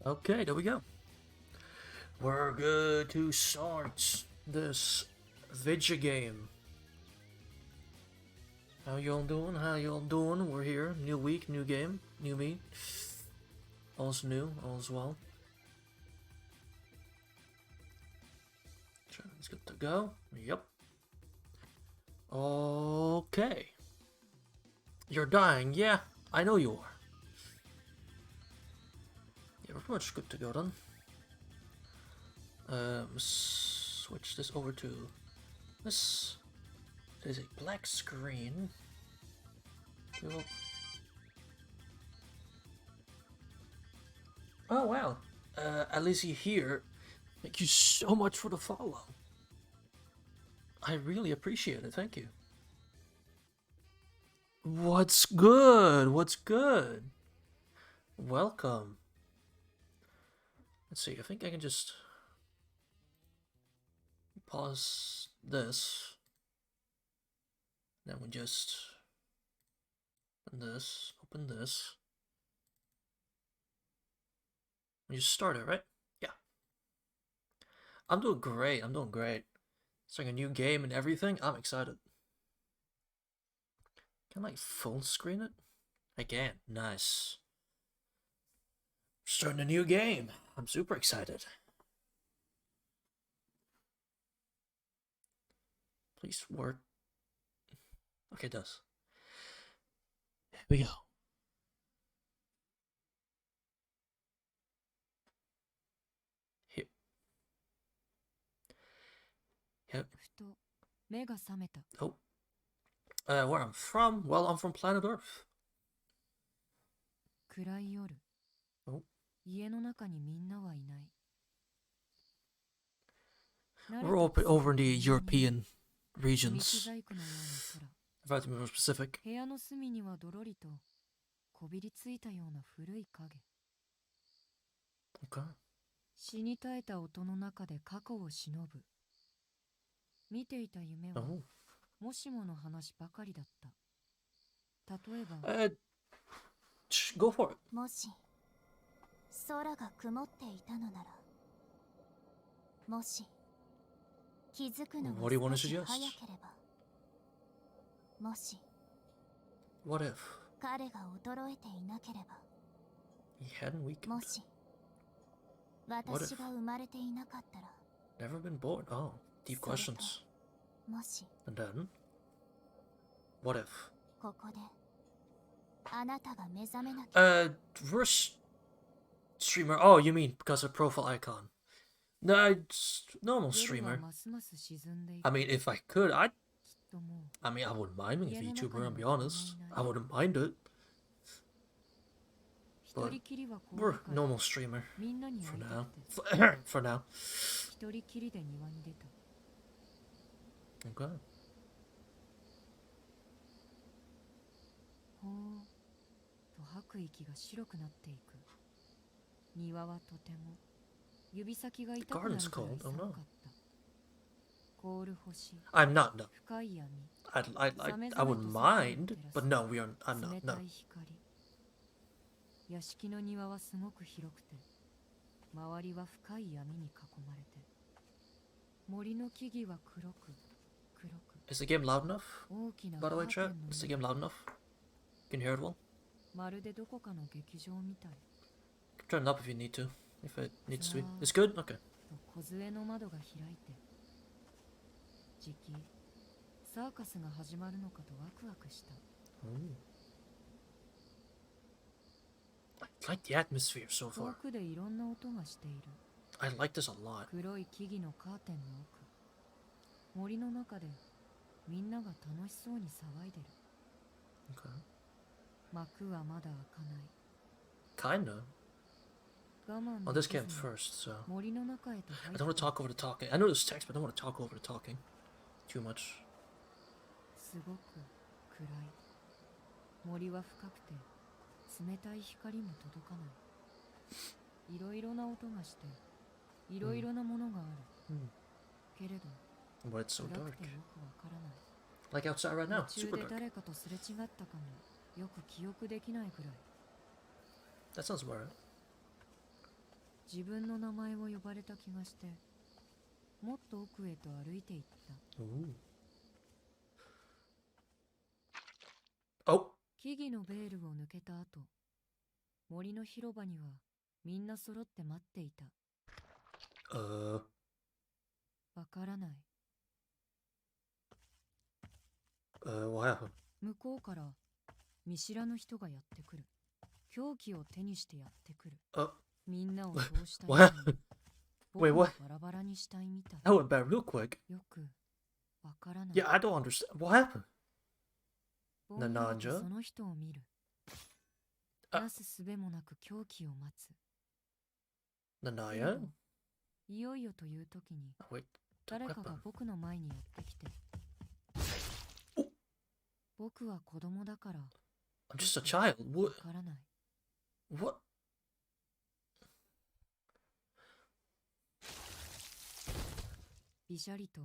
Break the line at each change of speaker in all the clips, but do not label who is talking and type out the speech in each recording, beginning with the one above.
Okay, there we go. We're good to start this video game. How y'all doing? How y'all doing? We're here. New week, new game, new me. All's new, all's well. It's good to go. Yep. Okay. You're dying. Yeah, I know you are. Yeah, we're pretty much good to go then. Switch this over to this. There's a black screen. Cool. Oh wow. Alicia here. Thank you so much for the follow. I really appreciate it. Thank you. What's good? What's good? Welcome. Let's see. I think I can just pause this. Then we just open this. We just start it, right? Yeah. I'm doing great. I'm doing great. It's like a new game and everything. I'm excited. Can I full screen it? I can. Nice. Starting a new game. I'm super excited. Please work. Okay, it does. Here we go. Here. Yep. Oh. Where I'm from? Well, I'm from planet Earth. Oh. We're over in the European regions. If I have to be more specific. Okay.
死に絶えた音の中で過去を忍ぶ。見ていた夢は、もしもの話ばかりだった。例えば、
Go for it.
もし空が曇っていたのなら、もし気づくのが少し早ければ、もし
What if
彼が衰えていなければ、
he hadn't weakened?
もし私が生まれていなかったら
Never been born? Oh, deep questions.
もし
And then? What if?
ここであなたが目覚めなきゃ
Verse streamer. Oh, you mean because of profile icon? No, it's normal streamer. I mean, if I could, I mean, I wouldn't mind being a VTuber, I'll be honest. I wouldn't mind it. But we're normal streamer for now. For now. Okay.
ほうと吐く息が白くなっていく。庭はとても指先が痛くなるくらい寒かった。凍る星。
I'm not, no.
深い闇。
I wouldn't mind, but no, we are. I'm not.
冷
No.
たい光。屋敷の庭はすごく広くて、周りは深い闇に囲まれて、森の木々は黒く黒く。
Is the game loud enough?
大きな
By the way, chat, is the game loud enough? Can you hear it well?
まるでどこかの劇場みたい。
Turn it up if you need to. If it needs to be. It's good? Okay.
梢の窓が開いて、じきサーカスが始まるのかとワクワクした。
I like the atmosphere so far.
遠くでいろんな音がしている。
I like this a lot.
黒い木々のカーテンの奥、森の中でみんなが楽しそうに騒いでる。
Okay.
幕はまだ開かない。
Kinda.
我慢
Oh, this came first, so
森の中へと
I
入っ
don't want to talk over the talking. I know there's text, but I don't want to talk over the talking too much.
すごく暗い。森は深くて冷たい光も届かない。いろいろな音がして、いろいろなものがある。けれど、
But it's so
暗
dark.
くてよくわからない。
Like outside right now.
途中
Super
で
dark.
誰かとすれ違ったかも。よく記憶できないくらい。
That sounds about right.
自分の名前を呼ばれた気がして、もっと奥へと歩いていった。
Oh.
木々のベールを抜けた後、森の広場にはみんな揃って待っていた。わからない。
What happened?
向こうから見知らぬ人がやってくる。凶器を手にしてやってくる。みんなをそうしたように
What happened?
僕
Wait,
を
what?
バラバラにしたいみたい。
That went bad real quick.
よくわからない。
Yeah, I don't understand. What happened?
ぼんやりと
Nananja?
その人を見る。
あ
なすすべもなく凶器を待つ。けれ
Nanaya?
どいよいよという時に
Wait, the
誰かが
weapon.
僕の前にやってきて、
お
僕は子供だから
I'm just a child.
わ
What?
からない。
What?
びしゃりと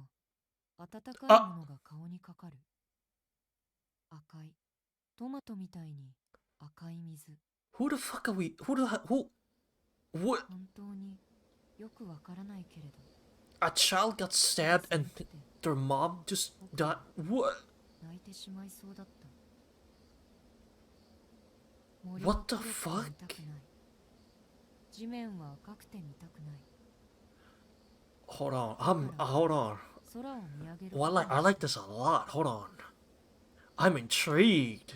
温かい
あ
ものが顔にかかる。赤いトマトみたいに赤い水。
Who the fuck are we? Who? What?
本当によくわからないけれど
A child got stabbed and their mom just died? What?
泣いてしまいそうだった。
What the
森は黒くて
fuck?
見たくない。地面は赤くて見たくない。
Hold on. Hold on.
空を見上げる
Well, I like this a lot. Hold on. I'm intrigued.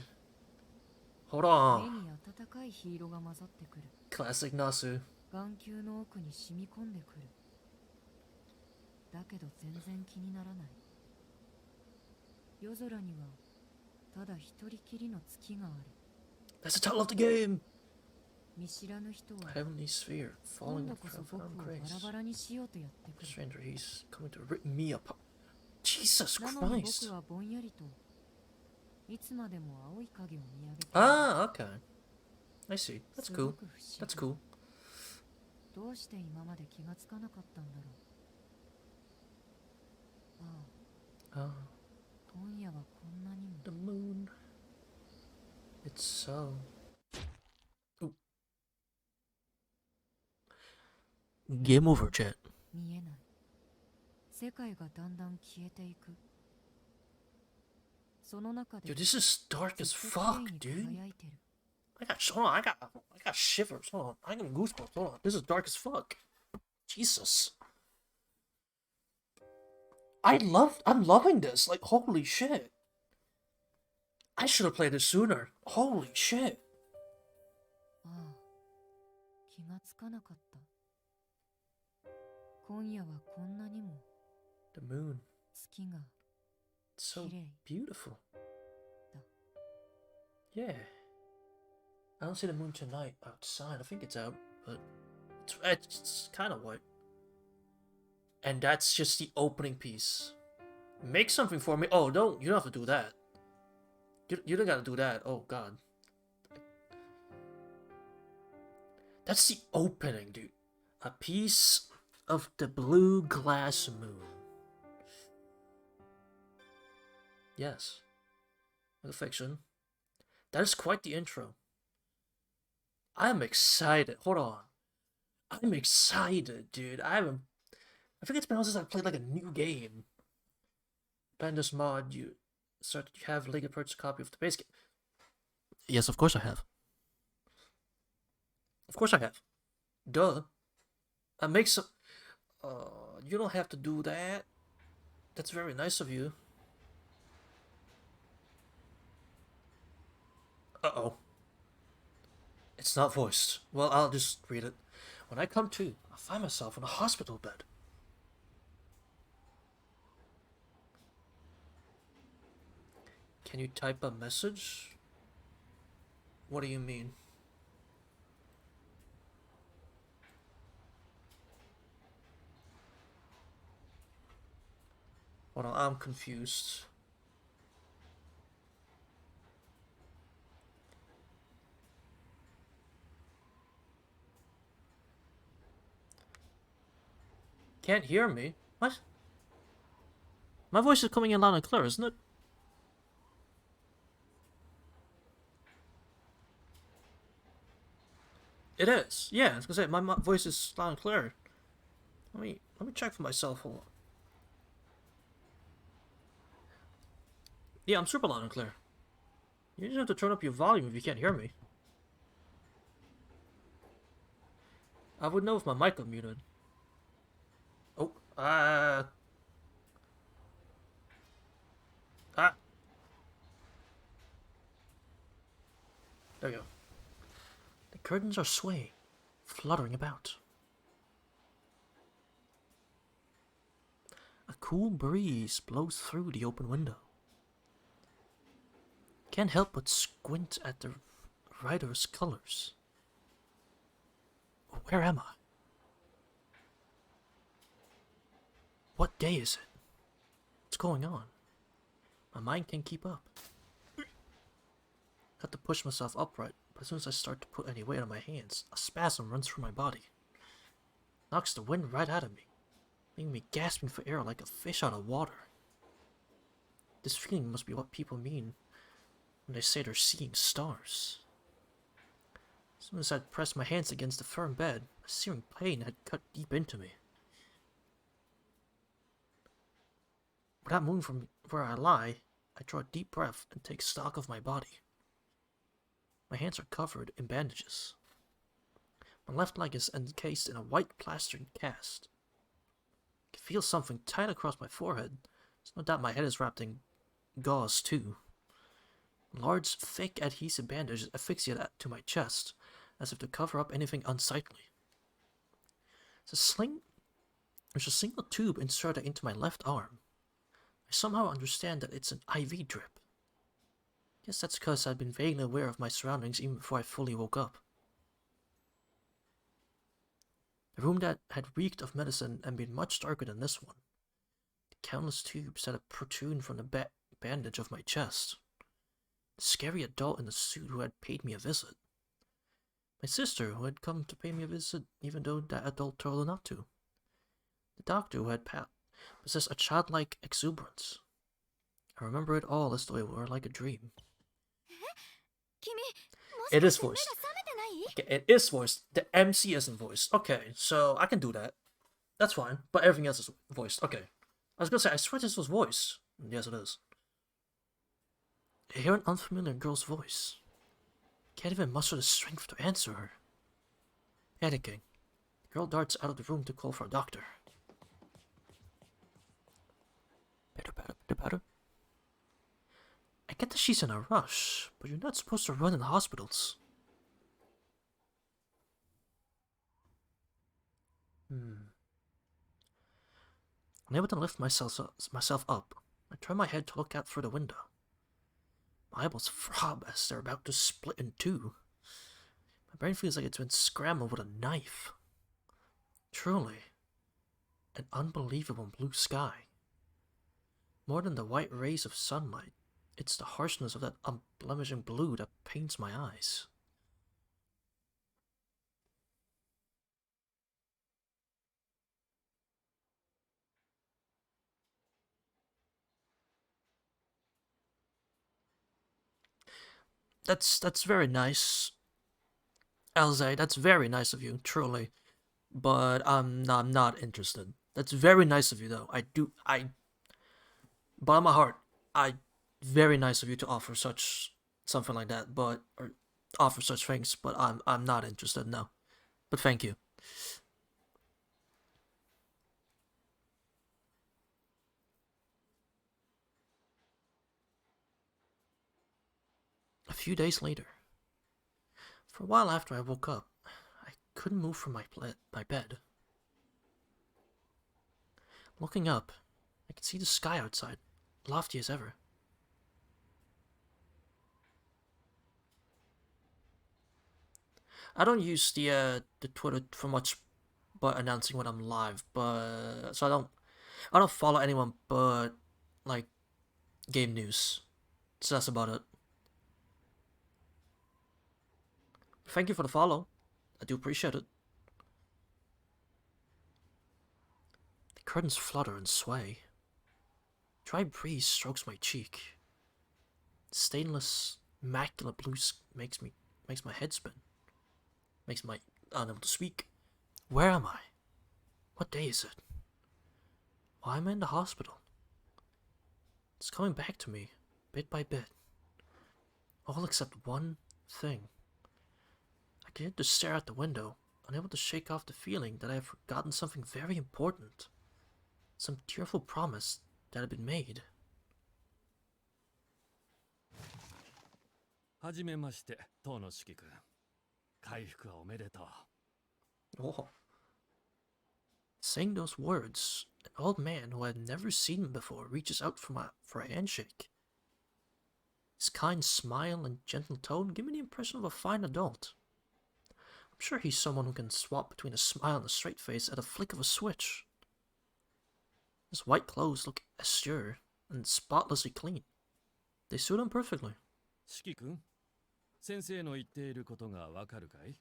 Hold
目
on.
に温かい黄色が混ざってくる。
Classic Nasu.
眼球の奥に染み込んでくる。だけど全然気にならない。夜空にはただ一人きりの月がある。
That's the title of the game.
見知らぬ人は
Heavenly sphere
今
falling
度
in
こそ
front
僕
of
をバ
grace.
ラバラにしようとやってくる。
Stranger, he's coming to rip me apart. Jesus
なのに
Christ.
僕はぼんやりといつまでも青い影を見上げている。
Ah, okay. I see. That's
すご
cool.
く不思議。
That's cool.
どうして今まで気がつかなかったんだろう。ああ、
Ah,
今夜はこんなにも。
the moon. It's so. Ooh. Game over, chat.
見えない。世界がだんだん消えていく。その中で
Dude, this is dark
ず
as
っと綺麗
fuck,
に
dude.
輝いてる。
Hold on, I got shivers. Hold on, I got goosebumps. Hold on, this is dark as fuck. Jesus. I'm loving this. Like, holy shit. I should have played this sooner. Holy shit.
ああ、気がつかなかった。今夜はこんなにも
The moon.
月が
It's so
綺麗
beautiful.
だ。
Yeah. I don't see the moon tonight outside. I think it's out, but it's kind of white. And that's just the opening piece. Make something for me. Oh, you don't have to do that. You don't gotta do that. Oh, God. That's the opening, dude. A piece of the blue glass moon. Yes. The fiction. That is quite the intro. I'm excited. Hold on. I'm excited, dude. I think it's been on since I played like a new game. Ban this mod, you have legally purchased a copy of the base game. Yes, of course I have. Of course I have. Duh. I make some. You don't have to do that. That's very nice of you. Uh-oh. It's not voiced. Well, I'll just read it. When I come to, I find myself in a hospital bed. Can you type a message? What do you mean? Hold on, I'm confused. Can't hear me? What? My voice is coming in loud and clear, isn't it? It is. Yeah, I was gonna say my voice is loud and clear. Let me check for myself. Hold on. Yeah, I'm super loud and clear. You just have to turn up your volume if you can't hear me. I would know if my mic was muted. Oh, ah, there you go. The curtains are swaying, fluttering about. A cool breeze blows through the open window. Can't help but squint at the writer's colors. Where am I? What day is it? What's going on? My mind can't keep up. Got to push myself upright, but as soon as I start to put any weight on my hands, a spasm runs through my body. Knocks the wind right out of me, making me gasping for air like a fish out of water. This feeling must be what people mean when they say they're seeing stars. As soon as I'd pressed my hands against the firm bed, a searing pain had cut deep into me. Without moving from where I lie, I draw a deep breath and take stock of my body. My hands are covered in bandages. My left leg is encased in a white plaster cast. I can feel something tight across my forehead. There's no doubt my head is wrapped in gauze too. A large, thick, adhesive bandage is asphyxiated to my chest, as if to cover up anything unsightly. There's a single tube inserted into my left arm. I somehow understand that it's an IV drip. Guess that's because I'd been vaguely aware of my surroundings even before I fully woke up. The room that had reeked of medicine and been much darker than this one. The countless tubes that had protruded from the bandage of my chest. The scary adult in the suit who had paid me a visit. My sister who had come to pay me a visit even though that adult told her not to. The doctor who had possessed a childlike exuberance. I remember it all as though it were like a dream. It is voiced. Okay, it is voiced. The MC isn't voiced. Okay, so I can do that. That's fine. But everything else is voiced. Okay. I was gonna say, I swear this was voiced. Yes, it is. I hear an unfamiliar girl's voice. Can't even muster the strength to answer her. Panicking, the girl darts out of the room to call for a doctor. Better. I get that she's in a rush, but you're not supposed to run in hospitals. Unable to lift myself up, I turn my head to look out through the window. My eyeballs throb as they're about to split in two. My brain feels like it's been scrambled with a knife. Truly, an unbelievable blue sky. More than the white rays of sunlight, it's the harshness of that unblemishing blue that pains my eyes. That's very nice, Elze. That's very nice of you, truly. But I'm not interested. That's very nice of you, though. Bottom of my heart, very nice of you to offer something like that, or offer such things. But I'm not interested, no. But thank you. A few days later, for a while after I woke up, I couldn't move from my bed. Looking up, I could see the sky outside, lofty as ever. I don't use the Twitter for much, but announcing when I'm live. But so I don't follow anyone but like game news. So that's about it. Thank you for the follow. I do appreciate it. The curtains flutter and sway. Dry breeze strokes my cheek. Stainless, immaculate blue makes my head spin. Makes my unable to speak. Where am I? What day is it? Why am I in the hospital? It's coming back to me, bit by bit. All except one thing. I continue to stare out the window, unable to shake off the feeling that I have forgotten something very important. Some tearful promise that had been made.
はじめまして、当の四季君。回復はおめでとう。
Oh. Saying those words, an old man who I had never seen before reaches out for a handshake. His kind smile and gentle tone give me the impression of a fine adult. I'm sure he's someone who can swap between a smile and a straight face at a flick of a switch. His white clothes look austere and spotlessly clean. They suit him perfectly.
四季君、先生の言っていることがわかるかい？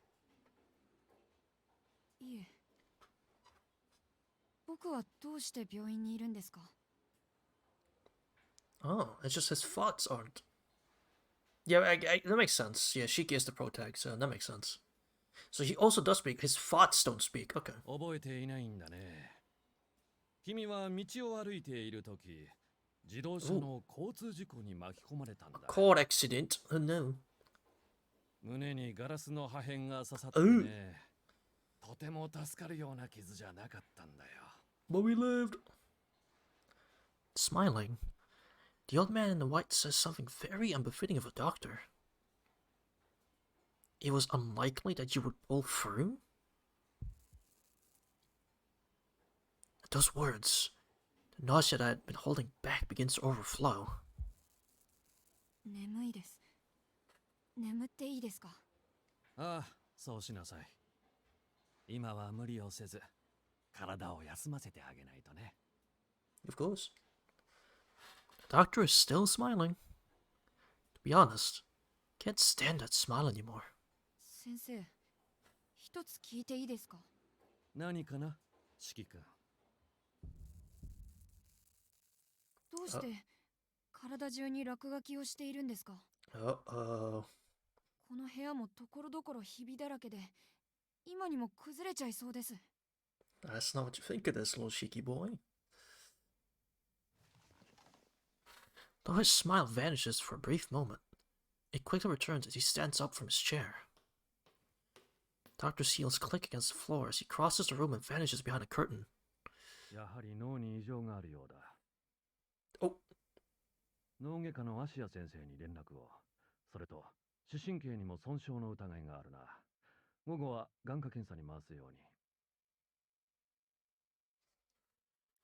いえ。僕はどうして病院にいるんですか？
Oh, it's just his thoughts aren't. Yeah, that makes sense. Yeah, Shiki is the protag, so that makes sense. So he also does speak. His thoughts don't speak. Okay.
覚えていないんだね。君は道を歩いているとき、自動車の交通事故に巻き込まれたんだ。
Car accident? Oh no.
胸にガラスの破片が刺さってね。とても助かるような傷じゃなかったんだよ。
But we lived. Smiling, the old man in the white says something very unbefitting of a doctor. It was unlikely that you would pull through? At those words, the nausea that I had been holding back begins to overflow.
眠いです。眠っていいですか？
ああ、そうしなさい。今は無理をせず、体を休ませてあげないとね。
Of course. The doctor is still smiling. To be honest, can't stand that smile anymore.
先生、一つ聞いていいですか？
何かな、四季君。
どうして体中に落書きをしているんですか？
Uh-oh.
この部屋もところどころひびだらけで、今にも崩れちゃいそうです。
That's not what you think of this little cheeky boy. Though his smile vanishes for a brief moment, it quickly returns as he stands up from his chair. Doctor's heels click against the floor as he crosses the room and vanishes behind a curtain.
やはり脳に異常があるようだ。
Oh.
脳外科の芦谷先生に連絡を。それと、視神経にも損傷の疑いがあるな。午後は眼科検査に回すように。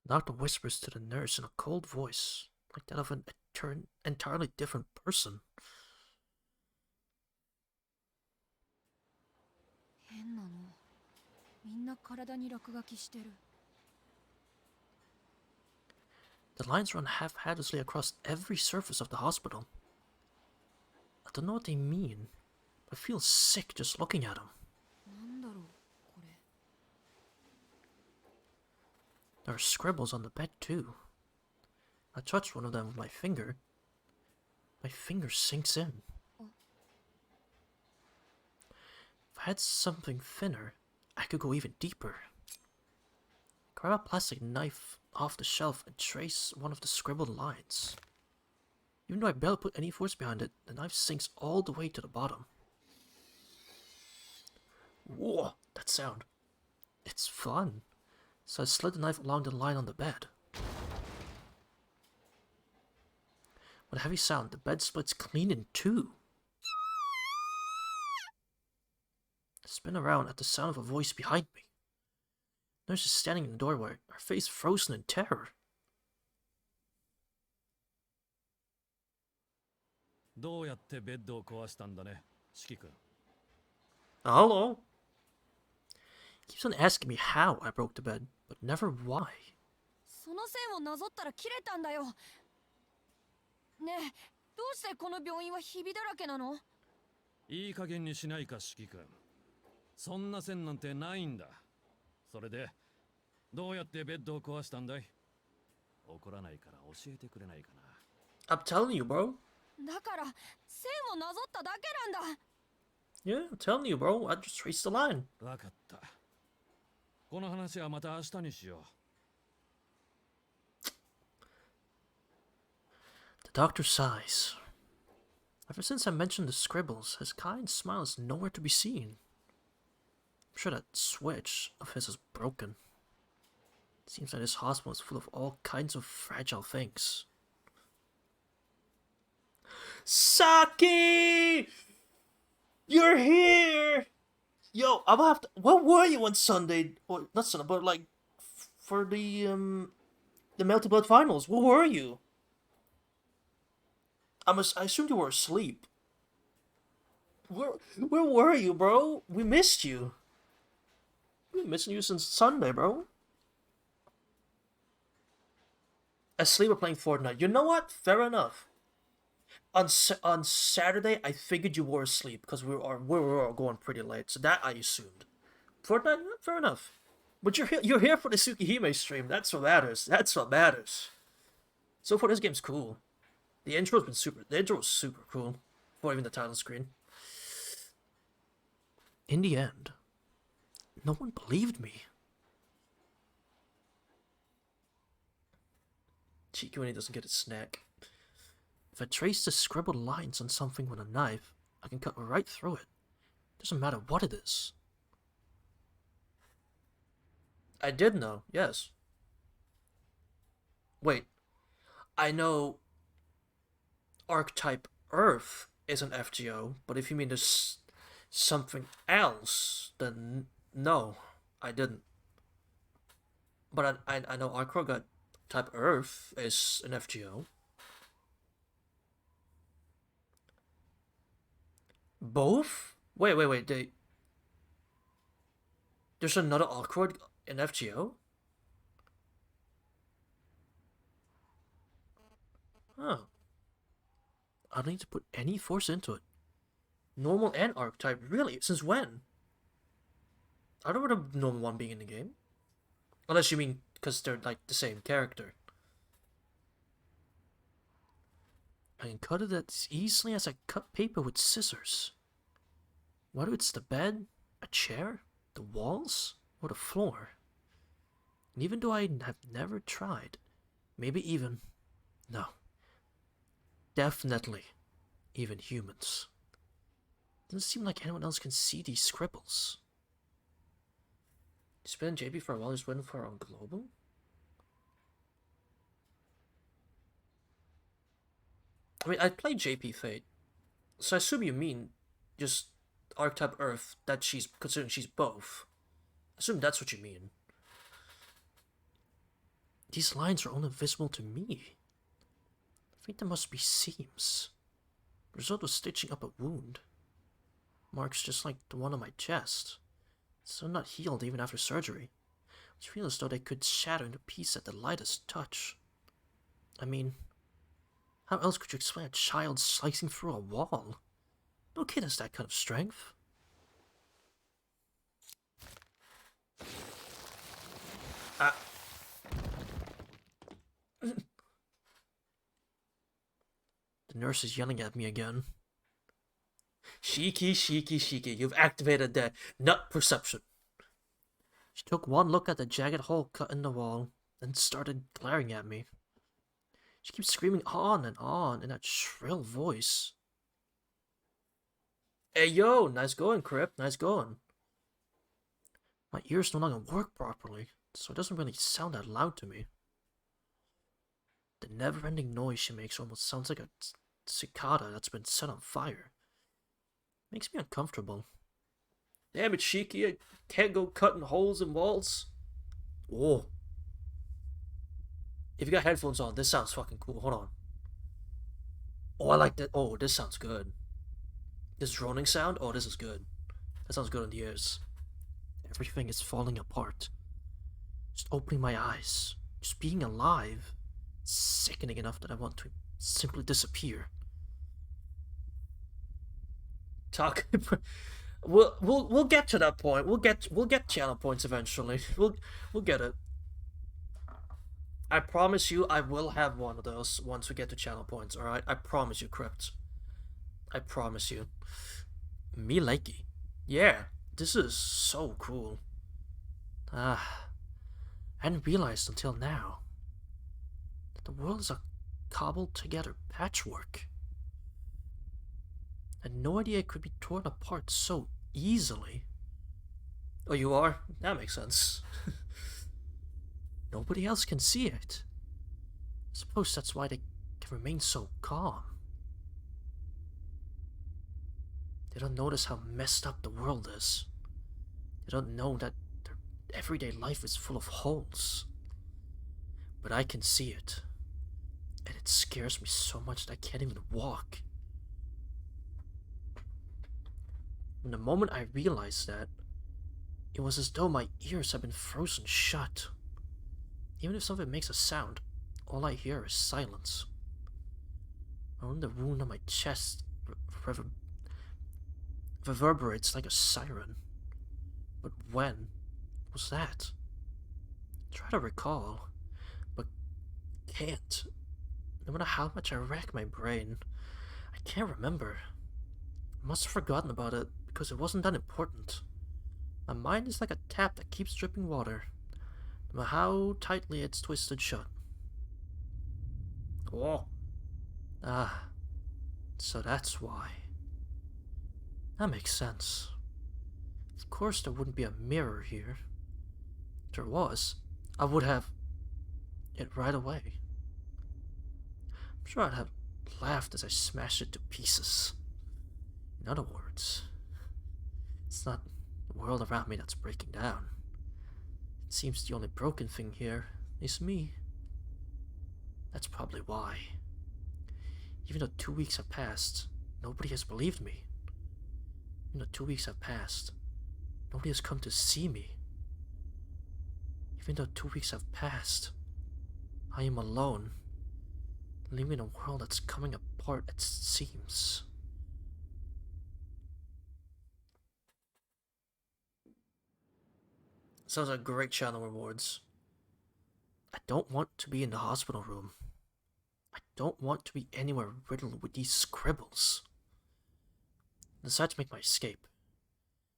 The doctor whispers to the nurse in a cold voice, like that of an entirely different person.
変なの。みんな体に落書きしてる。
The lines run haphazardly across every surface of the hospital. I don't know what they mean, but I feel sick just looking at them.
なんだろう、これ。
There are scribbles on the bed too. I touch one of them with my finger. My finger sinks in. If I had something thinner, I could go even deeper. Grab a plastic knife off the shelf and trace one of the scribbled lines. Even though I barely put any force behind it, the knife sinks all the way to the bottom. Whoa, that sound. It's fun. So I slid the knife along the line on the bed. With a heavy sound, the bed splits clean in two. I spin around at the sound of a voice behind me. Nurse is standing in the doorway, her face frozen in terror.
どうやってベッドを壊したんだね、四季君。
Hello? He keeps on asking me how I broke the bed, but never why.
その線をなぞったら切れたんだよ。ねえ、どうしてこの病院はひびだらけなの？
いい加減にしないか、四季君。そんな線なんてないんだ。それで、どうやってベッドを壊したんだい？怒らないから教えてくれないかな。
I'm telling you, bro.
だから線をなぞっただけなんだ。
Yeah, I'm telling you, bro. I just traced the line.
わかった。この話はまた明日にしよ
The doctor sighs. Ever since I mentioned the scribbles, his kind smile is nowhere to be seen. I'm sure that switch of his is broken. It seems like this hospital is full of all kinds of fragile things. Saki! You're here! Yo, I'm gonna have to. Where were you on Sunday? Or not Sunday, but like for the Melted Blood finals. Where were you? I assumed you were asleep. Where were you, bro? We missed you. We've been missing you since Sunday, bro. Asleep or playing Fortnite. You know what? Fair enough. On Saturday, I figured you were asleep because we were going pretty late, so that I assumed. Fortnite, fair enough. But you're here for the Tsukihime stream. That's what matters. That's what matters. So far, this game's cool. The intro was super cool. Before even the title screen. In the end, no one believed me. Cheeky when he doesn't get a snack. If I trace the scribbled lines on something with a knife, I can cut right through it. Doesn't matter what it is. I did know, yes. Wait, I know Archetype Earth is an FGO, but if you mean there's something else, then no, I didn't. But I know Archetype Earth is an FGO. Both? Wait. There's another Awkward in FGO? Huh. I don't need to put any force into it. Normal and Archetype, really? Since when? I don't remember the normal one being in the game. Unless you mean because they're like the same character. I can cut it as easily as I cut paper with scissors. Whether it's the bed, a chair, the walls, or the floor. And even though I have never tried, no, definitely, even humans. Doesn't seem like anyone else can see these scribbles. You spent JP for a while just waiting for our own global? I mean, I played JP Fate, so I assume you mean just Archetype Earth, that she's considering she's both. I assume that's what you mean. These lines are only visible to me. I think there must be seams. The result was stitching up a wound. Marks just like the one on my chest. So not healed even after surgery. Which feel as though they could shatter into pieces at the lightest touch. I mean, how else could you explain a child slicing through a wall? No kid has that kind of strength. The nurse is yelling at me again. Shiki, you've activated the nut perception. She took one look at the jagged hole cut in the wall, then started glaring at me. She keeps screaming on and on in that shrill voice. Hey yo, nice going, Crip, nice going. My ears no longer work properly, so it doesn't really sound that loud to me. The never-ending noise she makes almost sounds like a cicada that's been set on fire. Makes me uncomfortable. Damn it, Shiki, I can't go cutting holes in walls. Oh. If you got headphones on, this sounds fucking cool. Hold on. Oh, I like that. Oh, this sounds good. This droning sound? Oh, this is good. That sounds good in the ears. Everything is falling apart. Just opening my eyes. Just being alive. Sickening enough that I want to simply disappear. Talk. We'll get to that point. We'll get channel points eventually. We'll get it. I promise you, I will have one of those once we get to channel points. All right, I promise you, Crypt. I promise you. Mileki. Yeah, this is so cool. I hadn't realized until now that the world is a cobbled together patchwork. I had no idea it could be torn apart so easily. Oh, you are? That makes sense. Nobody else can see it. I suppose that's why they can remain so calm. They don't notice how messed up the world is. They don't know that their everyday life is full of holes. But I can see it. And it scares me so much that I can't even walk. From the moment I realized that, it was as though my ears had been frozen shut. Even if something makes a sound, all I hear is silence. Only the wound on my chest reverberates like a siren. But when was that? I try to recall, but can't. No matter how much I rack my brain, I can't remember. I must have forgotten about it because it wasn't that important. My mind is like a tap that keeps dripping water, no matter how tightly it's twisted shut. Oh. So that's why. That makes sense. Of course there wouldn't be a mirror here. If there was, I would have it right away. I'm sure I'd have laughed as I smashed it to pieces. In other words, it's not the world around me that's breaking down. It seems the only broken thing here is me. That's probably why. Even though 2 weeks have passed, nobody has believed me. Even though 2 weeks have passed, nobody has come to see me. Even though 2 weeks have passed, I am alone, living in a world that's coming apart, it seems. Sounds like great channel rewards. I don't want to be in the hospital room. I don't want to be anywhere riddled with these scribbles. I decide to make my escape.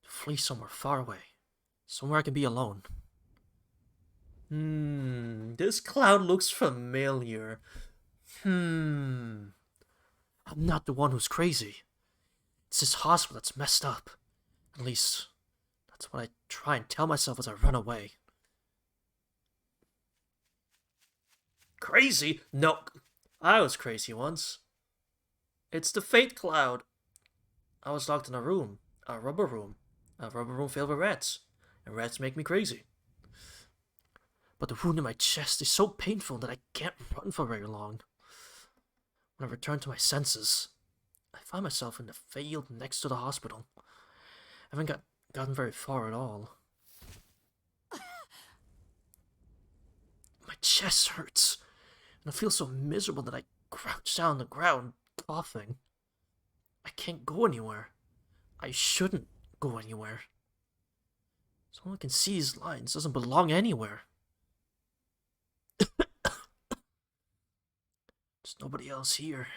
To flee somewhere far away. Somewhere I can be alone. This cloud looks familiar. I'm not the one who's crazy. It's this hospital that's messed up. At least, that's what I try and tell myself as I run away. Crazy? No, I was crazy once. It's the fate cloud. I was locked in a room. A rubber room filled with rats. And rats make me crazy. But the wound in my chest is so painful that I can't run for very long. When I return to my senses, I find myself in the field next to the hospital. I haven't gotten very far at all. My chest hurts, and I feel so miserable that I crouch down on the ground, coughing. I can't go anywhere. I shouldn't go anywhere. Someone can see these lines doesn't belong anywhere. There's nobody else here.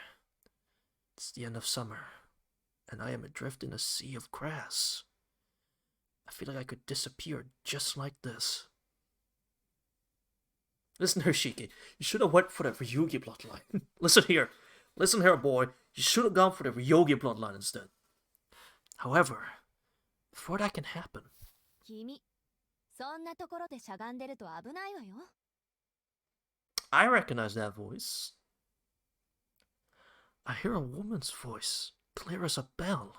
It's the end of summer, and I am adrift in a sea of grass. I feel like I could disappear just like this. Listen here, Shiki. You should have went for the Ryugi bloodline. Listen here, boy. You should have gone for the Ryogi bloodline instead. However, before that can happen... I recognize that voice. I hear a woman's voice, clear as a bell.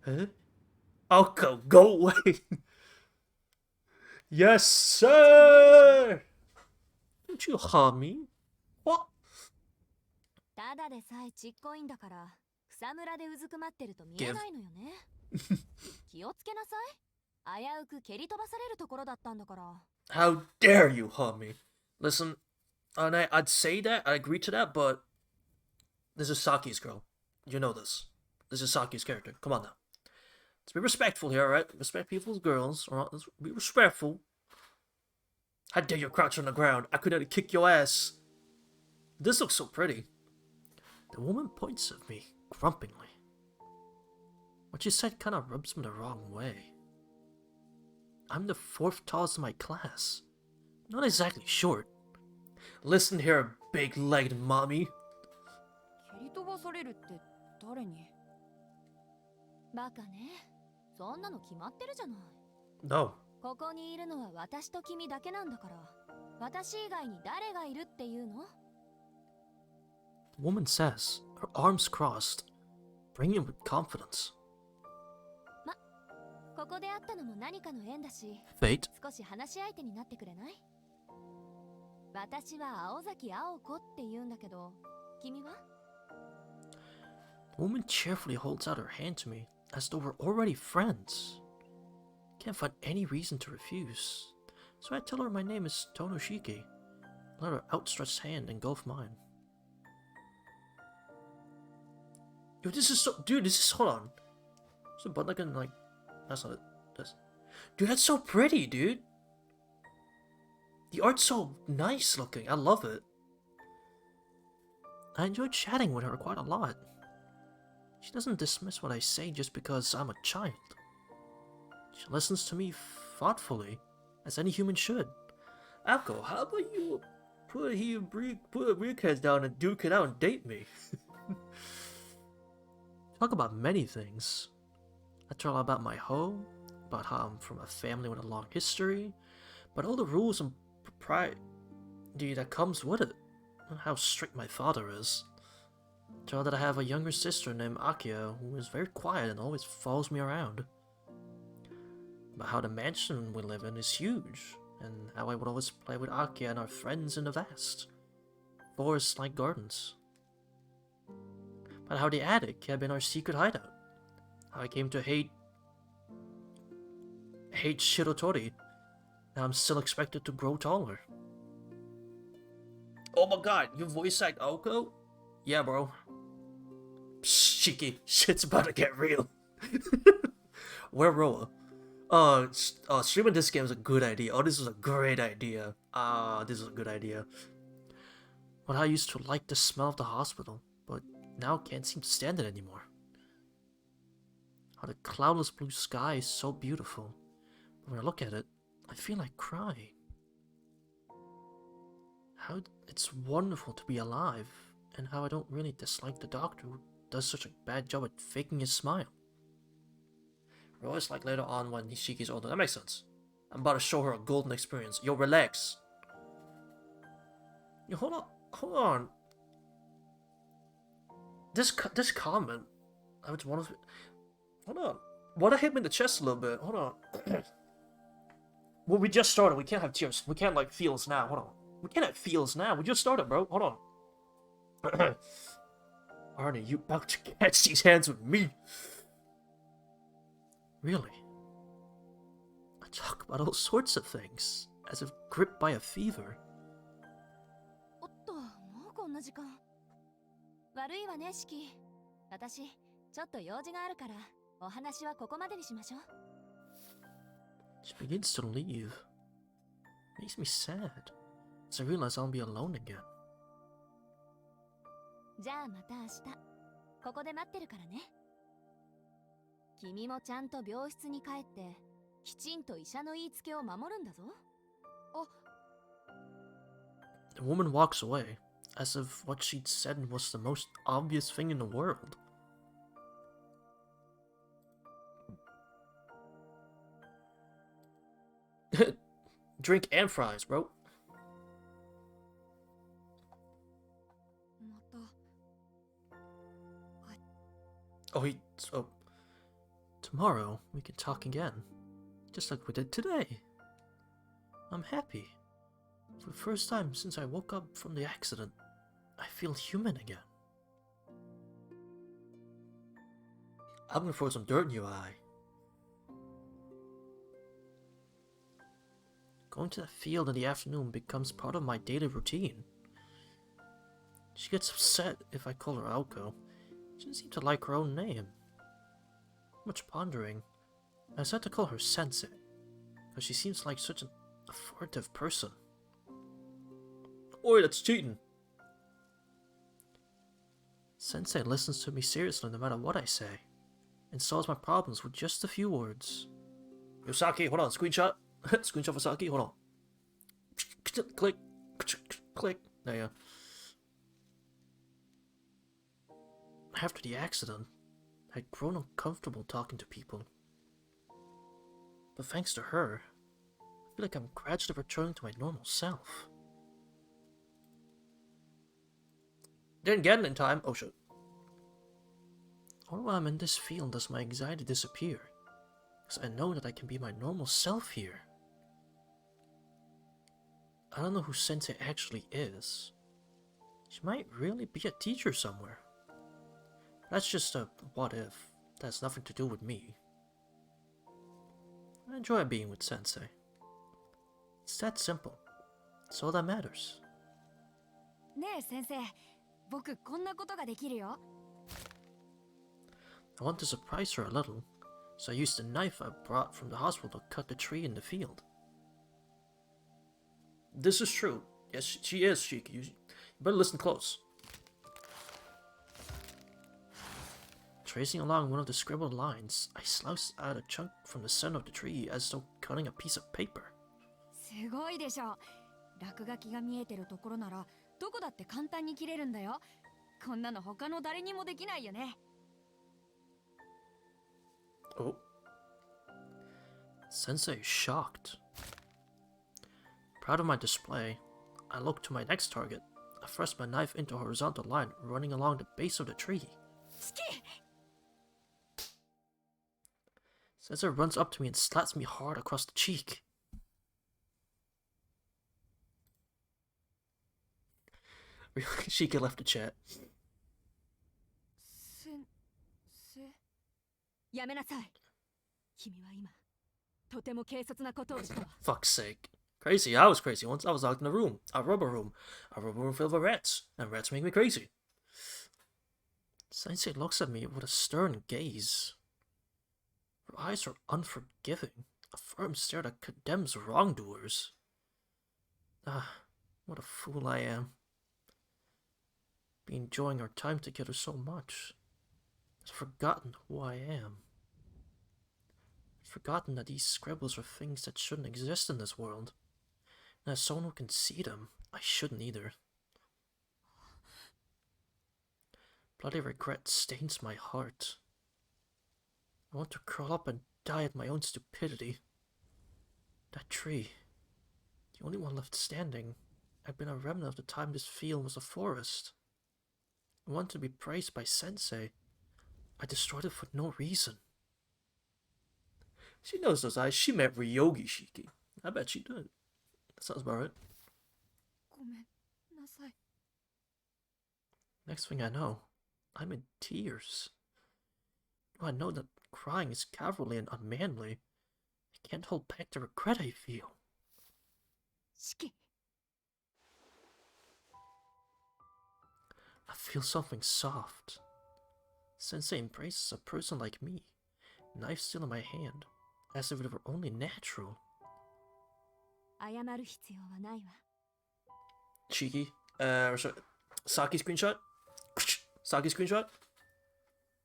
Huh? Oh, go away! Yes, sir! Don't you harm me? What?
ただでさえちっこいんだから草むらでうずくまってると見えないのよね。気をつけなさい。危うく蹴り飛ばされるところだったんだから。
How dare you harm me? Listen, and I'd say that, I agree to that, but this is Saki's girl. You know this. This is Saki's character. Come on now. Let's be respectful here, alright? Respect people's girls, alright? Let's be respectful. How dare you crouch on the ground? I could have kicked your ass. This looks so pretty. The woman points at me grumblingly. What she said kind of rubs me the wrong way. I'm the 4th tallest in my class. Not exactly short. Listen here, big-legged mommy.
蹴り飛ばされるって誰に？バカね。そんなの決まってるじゃない。
No.
ここにいるのは私と君だけなんだから。私以外に誰がいるっていうの？
The woman says, her arms crossed, bringing with confidence.
ま、ここで会ったのも何かの縁だし、
Fate?
少し話し相手になってくれない？私は青崎青子って言うんだけど、君は？
The woman cheerfully holds out her hand to me, as though we're already friends. Can't find any reason to refuse, so I tell her my name is Tonoshiki. Let her outstretched hand engulf mine. Yo, this is so... Dude, this is... Hold on. There's a button I can, like... That's not it. That's... Dude, that's so pretty, dude. The art's so nice looking. I love it. I enjoyed chatting with her quite a lot. She doesn't dismiss what I say just because I'm a child. She listens to me thoughtfully, as any human should. Alco, how about you put a briefcase down and duke it out and date me? Talk about many things. I tell her about my home, about how I'm from a family with a long history, but all the rules and propriety that comes with it, and how strict my father is. Tell her that I have a younger sister named Akia who is very quiet and always follows me around. About how the mansion we live in is huge, and how I would always play with Akia and our friends in the vast, forest-like gardens. About how the attic had been our secret hideout. How I came to hate Shirotori. Now I'm still expected to grow taller. Oh my god, you voice act Oko? Yeah, bro. Psst, cheeky. Shit's about to get real. Where Roa? Streaming this game is a good idea. Oh, this is a great idea. This is a good idea. But I used to like the smell of the hospital, but now can't seem to stand it anymore. How the cloudless blue sky is so beautiful. When I look at it, I feel like crying. How it's wonderful to be alive, and how I don't really dislike the doctor who does such a bad job at faking his smile. Always like later on when Nishiki's older. That makes sense. I'm about to show her a golden experience. Yo, relax. Yo, hold on. This comment, I was one of. Hold on. Wanna hit me in the chest a little bit? Hold on. Well, we just started. We can't have tears. We can't like feels now. Hold on. We can't have feels now. We just started, bro. Hold on. Arnie, you about to catch these hands with me? Really? I talk about all sorts of things, as if gripped by a fever.
おっと、もうこんな時間。悪いわね、シキ。私、ちょっと用事があるから、お話はここまでにしましょう。
She begins to leave. Makes me sad, as I realize I'll be alone again.
じゃあまた明日、ここで待ってるからね。君もちゃんと病室に帰って、きちんと医者の言いつけを守るんだぞ。
The woman walks away, as if what she'd said was the most obvious thing in the world. Drink and fries, bro.
また。
Oh, tomorrow we can talk again, just like we did today. I'm happy. For the first time since I woke up from the accident, I feel human again. I'm gonna throw some dirt in your eye. Going to the field in the afternoon becomes part of my daily routine. She gets upset if I call her Aoko. She doesn't seem to like her own name. Much pondering, I decided to call her Sensei, because she seems like such an authoritative person. Oi, that's cheating! Sensei listens to me seriously no matter what I say, and solves my problems with just a few words. Yo, Saki, hold on, screenshot. Screenshot for Saki, hold on. Click. Click. There you go. After the accident, I'd grown uncomfortable talking to people. But thanks to her, I feel like I'm gradually returning to my normal self. Didn't get it in time. Oh shit. All while I'm in this field does my anxiety disappear, because I know that I can be my normal self here. I don't know who Sensei actually is. She might really be a teacher somewhere. That's just a what if. That has nothing to do with me. I enjoy being with Sensei. It's that simple. It's all that matters.
ねえ先生、僕こんなことができるよ。
I want to surprise her a little, so I used the knife I brought from the hospital to cut the tree in the field. This is true. Yes, she is, Shiki. You better listen close. Tracing along one of the scribbled lines, I sliced out a chunk from the center of the tree as though cutting a piece of paper.
すごいでしょ。落書きが見えてるところならどこだって簡単に切れるんだよ。こんなの他の誰にもできないよね。
Oh. Sensei is shocked. Proud of my display, I look to my next target. I thrust my knife into a horizontal line running along the base of the tree. Sensei runs up to me and slaps me hard across the cheek. Shiki left the chat.
やめなさい。君は今とても軽率なことをしたわ。
Fuck's sake. Crazy. I was crazy once. I was locked in a room. A rubber room. A rubber room filled with rats. And rats make me crazy. Sensei looks at me with a stern gaze. Her eyes are unforgiving. A firm stare that condemns wrongdoers. Ah, what a fool I am. Be enjoying our time together so much. I've forgotten who I am. I've forgotten that these scribbles are things that shouldn't exist in this world. And as someone who can see them, I shouldn't either. Bloody regret stains my heart. I want to curl up and die at my own stupidity. That tree, the only one left standing, had been a remnant of the time this field was a forest. I wanted to be praised by Sensei. I destroyed it for no reason. She knows those eyes. She meant Ryogi Shiki. I bet she did. That sounds about right.
ごめんなさい。
Next thing I know, I'm in tears. I know that crying is cowardly and unmanly. I can't hold back the regret I feel.
シキ。
I feel something soft. Sensei embraces a person like me, knife still in my hand, as if it were only natural.
謝る必要はないわ。
Cheeky. Saki screenshot? Saki screenshot?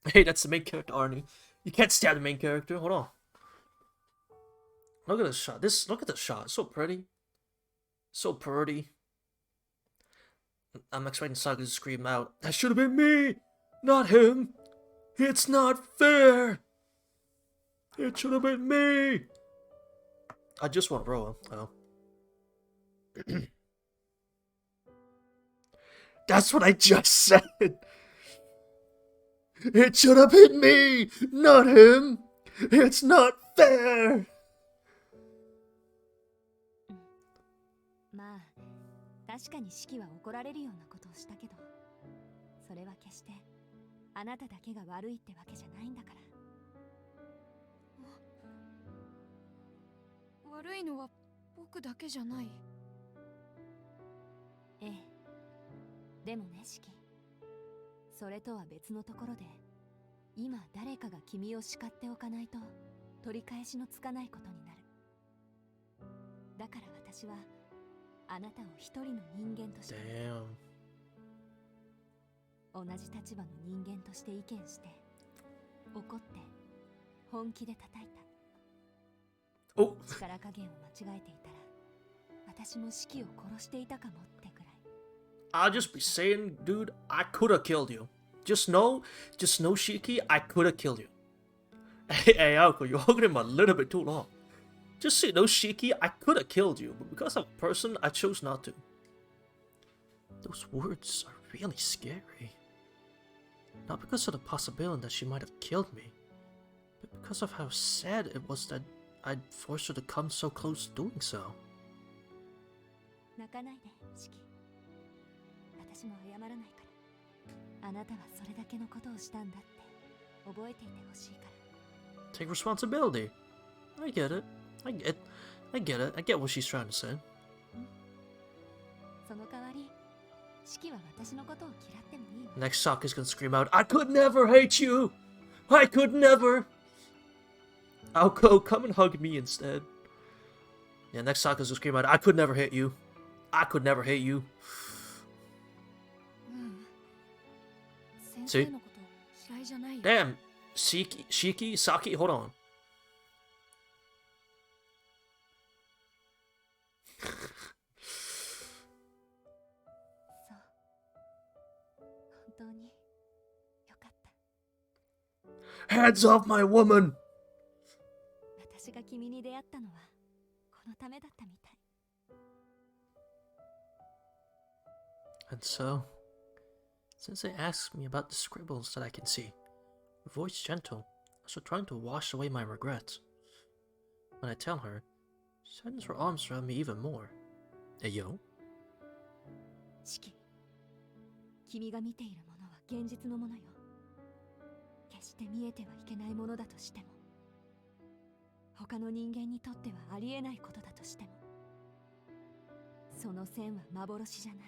Hey, that's the main character, Arnie. You can't stab the main character. Hold on. Look at this shot. Look at this shot. It's so pretty. So pretty. I'm expecting Saki to scream out, "That should have been me, not him. It's not fair. It should have been me." I just want Roa. Oh. That's what I just said. It should have been me, not him. It's not fair.
まあ確かにシキは怒られるようなことをしたけど、それは決してあなただけが悪いってわけじゃないんだから。悪いのは僕だけじゃない。ええ。でもね、シキ。それとは別のところで、今誰かが君を叱っておかないと取り返しのつかないことになる。だから私はあなたを一人の人間として。同じ立場の人間として意見して、怒って本気で叩いた。
Oh.
力加減を間違えていたら、私もシキを殺していたかもってくらい。
I'll just be saying, dude, I could have killed you. Just know, Shiki, I could have killed you. Hey, Aoko, you're holding him a little bit too long. Just so you know, Shiki, I could have killed you, but because I'm a person, I chose not to. Those words are really scary. Not because of the possibility that she might have killed me, but because of how sad it was that I'd forced her to come so close doing so.
泣かないで、シキ。私も謝らないから。あなたはそれだけのことをしたんだって覚えていてほしいから。
Take responsibility. I get it. I get it. I get what she's trying to say.
その代わり、シキは私のことを嫌ってもいいわ。
Next Saka's gonna scream out, I could never hate you! I could never! Aoko, come and hug me instead. Yeah, next Saka's gonna scream out, I could never hate you. I could never hate you. See? Damn, Shiki, Saki, hold on.
本当によかった。
Hands off my woman!
私が君に出会ったのはこのためだったみたい。
And so, since they asked me about the scribbles that I can see, her voice gentle, as though trying to wash away my regrets. When I tell her, she tightens her arms around me even more. Hey, yo?
シキ、君が見ているものは現実のものよ。決して見えてはいけないものだとしても、他の人間にとってはありえないことだとしても、その線は幻じゃない。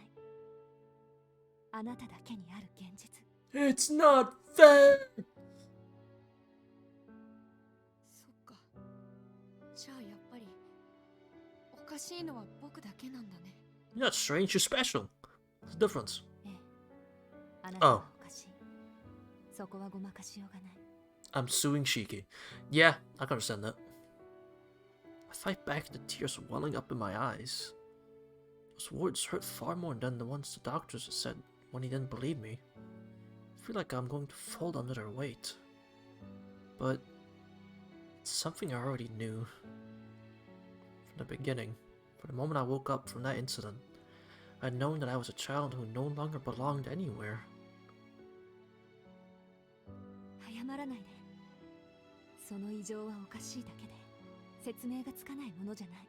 あなただけにある現実。
It's not fair!
そっか。じゃあやっぱりおかしいのは僕だけなんだね。
You're not strange, you're special. What's the difference?
ええ。あなたはおかしい。そこはごまかしようがない。
I'm suing Shiki. Yeah, I can understand that. I fight back the tears welling up in my eyes. Those words hurt far more than the ones the doctors said when he didn't believe me. I feel like I'm going to fold under their weight. But it's something I already knew. From the beginning, from the moment I woke up from that incident, I'd known that I was a child who no longer belonged anywhere.
謝らないで。その異常はおかしいだけで説明がつかないものじゃない。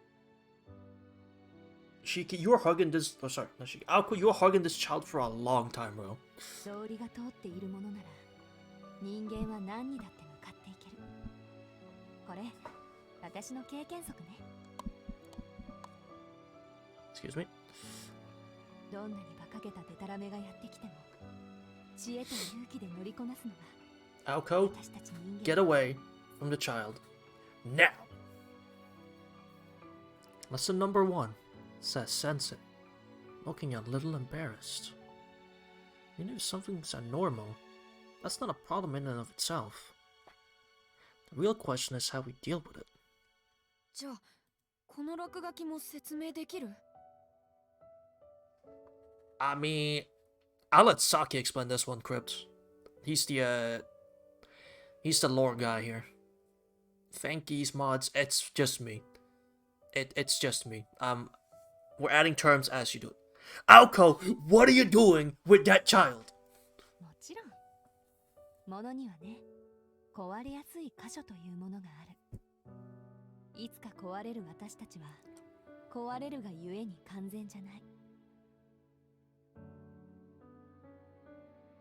Shiki, you were hugging this. Oh, sorry, not Shiki. Aoko, you were hugging this child for a long time, bro.
道理が通っているものなら人間は何にだって向かっていける。これ私の経験則ね。
Excuse me.
どんなに馬鹿げたデタラメがやってきても知恵と勇気で乗りこなすのが
Aoko,
私たち人間。
get away from the child. Now! Lesson number 1, says Sensei, looking a little embarrassed. Even if something's abnormal, that's not a problem in and of itself. The real question is how we deal with it.
じゃあこの落書きも説明できる？
I mean, I'll let Saki explain this one, Crypt. He's the lore guy here. Thankies mods, it's just me. It's just me. We're adding terms as you do it. Aoko, what are you doing with that child?
もちろん。ものにはね、壊れやすい箇所というものがある。いつか壊れる私たちは、壊れるがゆえに完全じゃない。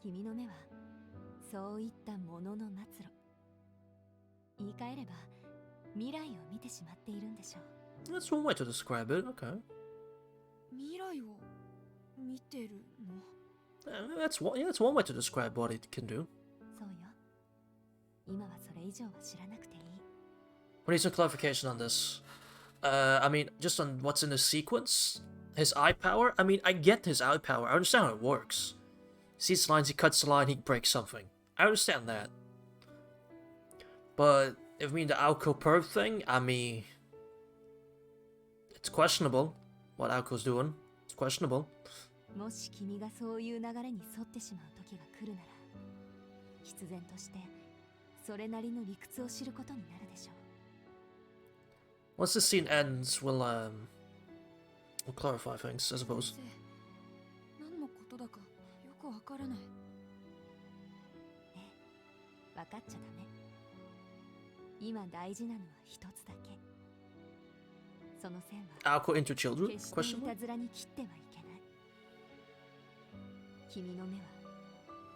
君の目は、そういったものの末路。言い換えれば、未来を見てしまっているんでしょう。
That's one way to describe it, okay.
未来を見てるの？
That's one way to describe what it can do.
そうよ。今はそれ以上は知らなくていい。
We need some clarification on this. I mean, just on what's in the sequence, his eye power. I mean, I get his eye power. I understand how it works. sees lines, he cuts the line, he breaks something. I understand that. But if you mean the Aoko perv thing, I mean, it's questionable what Aoko's doing. It's questionable.
もし君がそういう流れに沿ってしまう時が来るなら、必然としてそれなりの理屈を知ることになるでしょう。
Once the scene ends, we'll clarify things, I suppose.
何のことだかよくわからない。ええ、分かっちゃダメ。今大事なのは一つだけ。その線は
Aoko into children?
決してい
Question
た
mark?
ずらに切ってはいけない。君の目は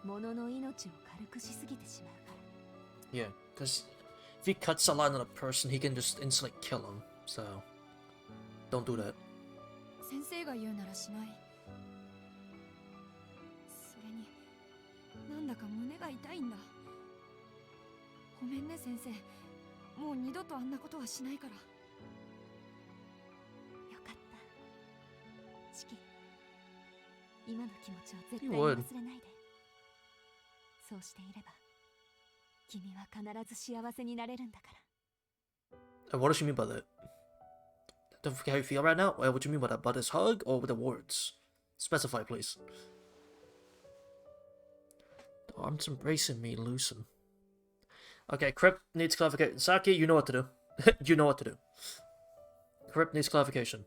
物の命を軽くしすぎてしまうから。
Yeah, because if he cuts a line on a person, he can just instantly kill him. So, don't do that.
先生が言うならしない。それになんだか胸が痛いんだ。ごめんね先生。もう二度とあんなことはしないから。よかった。シキ、今の気持ちを絶対に忘れないで。そうしていれば君は必ず幸せになれるんだから。
What does she mean by that? Don't forget how you feel right now? What do you mean by that? By this hug or with the words? Specify, please. The arms embracing me loosen. Okay, Crypt needs clarification. Saki, you know what to do. You know what to do. Crypt needs clarification.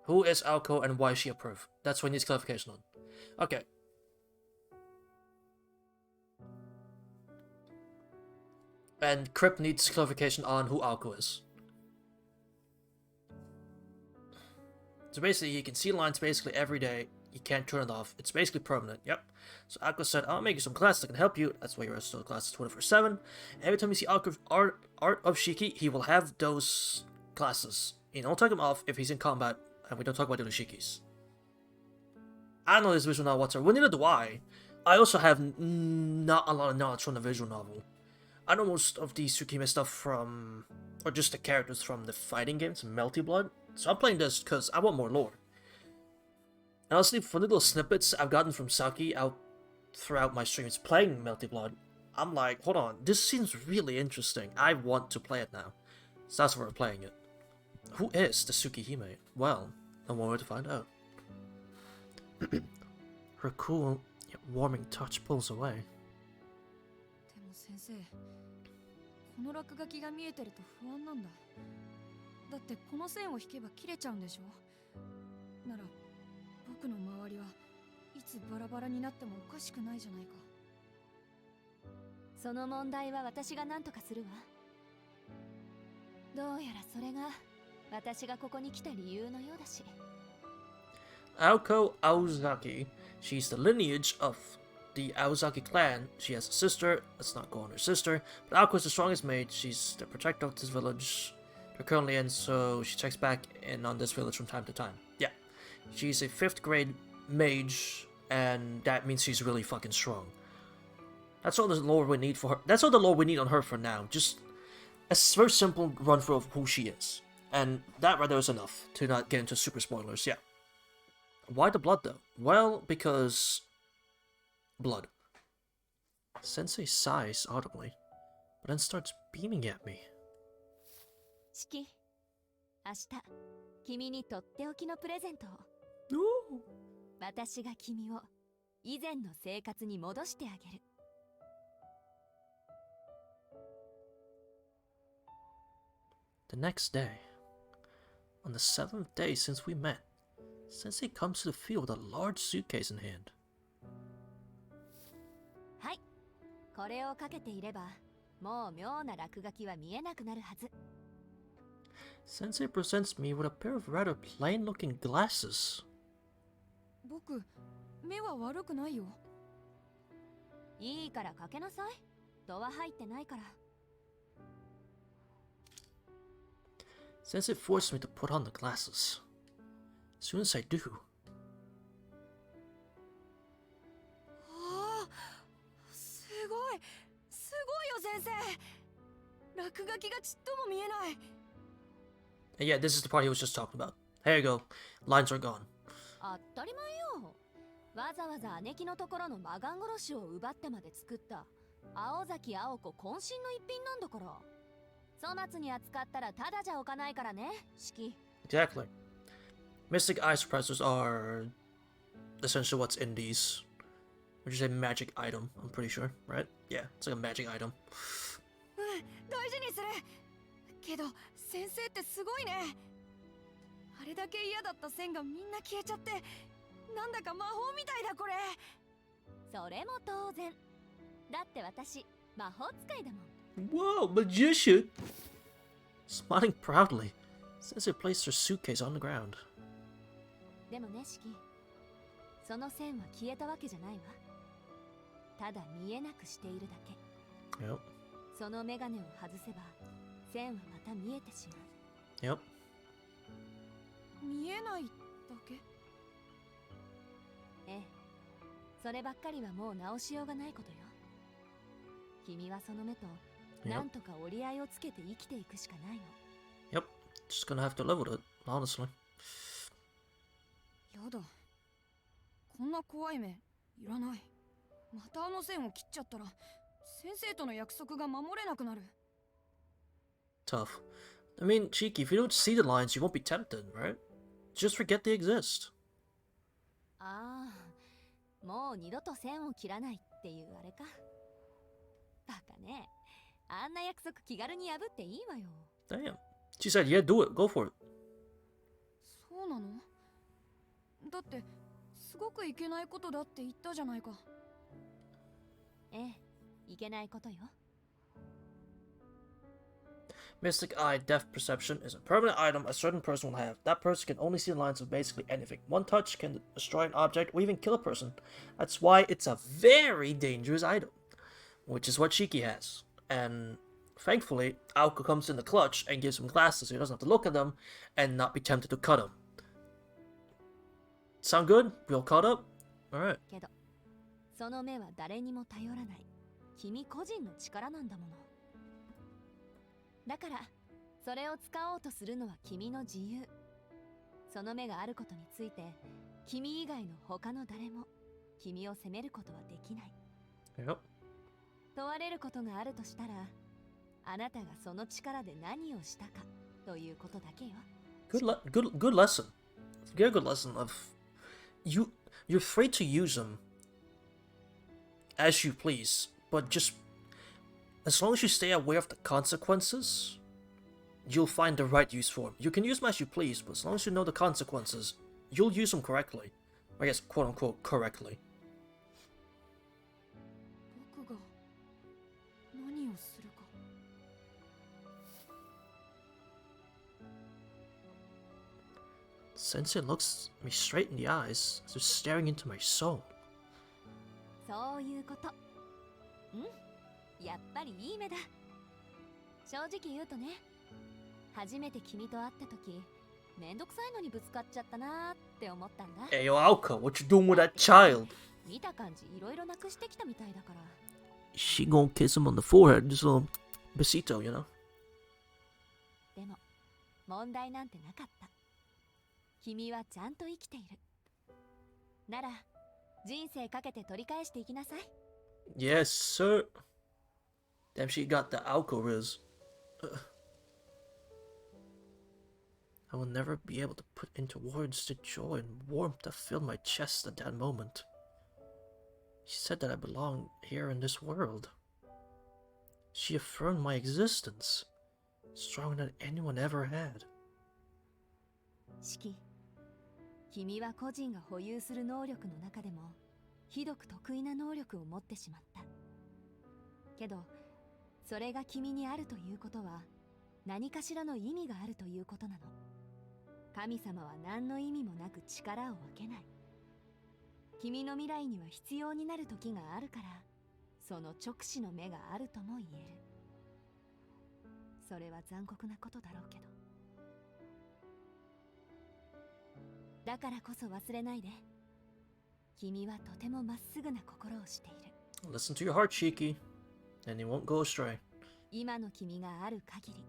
Who is Aoko and why is she a perv? That's what he needs clarification on. Okay. And Crypt needs clarification on who Aoko is. So basically, you can see lines basically every day. You can't turn it off. It's basically permanent. Yep. So Aoko said, I'll make you some classes that can help you. That's why you're still classes 24/7. Every time you see Aoko art of Shiki, he will have those classes. You don't take him off if he's in combat, and we don't talk about the Shikis. I don't know this visual novel whatsoever. Well, neither do I. I also have not a lot of knowledge from the visual novel. I know most of the Tsukihime stuff from, or just the characters from the fighting games, Melty Blood. So I'm playing this because I want more lore. And honestly, from the little snippets I've gotten from Saki out throughout my streams playing Melty Blood, I'm like, hold on, this seems really interesting. I want to play it now. So that's why we're playing it. Who is the Tsukihime? Well, no more to find out. Her cool, yet warming touch pulls away.
でも先生、この落書きが見えてると不安なんだ。だってこの線を引けば切れちゃうんでしょ。なら僕の周りはいつバラバラになってもおかしくないじゃないか。その問題は私が何とかするわ。どうやらそれが私がここに来た理由のようだし。
Aoko Aozaki. She's the lineage of the Aozaki clan. She has a sister. Let's not go on her sister. But Aoko is the strongest mage. She's the protector of this village they're currently in, so she checks back in on this village from time to time. Yeah. She's a 5th grade mage, and that means she's really fucking strong. That's all the lore we need for her. That's all the lore we need on her for now. Just a very simple run through of who she is. And that right there is enough to not get into super spoilers, yeah. Why the blood though? Well, because blood. Sensei sighs audibly, but then starts beaming at me.
シキ、明日君にとっておきのプレゼントを。私が君を以前の生活に戻してあげる。
The next day, on the 7th day since we met, Sensei comes to the field with a large suitcase in hand.
はい、これをかけていれば、もう妙な落書きは見えなくなるはず。
Sensei presents me with a pair of rather plain-looking glasses.
僕、目は悪くないよ。いいからかけなさい。度は入ってないから。
Sensei forced me to put on the glasses. As soon as I do,
ああ、すごい、すごいよ先生。落書きがちっとも見えない。
and yeah, this is the part he was just talking about. Here you go. Lines are gone.
当たり前よ。わざわざ姉貴のところの魔ガン殺しを奪ってまで作った青崎青子渾身の一品なんだから。粗末に扱ったらただじゃおかないからね、シキ。
Exactly. Mystic eye suppressors are essentially what's in these, which is a magic item, I'm pretty sure, right? Yeah, it's like a magic item.
大事にする。けど先生ってすごいね。あれだけ嫌だった線がみんな消えちゃって、なんだか魔法みたいだこれ。それも当然。だって私魔法使いだもん。
Whoa, magician! Smiling proudly, Sensei placed her suitcase on the ground.
でもね、シキ。その線は消えたわけじゃないわ。ただ見えなくしているだけ。
Yep.
そのメガネを外せば、線はまた見えてしまう。
Yep.
見えないだけ？ええ。そればっかりはもう直しようがないことよ。君はその目と、なんとか折り合いをつけて生きていくしかないの。
Yep. Just gonna have to live with it, honestly.
やだ。こんな怖い目、いらない。またあの線を切っちゃったら、先生との約束が守れなくなる。
Tough. I mean, Cheeky, if you don't see the lines, you won't be tempted, right? Just forget they exist.
ああ、もう二度と線を切らないっていうあれか。バカね。あんな約束気軽に破っていいわよ。
Damn. She said, yeah, do it. Go for it.
そうなの？だって、すごくいけないことだって言ったじゃないか。ええ、いけないことよ。
Mystic Eye Depth Perception is a permanent item a certain person will have. That person can only see the lines of basically anything. One touch can destroy an object or even kill a person. That's why it's a very dangerous item, which is what Shiki has. And thankfully, Aoko comes in the clutch and gives him glasses so he doesn't have to look at them and not be tempted to cut him. Sound good? We all caught up? Alright.
けど、その目は誰にも頼らない。君個人の力なんだもの。だから、それを使おうとするのは君の自由。その目があることについて、君以外の他の誰も、君を責めることはできない。
Yep.
問われることがあるとしたら、あなたがその力で何をしたかということだけよ。
Good lesson. Get a good lesson of you're free to use them as you please, but just as long as you stay aware of the consequences, you'll find the right use for them. You can use them as you please, but as long as you know the consequences, you'll use them correctly. I guess, quote unquote, correctly.
僕が何をするか。
Sensei looks me straight in the eyes as if staring into my soul.
そういうこと。やっぱりいい目だ。正直言うとね、初めて君と会った時、めんどくさいのにぶつかっちゃったなーって思ったんだ。
Hey, yo, Aoka, what you doing with that child?
見た感じいろいろなくしてきたみたいだから。
She gonna kiss him on the forehead, just a little besito, you know?
でも、問題なんてなかった。君はちゃんと生きている。なら、人生かけて取り返していきなさい。
Yes, sir. Damn, she got the Aoko riz. I will never be able to put into words the joy and warmth that filled my chest at that moment. She said that I belong here in this world. She affirmed my existence, stronger than anyone ever had.
シキ、君は個人が保有する能力の中でも、ひどく得意な能力を持ってしまった。けど、それが君にあるということは、何かしらの意味があるということなの。神様は何の意味もなく力を分けない。君の未来には必要になる時があるから、その直視の目があるとも言える。それは残酷なことだろうけど。だからこそ忘れないで。君はとてもまっすぐな心をしている。
Listen to your heart, Shiki, and you won't go astray.
今の君がある限り、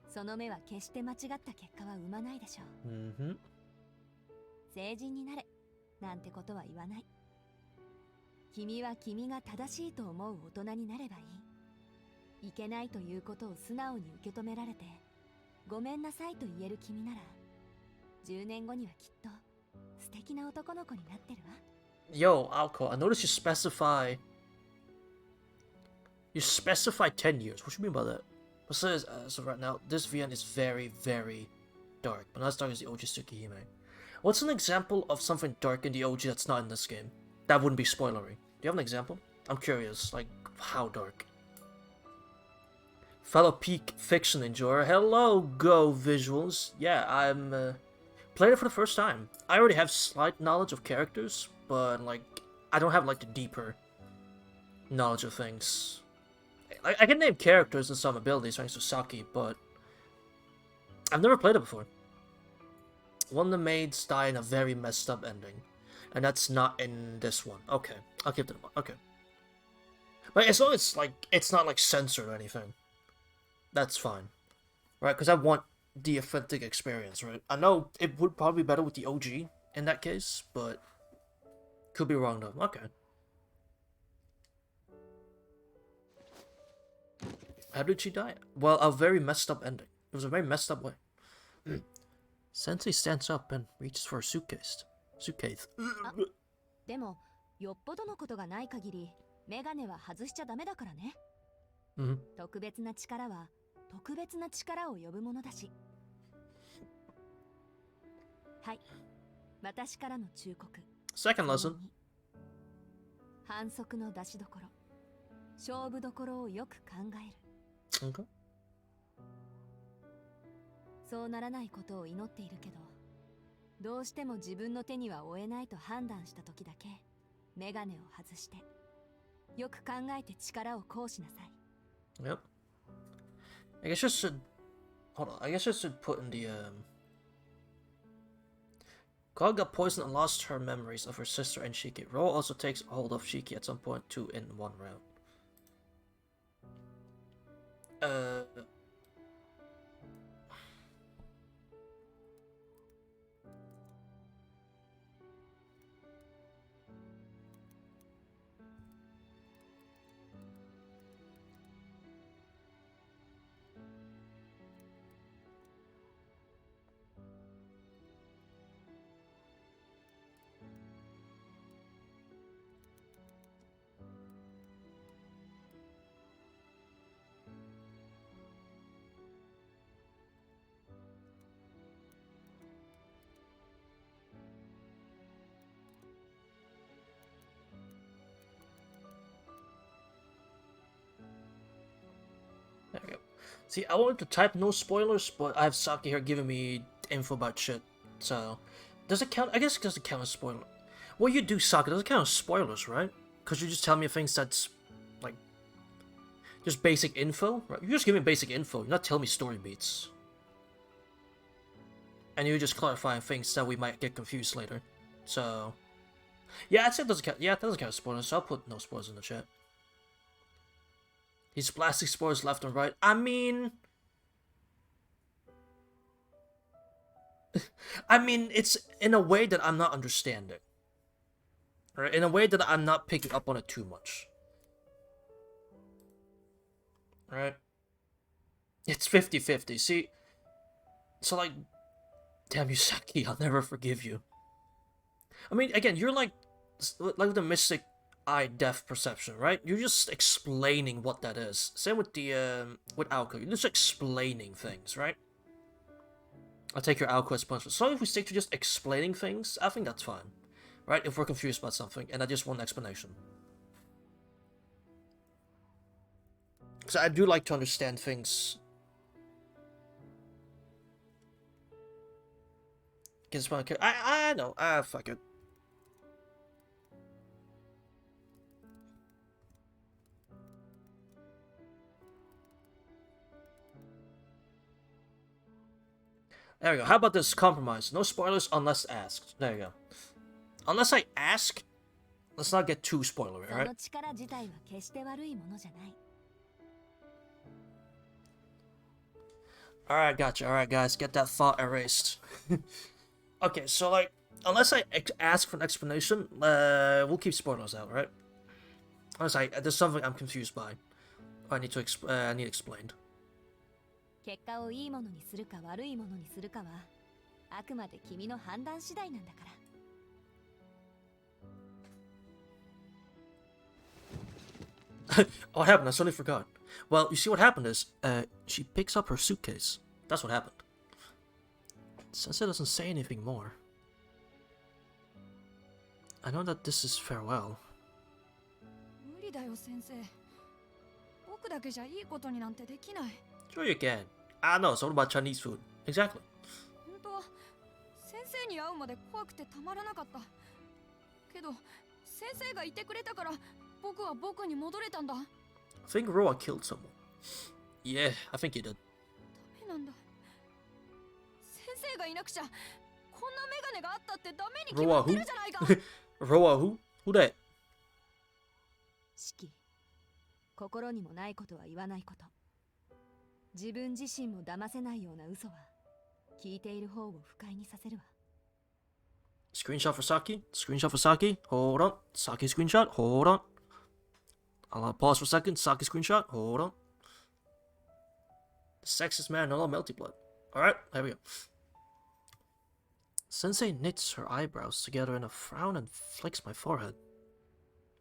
その目は決して間違った結果は生まないでしょう。
Mm-hmm.
成人になれ、なんてことは言わない。君は君が正しいと思う大人になればいい。いけないということを素直に受け止められて、ごめんなさいと言える君なら、10年後にはきっと素敵な男の子になってるわ。
Yo, Alco, I noticed you specify 10 years. What do you mean by that? It says, so right now, this VN is very, very dark, but not as dark as the OG Tsukihime. What's an example of something dark in the OG that's not in this game? That wouldn't be spoilery. Do you have an example? I'm curious, like, how dark? Fellow peak fiction enjoyer, hello, Go Visuals. Yeah, I'm playing it for the first time. I already have slight knowledge of characters, but like, I don't have like the deeper knowledge of things. I can name characters and some abilities thanks to Saki, but I've never played it before. One of the maids die in a very messed up ending, and that's not in this one. Okay, I'll keep it in mind. Okay, but as long as like it's not like censored or anything, that's fine, right? Because I want the authentic experience, right? I know it would probably be better with the OG in that case, but could be wrong though. Okay. How did she die? Well, a very messed up ending. It was a very messed up way. Sensei stands up and reaches for a suitcase. Suitcase.
でも、よっぽどのことがない限り、メガネは外しちゃダメだからね。特別な力は特別な力を呼ぶものだし。はい、私からの忠告。
Second lesson.
反則の出しどころ、勝負どころをよく考える。
Okay.
そうならないことを祈っているけど、どうしても自分の手には負えないと判断した時だけメガネを外して、よく考えて力を行使なさい。
Yep. I guess I should hold on. I guess I should put in the God got poisoned and lost her memories of her sister and Shiki. Ro also takes hold of Shiki at some point too in one round. There we go. See, I wanted to type no spoilers, but I have Saki here giving me info about shit. So, does it count? I guess it doesn't count as spoiler. What you do, Saki, doesn't count as spoilers, right? Because you just tell me things that's, like, just basic info, right? You just give me basic info. You're not telling me story beats. And you're just clarifying things that we might get confused later. So, yeah, I'd say it doesn't count. Yeah, it doesn't count as spoilers, so I'll put no spoilers in the chat. He's blasting spoilers left and right. I mean... it's in a way that I'm not understanding. Right? In a way that I'm not picking up on it too much. Right? It's 50-50. See? So, like... Damn you, Saki, I'll never forgive you. I mean, again, you're like the mystic eye depth perception, right? You're just explaining what that is. Same with the with Alco. You're just explaining things, right? I'll take your Alco as punishment. So if we stick to just explaining things, I think that's fine. Right? If we're confused about something and I just want an explanation. Because I do like to understand things. I know. Fuck it. There we go. How about this compromise? No spoilers unless asked. There you go. Unless I ask, let's not get too spoilery, alright? Alright, gotcha. Alright, guys, get that thought erased. Okay, so, like, unless I ask for an explanation, we'll keep spoilers out, right? I was like, there's something I'm confused by. I need explained.
結果をいいものにするか悪いものにするかはあくまで君の判断次第なんだから。
Oh, what happened? I suddenly forgot. Well, you see what happened is, she picks up her suitcase. That's what happened. Sensei doesn't say anything more. I know that this is farewell.
無理だよ先生。僕だけじゃいいことになんてできない。
Sure you can. I know, it's all about Chinese food. Exactly.
本当は先生に会うまで怖くてたまらなかった。けど先生がいてくれたから僕は僕に戻れたんだ。
I think Roa killed someone. Yeah, I think he did.
ダメなんだ。先生がいなくちゃこんなメガネがあったってダメに決まってるじゃないか。
Roa who? Who that?
四季、心にもないことは言わないこと。自分自身も騙せないような嘘は聞いている方を不快にさせるわ。
Screenshot for Saki. Screenshot for Saki. Hold on. Saki screenshot. Hold on. I'll pause for a second. Saki screenshot. Hold on. The sexist man, hello, melty blood. Alright, there we go. Sensei knits her eyebrows together in a frown and flicks my forehead.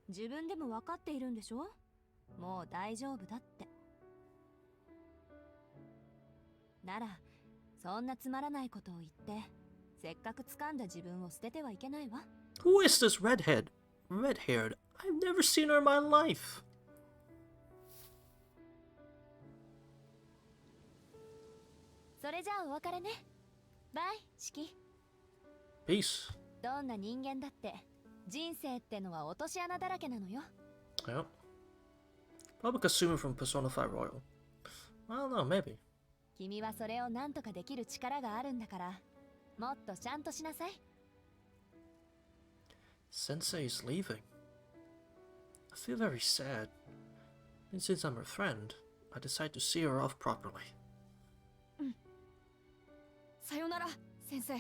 自分でも分かっているんでしょ。もう大丈夫だって。なら、そんなつまらないことを言って、せっかく掴んだ自分を捨ててはいけないわ。
Who is this redhead? Red-haired. I've never seen her in my life.
それじゃあお別れね。バイ、シキ。
Peace.
どんな人間だって人生ってのは落とし穴だらけなのよ。
Yeah. Probably consuming from Persona 5 Royal. I don't know, maybe.
君はそれを何とかできる力があるんだから、もっとちゃんとしなさい。
Sensei is leaving. I feel very sad. And since I'm her friend, I decide to see her off properly.
さよなら、先生。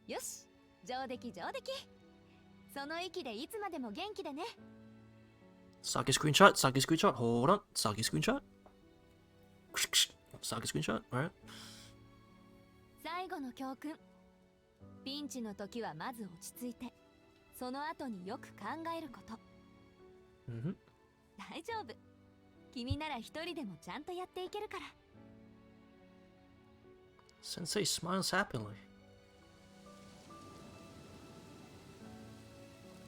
よし、上出来上出来。その息でいつまでも元気でね。
Saki screenshot, Saki screenshot, hold on, Saki screenshot. Saki screenshot, alright.
最後の教訓。ピンチの時はまず落ち着いて、その後によく考えること。
Mm-hmm.
大丈夫。君なら一人でもちゃんとやっていけるから。
Sensei smiles happily.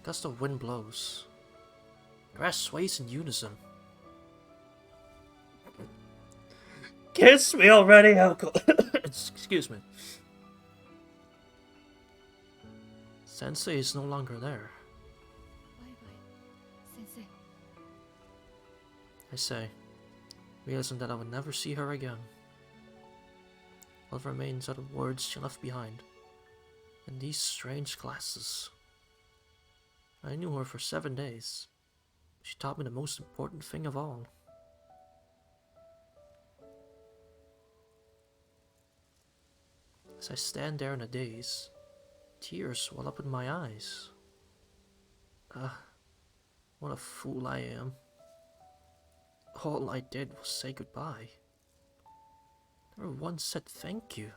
Gust of wind blows. Grass sways in unison. Kiss me already, Uncle. Excuse me. Sensei is no longer there.
バイバイ、先生。
I say, realizing that I would never see her again. All that remains are the words she left behind, and these strange glasses. I knew her for 7 days. She taught me the most important thing of all. As I stand there in a daze, tears well up in my eyes. What a fool I am. All I did was say goodbye. Never once said thank you.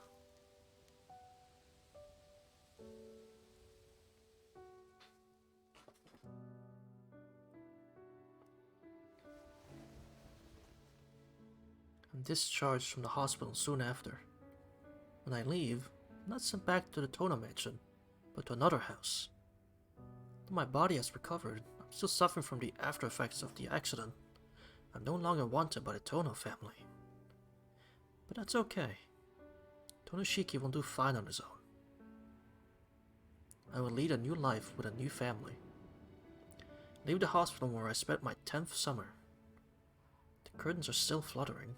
I'm discharged from the hospital soon after. When I leave, I'm not sent back to the Tono mansion, but to another house. Though my body has recovered, I'm still suffering from the after effects of the accident. I'm no longer wanted by the Tono family. But that's okay. Tonoshiki will do fine on his own. I will lead a new life with a new family. Leave the hospital where I spent my 10th summer. The curtains are still fluttering.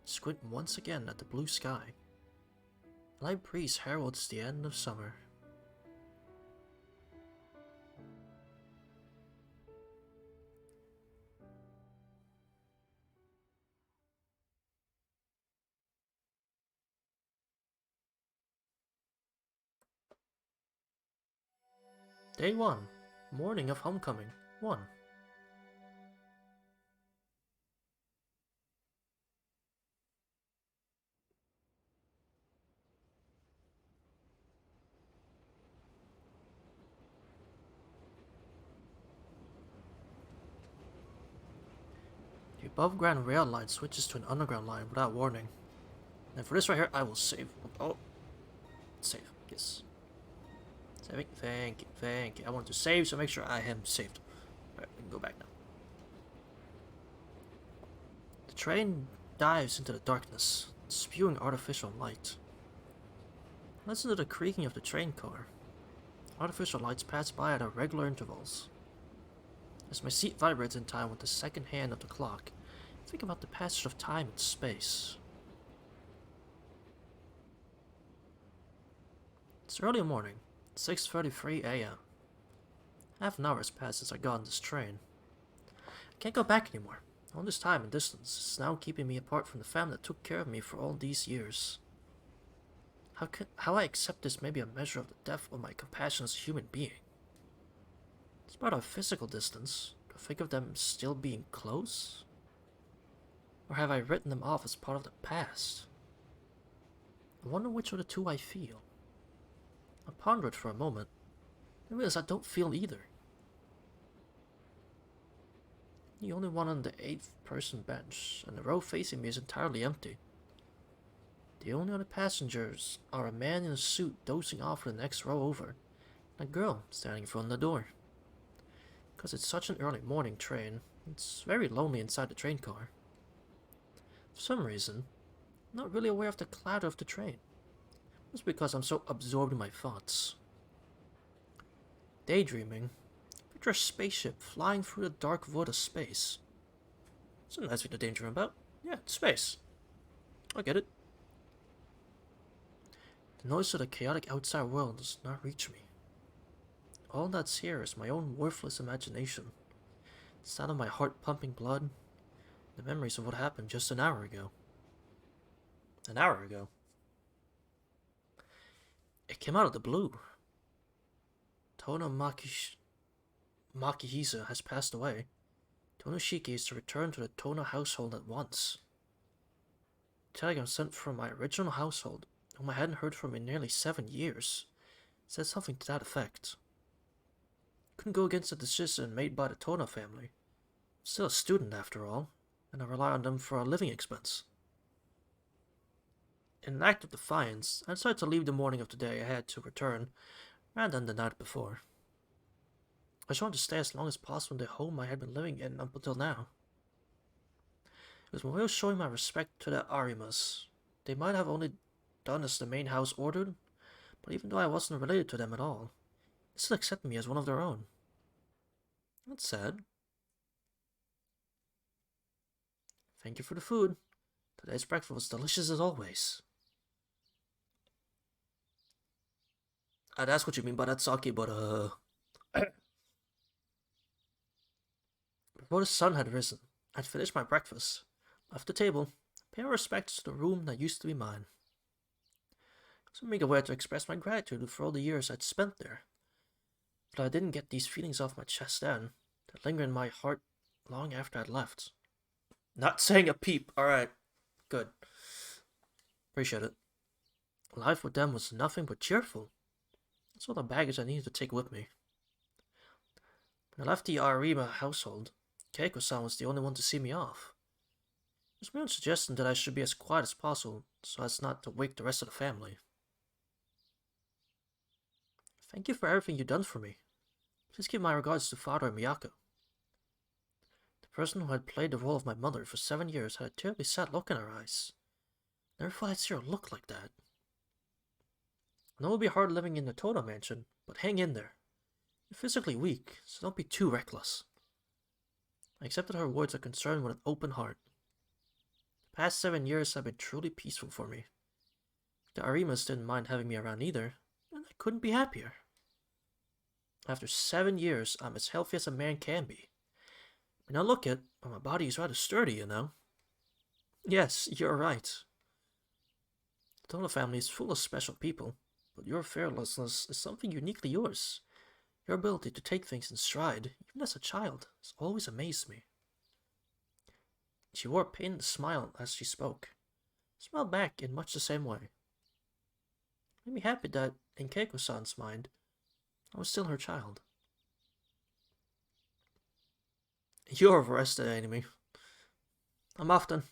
Squint once again at the blue sky. A light breeze heralds the end of summer. Day 1. Morning of homecoming. 1. The above ground rail line switches to an underground line without warning. And for this right here, I will save. Oh, save. Yes. Saving. Thank you. Thank you. I want to save, so make sure I am saved. Alright, we can go back now. The train dives into the darkness, spewing artificial light. Listen to the creaking of the train car. Artificial lights pass by at irregular intervals. As my seat vibrates in time with the second hand of the clock, I think about the passage of time and space. It's early morning, 6:33 a.m. Half an hour has passed since I got on this train. I can't go back anymore. All this time and distance is now keeping me apart from the family that took care of me for all these years. How I accept this may be a measure of the depth of my compassion as a human being. Despite our physical distance, do I think of them still being close? Or have I written them off as part of the past? I wonder which of the two I feel. I ponder it for a moment, and realize I don't feel either. The only one on the 8th person bench, and the row facing me is entirely empty. The only other passengers are a man in a suit dozing off in the next row over, and a girl standing in front of the door. Because it's such an early morning train, it's very lonely inside the train car. For some reason, I'm not really aware of the clatter of the train. It's because I'm so absorbed in my thoughts. Daydreaming, picture a spaceship flying through the dark void of space. It's a nice thing to daydream about. Yeah, it's space. I get it. The noise of the chaotic outside world does not reach me. All that's here is my own worthless imagination, the sound of my heart pumping blood, the memories of what happened just an hour ago. An hour ago? It came out of the blue. Tono Makihisa has passed away. Tonoshiki is to return to the Tono household at once. A telegram sent from my original household, whom I hadn't heard from in nearly 7 years, said something to that effect. Couldn't go against the decision made by the Tono family. I'm still a student after all, and I rely on them for a living expense. In an act of defiance, I decided to leave the morning of the day I had to return, rather than the night before. I just wanted to stay as long as possible in the home I had been living in up until now. It was my way of showing my respect to the Arimas. They might have only done as the main house ordered, but even though I wasn't related to them at all, they still accepted me as one of their own. That's sad. Thank you for the food. Today's breakfast was delicious as always. I'd ask what you mean by that sake, but Before the sun had risen, I'd finished my breakfast, left the table, paid my respects to the room that used to be mine. It was a meager way to express my gratitude for all the years I'd spent there, but I didn't get these feelings off my chest then, that linger in my heart long after I'd left. Not saying a peep, alright. Good. Appreciate it. Life with them was nothing but cheerful. That's all the baggage I needed to take with me. When I left the Arima household, Keiko-san was the only one to see me off. It was my own suggestion that I should be as quiet as possible, so as not to wake the rest of the family. Thank you for everything you've done for me. Please give my regards to Father and Miyako. The person who had played the role of my mother for 7 years had a terribly sad look in her eyes. Never thought I'd see her look like that. I know it'll be hard living in the Tono mansion, but hang in there. You're physically weak, so don't be too reckless. I accepted her words of concern with an open heart. The past 7 years have been truly peaceful for me. The Arimas didn't mind having me around either, and I couldn't be happier. After 7 years, I'm as healthy as a man can be. And I look at, my body is rather sturdy, you know. Yes, you're right. The Tono family is full of special people, but your fearlessness is something uniquely yours. Your ability to take things in stride, even as a child, has always amazed me. She wore a pained smile as she spoke. I smiled back in much the same way. It made me happy that, in Keiko-san's mind, I was still her child. You're overestimating me. I'm off then.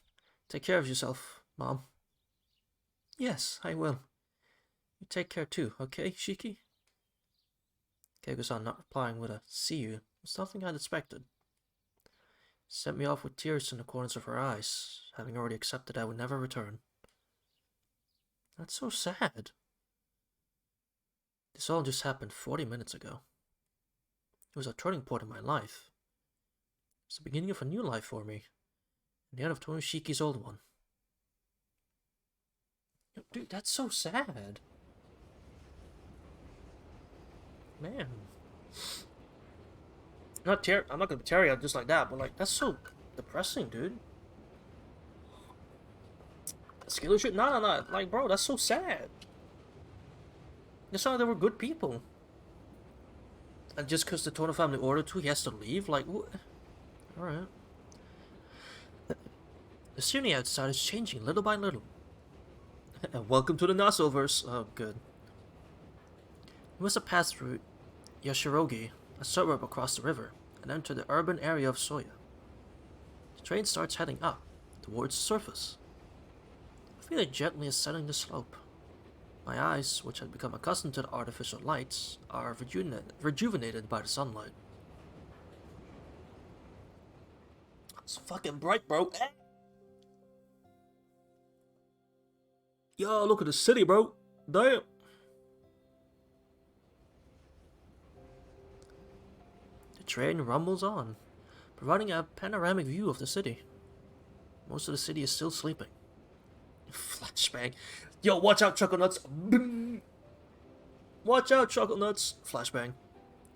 Take care of yourself, Mom. Yes, I will. You take care too, okay, Shiki? Keiko-san not replying with a "see you" was nothing I'd expected. Sent me off with tears in the corners of her eyes, having already accepted I would never return. That's so sad. This all just happened 40 minutes ago. It was a turning point in my life. It was the beginning of a new life for me, and the end of Tonoshiki's old one. Dude, that's so sad. Man. I'm not gonna be teary-eyed just like that, but like, that's so depressing, dude. Skill shit? No. Like, bro, that's so sad. It's not like they were good people. And just because the Tono family ordered to, he has to leave? Like, what? Alright. The scenery outside is changing little by little. And welcome to the Nasoverse. Oh, good. We must have passed through Yashirogi, a suburb across the river, and enter the urban area of Soya. The train starts heading up, towards the surface. I feel it gently ascending the slope. My eyes, which had become accustomed to the artificial lights, are rejuvenated by the sunlight. It's fucking bright, bro. Yo, look at the city, bro. Damn. The train rumbles on, providing a panoramic view of the city. Most of the city is still sleeping. Flashbang. Yo, watch out, Chuckle Nuts. Watch out, Chuckle Nuts. Flashbang.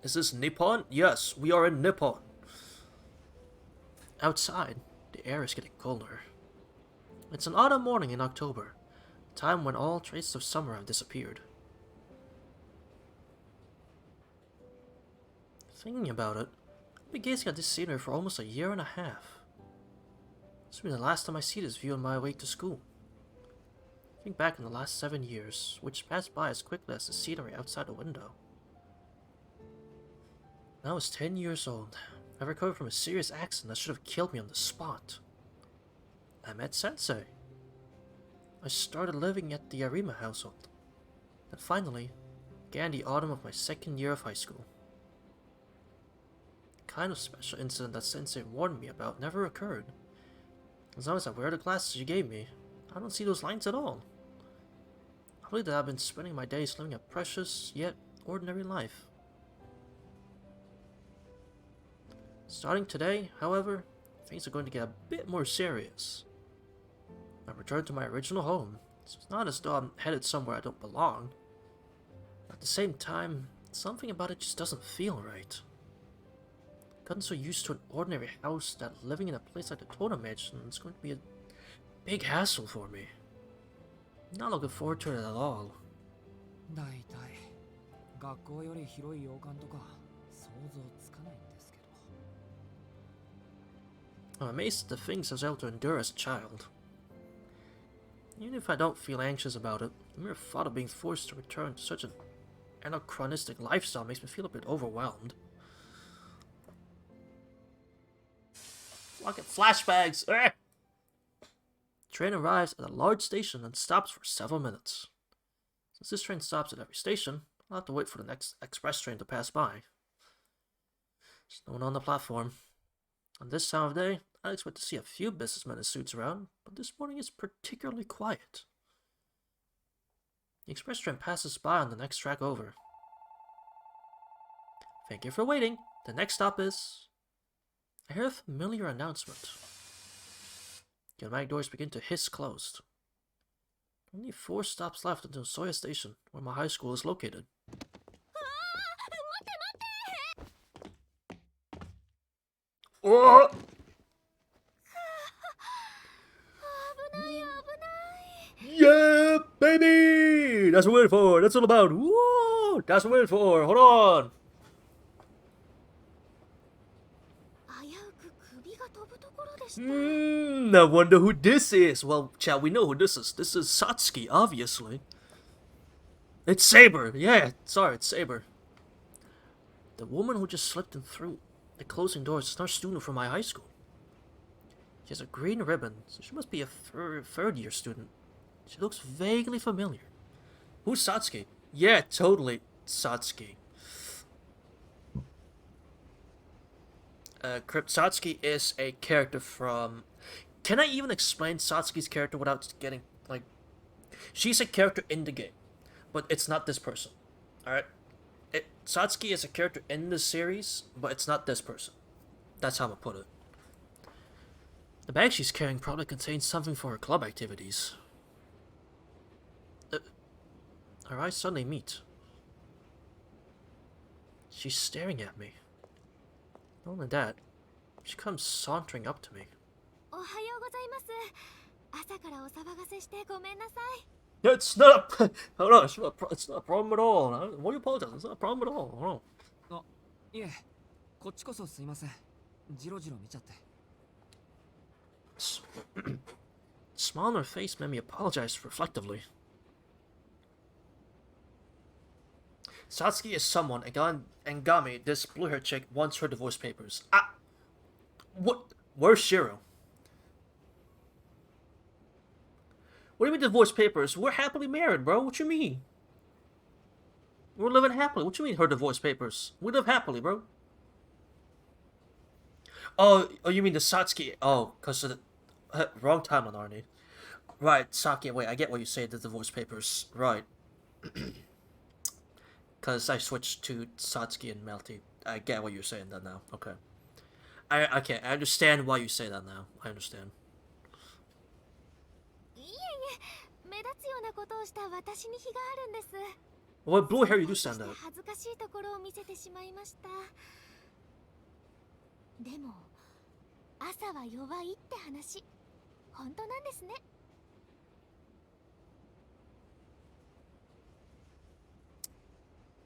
Is this Nippon? Yes, we are in Nippon. Outside, the air is getting colder. It's an autumn morning in October, a time when all traces of summer have disappeared. Thinking about it, I've been gazing at this scenery for almost a year and a half. This will be the last time I see this view on my way to school. Think back on the last 7 years, which passed by as quickly as the scenery outside the window. When I was 10 years old, I recovered from a serious accident that should have killed me on the spot. I met Sensei. I started living at the Arima household. Then finally, began the autumn of my second year of high school. The kind of special incident that Sensei warned me about never occurred. As long as I wear the glasses she gave me, I don't see those lines at all. I believe that I've been spending my days living a precious, yet ordinary life. Starting today, however, things are going to get a bit more serious. I returned to my original home, so it's not as though I'm headed somewhere I don't belong. At the same time, something about it just doesn't feel right. I've gotten so used to an ordinary house that living in a place like the Totem Mansion is going to be a big hassle for me. I'm not looking forward to it at all. I'm amazed at the things I was able to endure as a child. Even if I don't feel anxious about it, the mere thought of being forced to return to such an anachronistic lifestyle makes me feel a bit overwhelmed. Fucking flashbacks! The train arrives at a large station and stops for several minutes. Since this train stops at every station, I'll have to wait for the next express train to pass by. There's no one on the platform. On this time of day, I expect to see a few businessmen in suits around, but this morning is particularly quiet. The express train passes by on the next track over. Thank you for waiting. The next stop is... I hear a familiar announcement. The automatic doors begin to hiss closed. Only 4 stops left until Soya Station, where my high school is located. Oh! Yeah, baby! That's what we're waiting for. That's all about. Woo! That's what we're waiting for. Hold on. I wonder who this is. Well, chat, we know who this is. This is Satsuki, obviously. It's Saber. Yeah, sorry, it's Saber. The woman who just slipped in through the closing doors is not a student from my high school. She has a green ribbon, so she must be a third-year student. She looks vaguely familiar. Who's Satsuki? Yeah, totally Satsuki. Crypt Satsuki is a character from... Can I even explain Satsuki's character without getting, like... She's a character in the game, but it's not this person. Alright? Satsuki is a character in the series, but it's not this person. That's how I'm gonna put it. The bag she's carrying probably contains something for her club activities. Our eyes suddenly meet. She's staring at me. Not only that, she comes sauntering up to me. It's not a... Hold on, it's not a problem at all. Why are you apologizing? It's not a problem at all. Hold on. Smile on her face made me apologize reflectively. Satsuki is someone, Engami, this blue-haired chick, wants her divorce papers. What? Where's Shiro? What do you mean divorce papers? We're happily married, bro. What you mean? We're living happily. What you mean her divorce papers? We live happily, bro. Oh, you mean the Satsuki? Oh, because of the... wrong time on Arnie. Right, Saki, wait, I get what you say, the divorce papers. Right. Because I switched to Satsuki and Melty. I get what you're saying that now. Okay. I understand why you say that now. I understand. What blue hair you do stand out?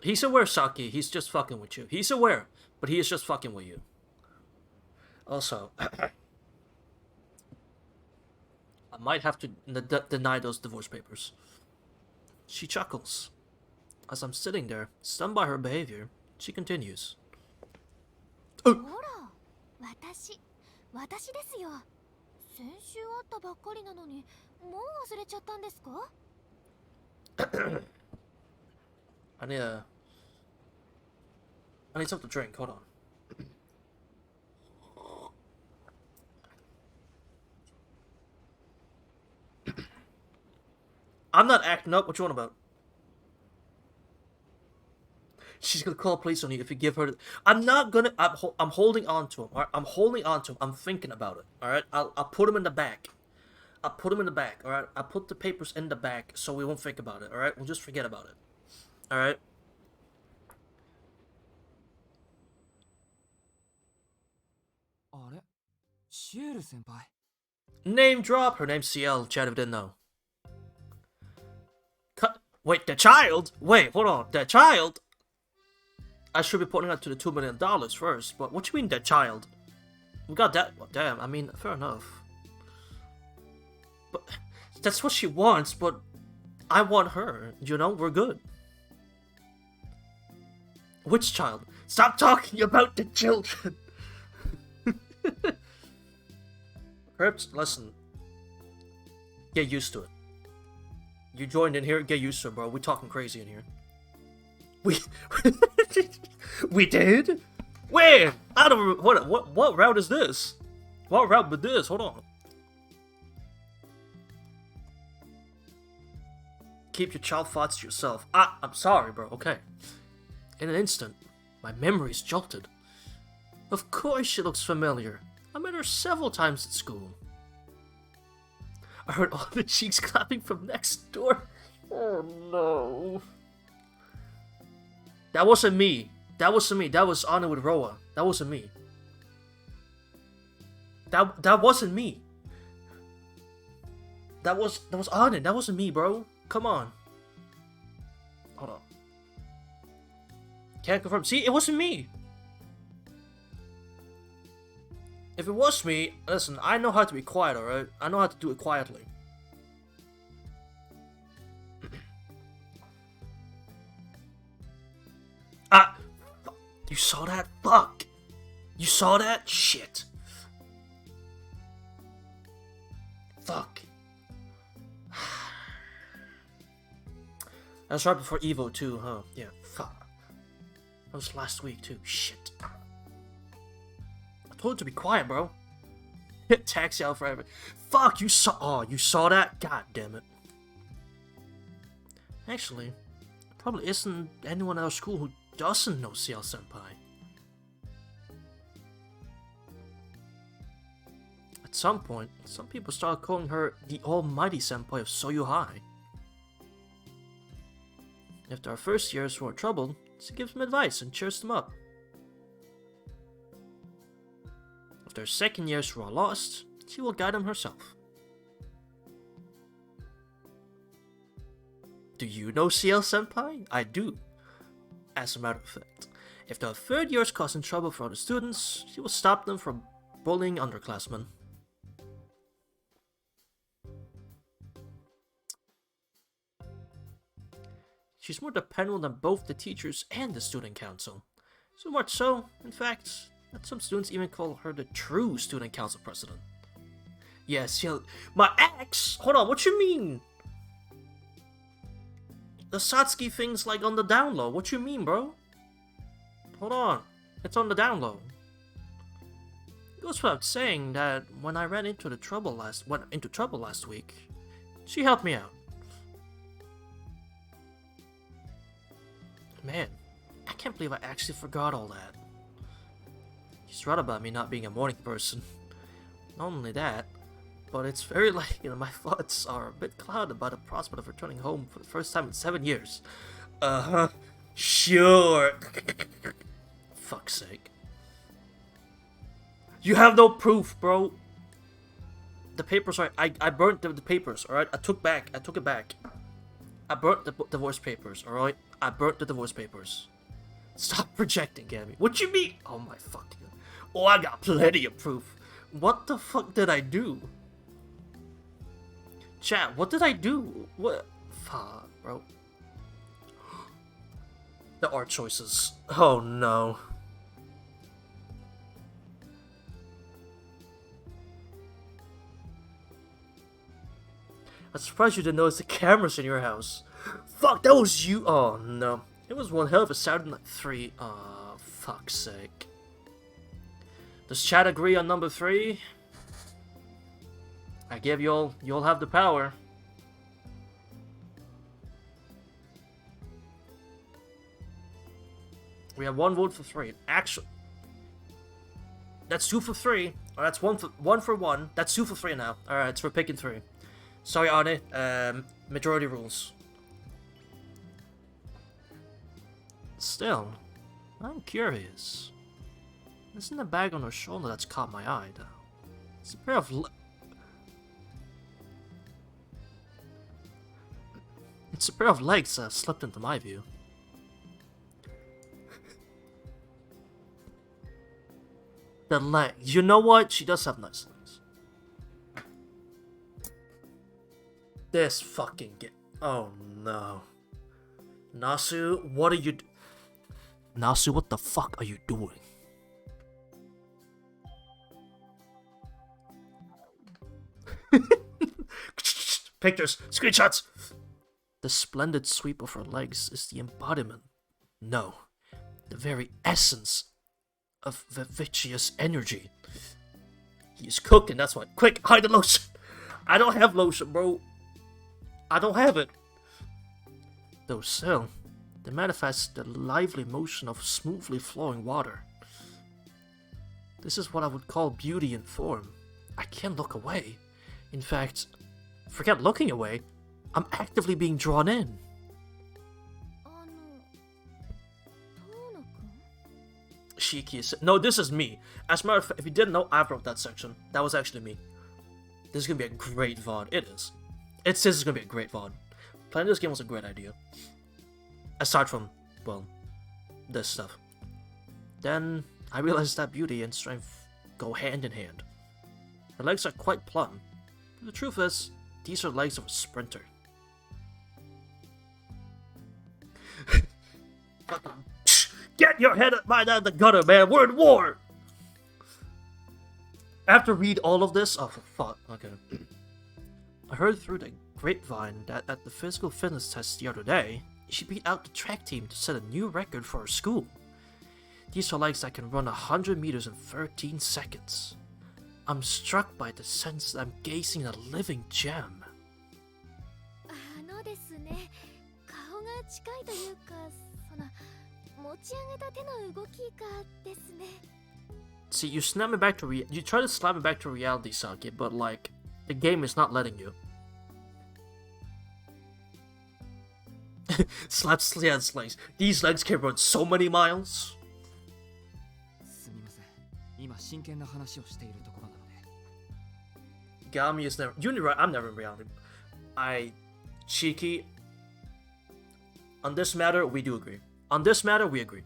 He's aware, Saki. He's just fucking with you. He's aware, but he is just fucking with you. Also, I might have to deny those divorce papers. She chuckles. As I'm sitting there, stunned by her behavior, she continues. I need something to drink. Hold on. I'm not acting up. What you want about? She's gonna call police on you if you give her. I'm not gonna. I'm holding on to him. All right? I'm holding on to him. I'm thinking about it. All right. I'll put him in the back. I'll put him in the back. All right. I'll put the papers in the back so we won't think about it. All right. We'll just forget about it. All right. Name drop. Her name's CL. Chad, if didn't know. Wait, the child? Wait, hold on. The child? I should be putting that to the $2 million first, but what you mean, the child? We got that. Well, damn, I mean, fair enough. But that's what she wants, but I want her. You know, we're good. Which child? Stop talking about the children! Crypt, listen. Get used to it. You joined in here, get used to it, bro. We talking crazy in here. We did? Where? I don't. What route is this? What route with this? Hold on. Keep your child thoughts to yourself. I'm sorry, bro. Okay. In an instant, my memory's jolted. Of course she looks familiar. I met her several times at school. I heard all the cheeks clapping from next door. Oh no. That wasn't me. That wasn't me. That was Anna with Roa. That wasn't me. That wasn't me. That was Anna. That wasn't me, bro. Come on. Hold on. Can't confirm. See, it wasn't me. If it was me, listen, I know how to be quiet, alright? I know how to do it quietly. Ah! You saw that? Fuck! You saw that? Shit. Fuck. That's right before Evo too, huh? Yeah, fuck. That was last week too. Shit. I told you to be quiet, bro. Hit taxi out forever. Fuck, you saw. Oh, you saw that? God damn it. Actually, probably isn't anyone at our school who doesn't know CL Senpai. At some point, some people started calling her the almighty senpai of Soyu High. After our first years who are troubled, she gives them advice and cheers them up. After our second years who are lost, she will guide them herself. Do you know CL Senpai? I do. As a matter of fact, if the third years causing trouble for other students, she will stop them from bullying underclassmen. She's more dependable than both the teachers and the student council. So much so, in fact, that some students even call her the true student council president. Yes, my ex? Hold on, what you mean? The Satsuki thing's like on the down low. What you mean, bro? Hold on, it's on the down low. It goes without saying that when I went into trouble last week, she helped me out. Man, I can't believe I actually forgot all that. She's right about me not being a morning person. Not only that, but it's very likely that my thoughts are a bit clouded by the prospect of returning home for the first time in 7 years. Sure. Fuck's sake. You have no proof, bro. The papers are. I burnt the papers, alright? I took it back. I burnt the divorce papers, alright? I burnt the divorce papers. Stop projecting, Gabby. What you mean? Oh my fucking... Oh, I got plenty of proof. What the fuck did I do? Chat, what did I do? What? Fuck, bro. The art choices. Oh no. I'm surprised you didn't notice the cameras in your house. Fuck, that was you. Oh no. It was one hell of a Saturday Night 3. Oh, fuck's sake. Does chat agree on number 3? I give you'll have the power. We have 1 vote for 3. Actually, that's 2 for 3. Or that's 1 for 1. That's 2 for 3 now. Alright, so we're picking 3. Sorry, Arne. Majority rules. Still, I'm curious. Isn't the bag on her shoulder that's caught my eye, though? It's a pair of legs that slipped into my view. The leg. You know what? She does have nice legs. This fucking oh no. Nasu, what are you Nasu, what the fuck are you doing? Pictures, screenshots! The splendid sweep of her legs is the embodiment, no, the very essence of vivacious energy. He's cooking, that's why. Quick, hide the lotion! I don't have lotion, bro. I don't have it. Though still, they manifest the lively motion of smoothly flowing water. This is what I would call beauty in form. I can't look away. In fact, forget looking away. I'm actively being drawn in. Shiki is... No, this is me. As a matter of fact, if you didn't know, I wrote that section. That was actually me. This is gonna be a great VOD. It is. This is gonna be a great VOD. Playing this game was a great idea. Aside from, well, this stuff. Then, I realized that beauty and strength go hand in hand. Her legs are quite plump. The truth is, these are legs of a sprinter. Get your head right out of the gutter, man! We're in war! I have to read all of this? Oh, for fuck. Okay. I heard through the grapevine that at the physical fitness test the other day, she beat out the track team to set a new record for her school. These are legs that can run 100 meters in 13 seconds. I'm struck by the sense that I'm gazing at a living gem. See, you snap me back to you try to slap me back to reality, Saki, but like, the game is not letting you. Slap Slian's legs. These legs can run so many miles. Gami is never. You're right, I'm never in reality. Cheeky. On this matter, we do agree. On this matter, we agree.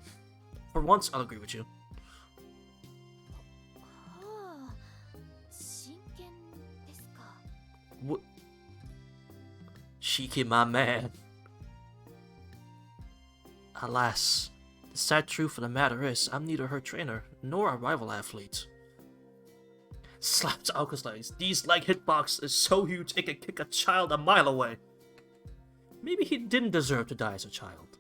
For once, I'll agree with you. What? Shiki, my man. Alas, the sad truth of the matter is, I'm neither her trainer nor a rival athlete. Slapped Alka's legs. These leg hitbox is so huge it can kick a child a mile away. Maybe he didn't deserve to die as a child.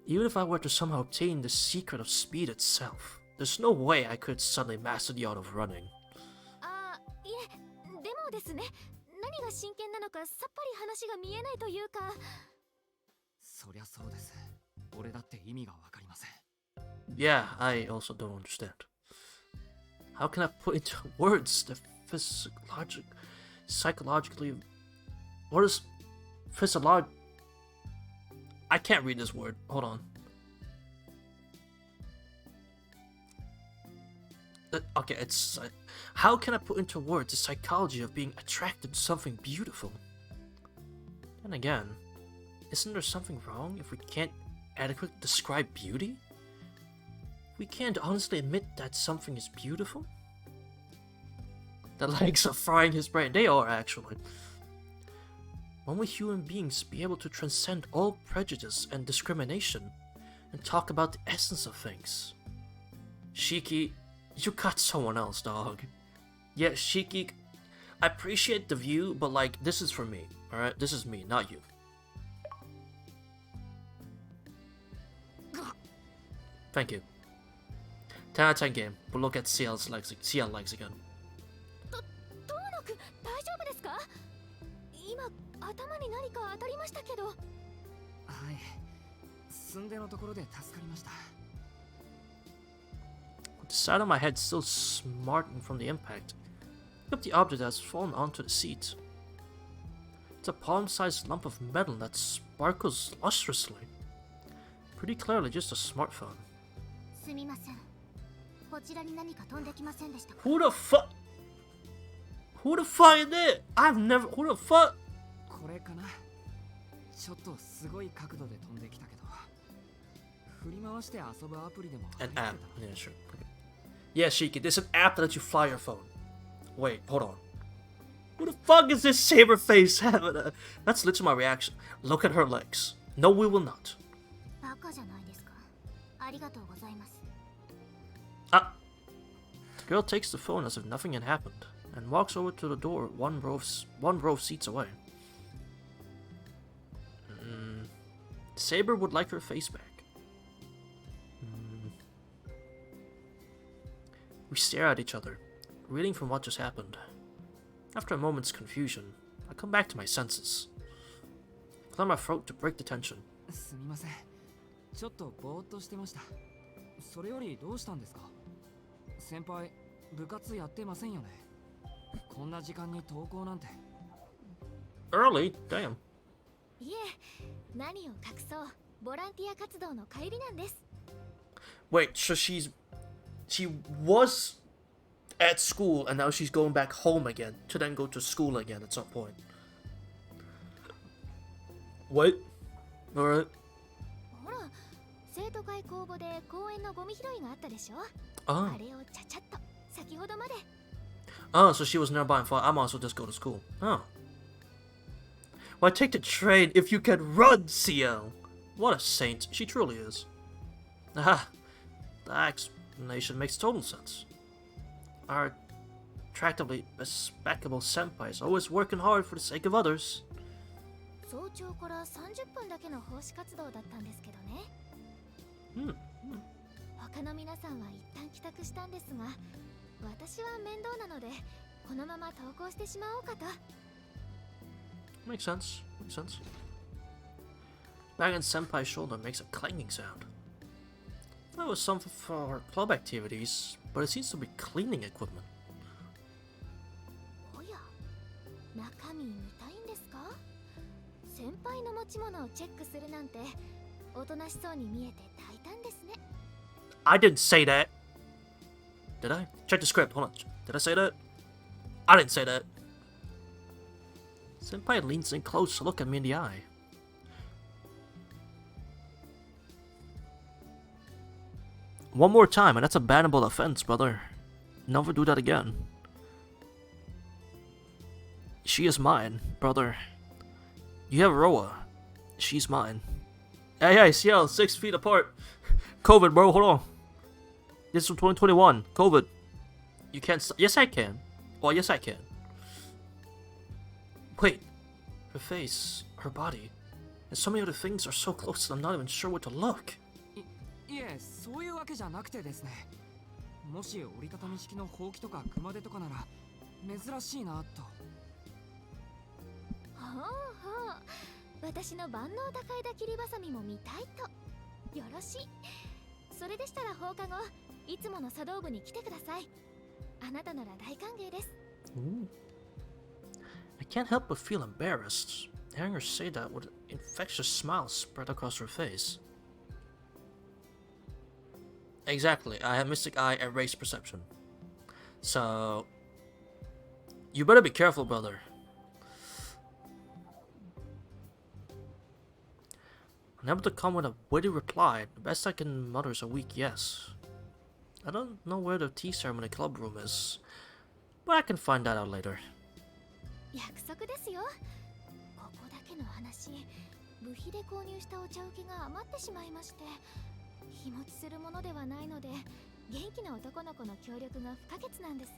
Even if I were to somehow obtain the secret of speed itself, there's no way I could suddenly master the art of running. Yeah, I also don't understand. How can I put into words the psychologically... What is... I can't read this word. Hold on. Okay, it's... how can I put into words the psychology of being attracted to something beautiful? Then again, isn't there something wrong if we can't adequately describe beauty? We can't honestly admit that something is beautiful? The legs are frying his brain. They are, actually. When will human beings be able to transcend all prejudice and discrimination and talk about the essence of things? Shiki, you got someone else, dog. Yeah, Shiki, I appreciate the view, but like, this is for me, alright? This is me, not you. Thank you. 10 out of 10 game, but look at CL's legs, CL legs again. With the side of my head still smarting from the impact, pick up the object that has fallen onto the seat. It's a palm-sized lump of metal that sparkles lustrously. Pretty clearly just a smartphone. Who the fuck? Who the fuck is it? I've never... Who the fuck? An app. Yeah, sure. Okay. Yeah, Shiki, there's an app that lets you fly your phone. Wait, hold on. Who the fuck is this saber face having a... That's literally my reaction. Look at her legs. No, we will not. Ah! The girl takes the phone as if nothing had happened and walks over to the door one row of seats away. Saber would like her face back. We stare at each other, reeling from what just happened. After a moment's confusion, I come back to my senses. I clear my throat to break the tension. Early? Damn. Wait, so she was at school and now she's going back home again to then go to school again at some point. What? Alright. Oh. Oh, so she was nearby and thought, I might as well just go to school. Oh. Why take the train if you can run, CL? What a saint. She truly is. Aha. The explanation makes total sense. Our attractively respectable senpai is always working hard for the sake of others.
早朝から30分だけの奉仕活動だったんですけどね。他の皆さんは一旦帰宅したんですが、私は面倒なのでこのまま登校してしまおうかと。
Makes sense. Makes sense. Banging Senpai's shoulder makes a clanging sound. That was something for her club activities, but it seems to be cleaning equipment.
おや、中身見たいんですか？先輩の持ち物をチェックするなんておとなしそうに見えて大胆ですね。
I didn't say that. Did I? Check the script. Hold on. Did I say that? I didn't say that. Senpai leans in close to look at me in the eye. One more time, and that's a bannable offense, brother. Never do that again. She is mine, brother. You have Roa. She's mine. Hey, CL, 6 feet apart. COVID, bro, hold on. This is 2021. COVID. You can't yes, I can. Well, yes, I can. Wait. Her face, her body, and so many other things are so close that I'm not even sure where to look.
いえ、そういうわけじゃなくてですね。もし折りたたみ式のほうきとか熊手とかなら珍しいなと。
ほうほう、私の万能高枝切りばさみも見たいと。よろしい。それでしたら放課後、いつもの茶道部に来てください。あなたなら大歓迎です。
I can't help but feel embarrassed. Hearing her say that with an infectious smile spread across her face. Exactly, I have mystic eye and race perception. So, you better be careful, brother. Unable to come with a witty reply, the best I can mutter is a weak yes. I don't know where the tea ceremony club room is, but I can find that out later.
約束ですよ。ここだけの話、部費で購入したお茶受けが余ってしまいまして、日持ちするものではないので、元気な男の子の協力が不可欠なんです。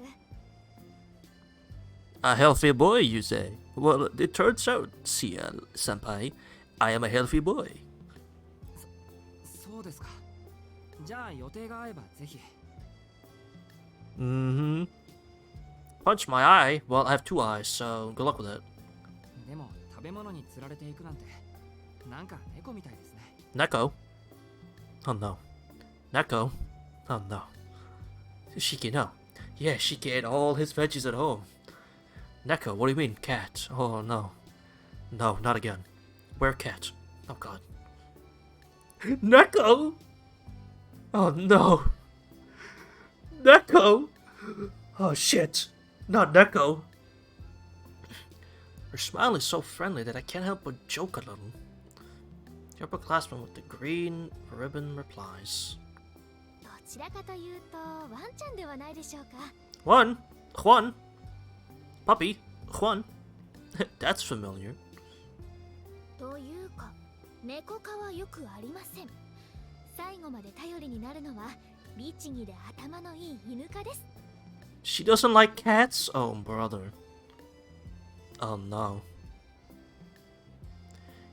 A healthy boy, you say? Well, it turns out, CL, senpai, I am a healthy boy.
そうですか。じゃあ予定が合えばぜひ。
Punch my eye? Well, I have 2 eyes, so good luck with it.
でも食べ物に釣られていくなんて、なんか猫みたいですね。
Neko? Oh no. Neko? Oh no. Shiki, no. Yeah, Shiki ate all his veggies at home. Neko, what do you mean, cat? Oh no. No, not again. Where cat? Oh god. Neko! Oh no. Neko! Oh shit. Not Neko. Her smile is so friendly that I can't help but joke a little. The upperclassman with the green ribbon replies.
どちらかというとワンちゃんではないでしょうか。
Juan? Juan? Puppy? Juan? That's familiar.
というか、猫科はよくありません。最後まで頼りになるのは律儀で頭のいい犬科です。
She doesn't like cats? Oh, brother. Oh no.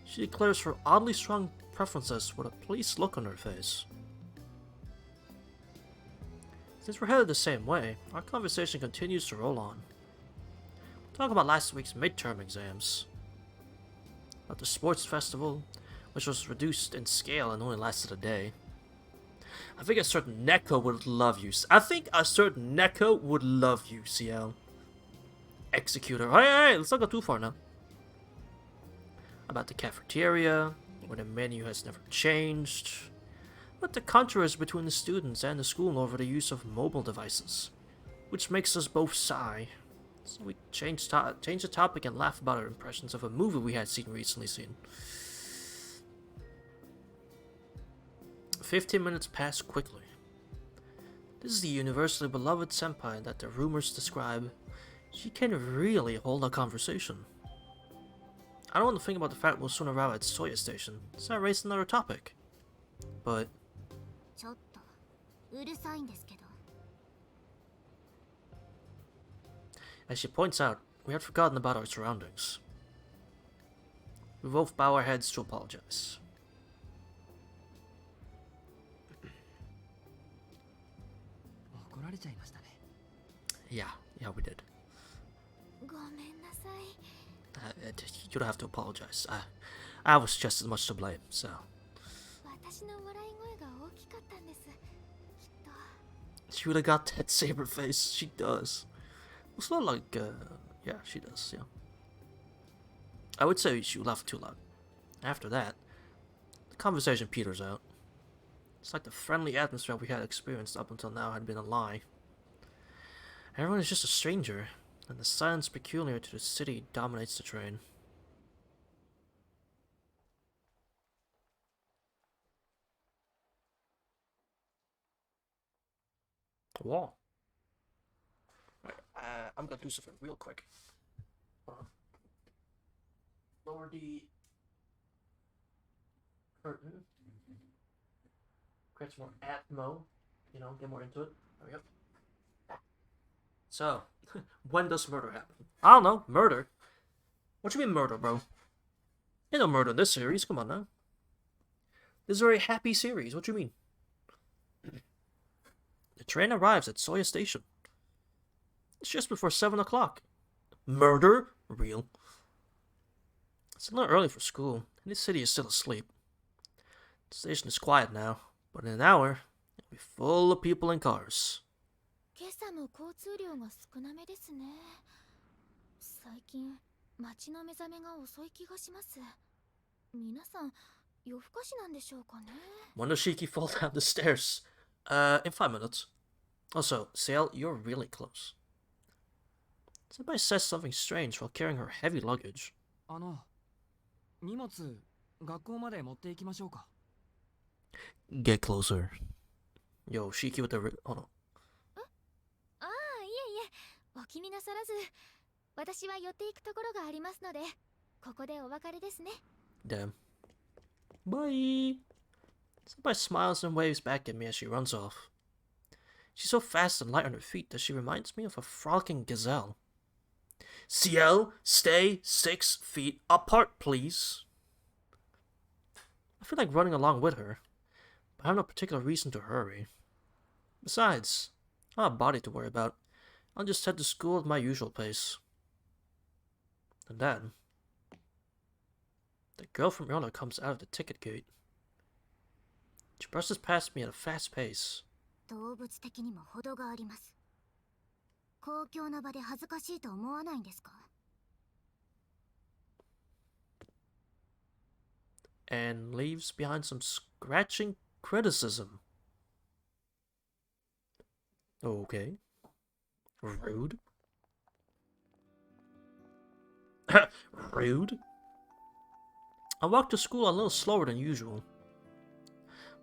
She declares her oddly strong preferences with a pleased look on her face. Since we're headed the same way, our conversation continues to roll on. Talk about last week's midterm exams. About the sports festival, which was reduced in scale and only lasted a day. I think a certain Neko would love you. CL. Executor. Hey, let's not go too far now. About the cafeteria, where the menu has never changed. But the contrast between the students and the school over the use of mobile devices, which makes us both sigh. So we change the topic and laugh about our impressions of a movie we had recently seen. 15 minutes pass quickly. This is the universally beloved senpai that the rumors describe. She can really hold a conversation. I don't want to think about the fact we'll soon arrive at Soya Station, so I raised another topic. But... as she points out, we had forgotten about our surroundings. We both bow our heads to apologize. Yeah, we did. You don't have to apologize. I was just as much to blame, so... She would have got that saber face. She does. It's not like, yeah, she does, yeah. I would say she laughed too loud. After that, the conversation peters out. It's like the friendly atmosphere we had experienced up until now had been a lie. Everyone is just a stranger, and the silence peculiar to the city dominates the train. Whoa. I'm gonna do something real quick. Lower the curtain. Create some more atmo. You know, get more into it. There we go. So, when does murder happen? I don't know. Murder? What you mean murder, bro? Ain't no murder in this series. Come on now. This is a very happy series. What you mean? The train arrives at Soya Station. It's just before 7 o'clock. Murder? Real. It's a little early for school, and this city is still asleep. The station is quiet now, but in an hour, it'll be full of people and cars. When does Shiki fall down the stairs? In 5 minutes. Also, Sail, you're really close. Somebody says something strange while carrying her heavy luggage. Get closer. Yo, Shiki with the... hold on. Damn. Bye! Somebody smiles and waves back at me as she runs off. She's so fast and light on her feet that she reminds me of a frolicking gazelle. Ciel, stay 6 feet apart, please. I feel like running along with her, but I have no particular reason to hurry. Besides, I have a body to worry about. I'll just head to school at my usual pace. And then, the girl from earlier comes out of the ticket gate. She brushes past me at a fast pace. And leaves behind some scratching criticism. Okay. Rude. Rude. I walk to school a little slower than usual.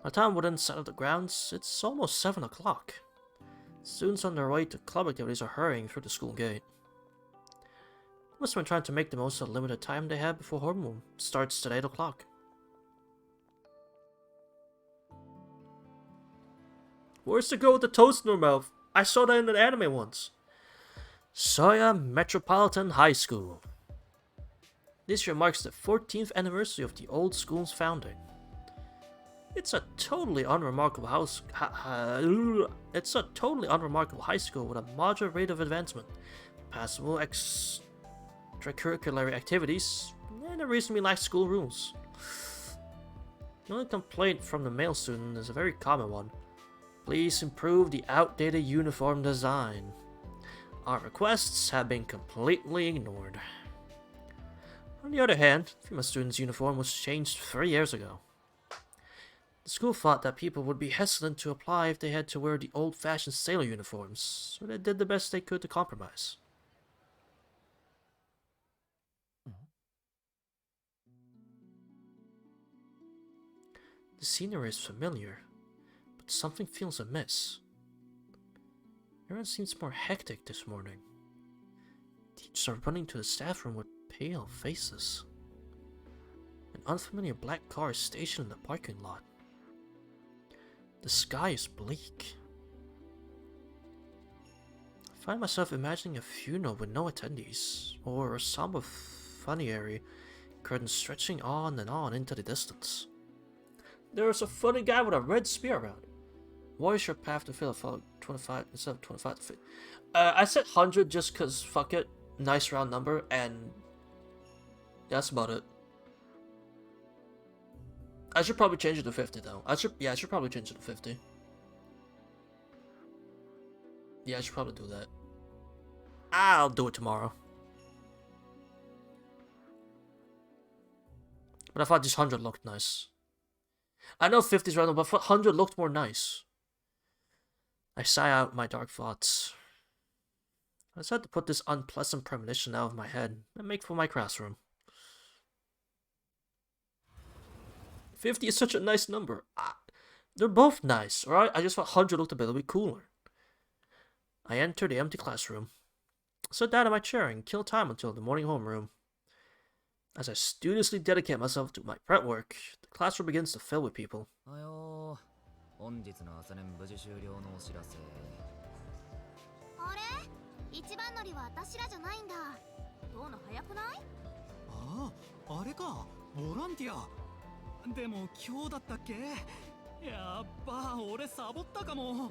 By the time we're inside of the grounds, it's almost 7 o'clock. Students on their way to club activities are hurrying through the school gate. They must have been trying to make the most of the limited time they have before homeroom starts at 8 o'clock. Where's the girl with the toast in her mouth? I saw that in an anime once. Soya Metropolitan High School. This year marks the 14th anniversary of the old school's founding. It's a totally unremarkable high school with a moderate rate of advancement, passable extracurricular activities, and a reasonably lax school rules. The only complaint from the male student is a very common one. Please improve the outdated uniform design. Our requests have been completely ignored. On the other hand, the female student's uniform was changed 3 years ago. The school thought that people would be hesitant to apply if they had to wear the old-fashioned sailor uniforms, so they did the best they could to compromise. The scenery is familiar, but something feels amiss. Everyone seems more hectic this morning. Teachers are running to the staff room with pale faces. An unfamiliar black car is stationed in the parking lot. The sky is bleak. I find myself imagining a funeral with no attendees, or a somber funniary curtain stretching on and on into the distance. There is a funny guy with a red spear around. What is your path to fill 25 instead of 25 to fit? I said 100 just cause fuck it. Nice round number, and that's about it. I should probably change it to 50 though. I should probably change it to 50. Yeah, I should probably do that. I'll do it tomorrow. But I thought this 100 looked nice. I know 50 is random, but 100 looked more nice. I sigh out my dark thoughts. I decided to put this unpleasant premonition out of my head and make for my classroom. 50 is such a nice number. They're both nice, alright? I just thought 100 looked a bit cooler. I enter the empty classroom, sit down in my chair, and kill time until the morning homeroom. As I studiously dedicate myself to my prep work, the classroom begins to fill with people.
あれ一番乗りは私らじゃないんだ。どうの早くない？
ああ、あれか、ボランティア。でも今日だったっけ？やっば、俺サボったかも。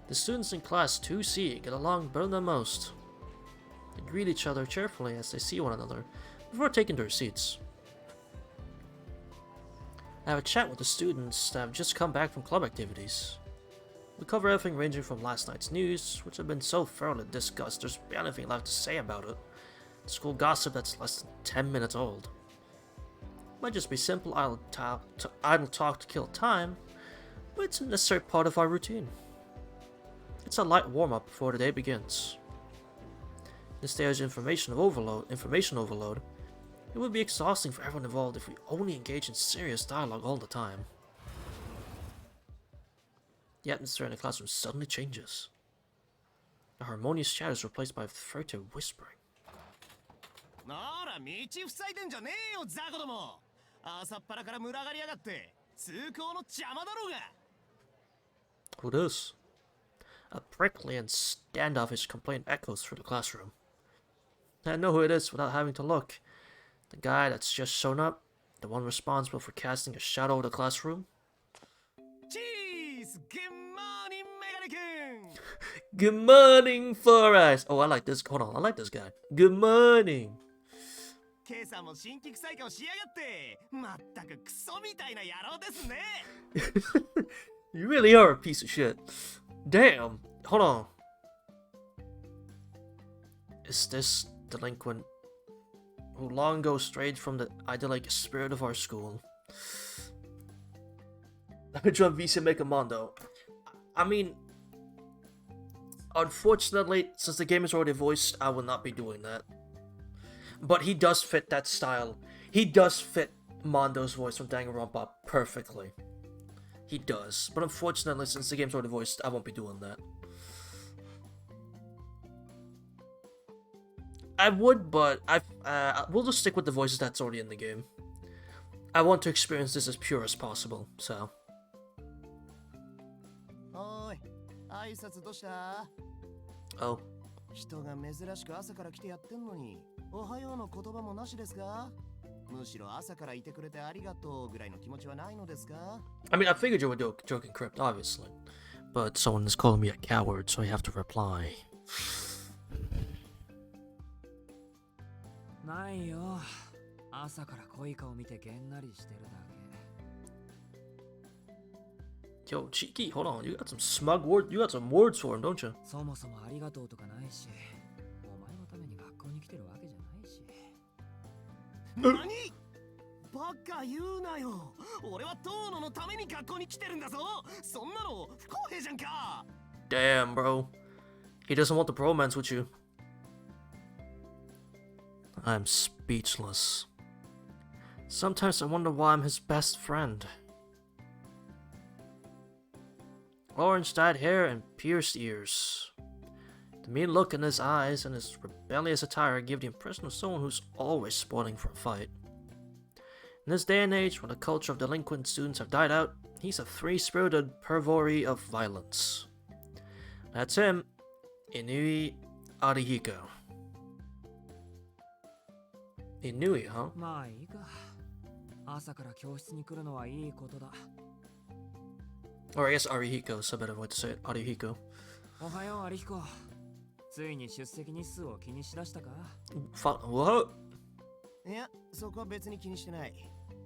The students in class 2C get along better than most. They greet each other cheerfully as they see one another before taking their seats. I have a chat with the students that have just come back from club activities. We cover everything ranging from last night's news, which have been so thoroughly discussed there's barely anything left to say about it, to school gossip that's less than 10 minutes old. Might just be simple idle talk to kill time, but it's a necessary part of our routine. It's a light warm-up before the day begins. In this stage of information overload, it would be exhausting for everyone involved if we only engage in serious dialogue all the time. The atmosphere in the classroom suddenly changes. A harmonious chat is replaced by furtive whispering.
なら道塞いでんじゃねえよザコども。朝っぱらから群がりやがって通行の邪魔だろうが。
Who this? A prickly and standoffish complaint echoes through the classroom. I know who it is without having to look. The guy that's just shown up, the one responsible for casting a shadow over the classroom.
Cheese! Good morning, Megane-kun!
Good morning, Four Eyes! Oh, I like this. Hold on, I like this guy. Good morning!
今朝も新規臭い顔しやがってまったくクソみたいな野郎ですね
You really are a piece of shit. Damn! Hold on. Is this delinquent who long ago strayed from the idyllic spirit of our school? John Visa Megamondo. I mean, unfortunately, since the game is already voiced, I will not be doing that. But he does fit that style. He does fit Mondo's voice from Danganronpa perfectly. He does. But unfortunately, since the game's already voiced, I won't be doing that. I would, but we'll just stick with the voices that's already in the game. I want to experience this as pure as possible, so.
おい、挨拶どうした
Oh.
人が珍しく朝から来てやってんのに、おはようの言葉もなしですかむしろ朝からいてくれてありがとうぐらいの気持ちはないのですか
I mean, I figured you were joking, Crypt, obviously. But someone is calling me a coward, so I have to reply.
ないよ。朝から濃い顔見てげんなりしてるだけ。
Yo, Cheeky, hold on. You got some smug words. You got some words for him, don't you?
そもそもありがとうとかないし、お前のために学校に来てるわけじゃないし。
何バカ言うなよ俺は遠野のために学校に来てるんだぞそんなの不公平じゃんか
Damn, bro. He doesn't want the bromance with you. I'm speechless. Sometimes I wonder why I'm his best friend. Orange-dyed hair and pierced ears. The mean look in his eyes and his rebellious attire give the impression of someone who's always spoiling for a fight. In this day and age, when the culture of delinquent students have died out, he's a free-spirited pervori of violence. That's him, Inui Arihiko. Inui, huh?
まあいいか。朝から教室に来るのはいいことだ。
Or I guess Arihiko is a better way to say it. Arihiko.
おはよう、アリヒコ。ついに出席日数を気にしだしたか？
What?
いや、そこは別に気にしてない。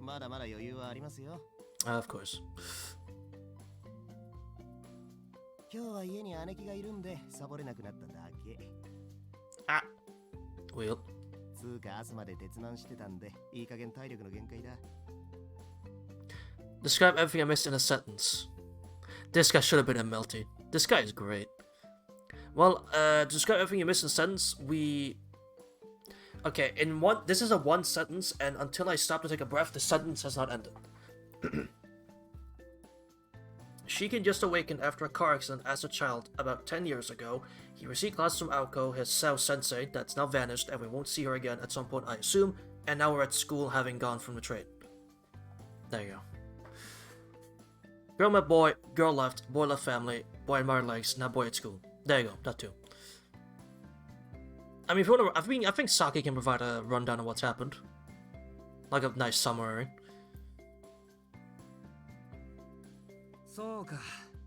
まだまだ余裕はありますよ。
Of course.
今日は家に姉貴がいるんでサボれなくなっただけ。
Ah. Well.
つうか朝まで鉄難してたんで、いい加減体力の限界だ。
Describe everything I missed in a sentence. This guy should have been a melty. This guy is great. Well, to describe everything you missed in a sentence, Okay, this is a one sentence, and until I stop to take a breath, the sentence has not ended. Shiken just awakened after a car accident as a child about 10 years ago. He received classes from Aoko, his Sao sensei, that's now vanished, and we won't see her again at some point, I assume, and now we're at school having gone from the trade. There you go. Girl met boy, girl left family, boy admired legs, now boy at school. There you go, that too. I mean, if you want to, I think Saki can provide a rundown of what's happened. Like a nice summary.
そうか、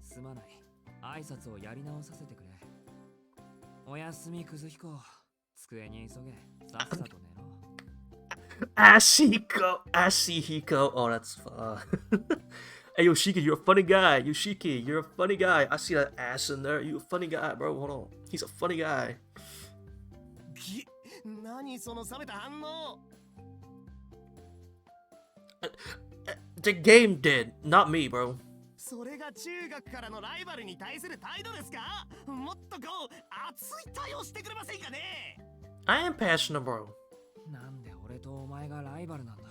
すまない。挨拶をやり直させてくれ。おやすみ、くずひこ。机に急げ。さっさと寝ろ。
Asihiko. Oh, that's fun. Hey, Yoshiki, you're a funny guy. Yoshiki, you're a funny guy. I see that ass in there. You a funny guy, bro. Hold on. He's a funny guy.
何その冷めた反応。
The game did, not me, bro.
それが中学からのライバルに対する態度ですか？もっとこう熱い対応してくれませんかね？
I am passionate, bro.
なんで俺とお前がライバルなんだ。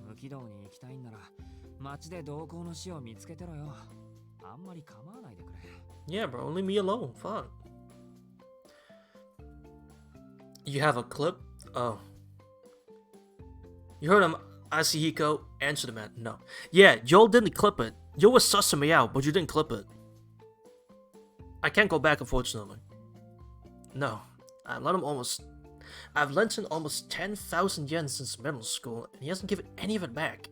無軌道に行きたいんなら街で同行の死を見つけてろよ。あんまり構わないでくれ。
Yeah, bro, leave me alone. Fuck. You have a clip? Oh. You heard him, Asihiko. Answer the man. No. Yeah, Joel didn't clip it. Joel was sussing me out, but you didn't clip it. I can't go back, unfortunately. No. I've lent him almost 10,000 yen since middle school, and he hasn't given any of it back.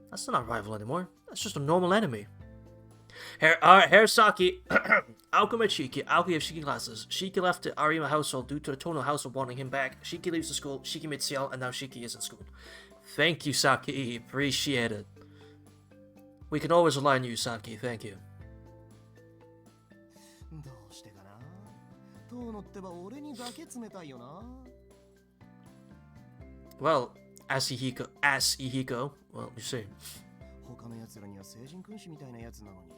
That's not a rival anymore. That's just a normal enemy. Saki. Aoko met Shiki. Aoko has Shiki classes. Shiki left the Arima household due to the Tono household wanting him back. Shiki leaves the school. Shiki meets Ciel, and now Shiki is in school. Thank you, Saki. Appreciate it. We can always rely on you, Saki. Thank you.
どうしてかな。遠野ってば俺にだけ冷たいよな。
Well, Asihiko. Well, you see.
他の奴らには成人君主みたいなやつなのに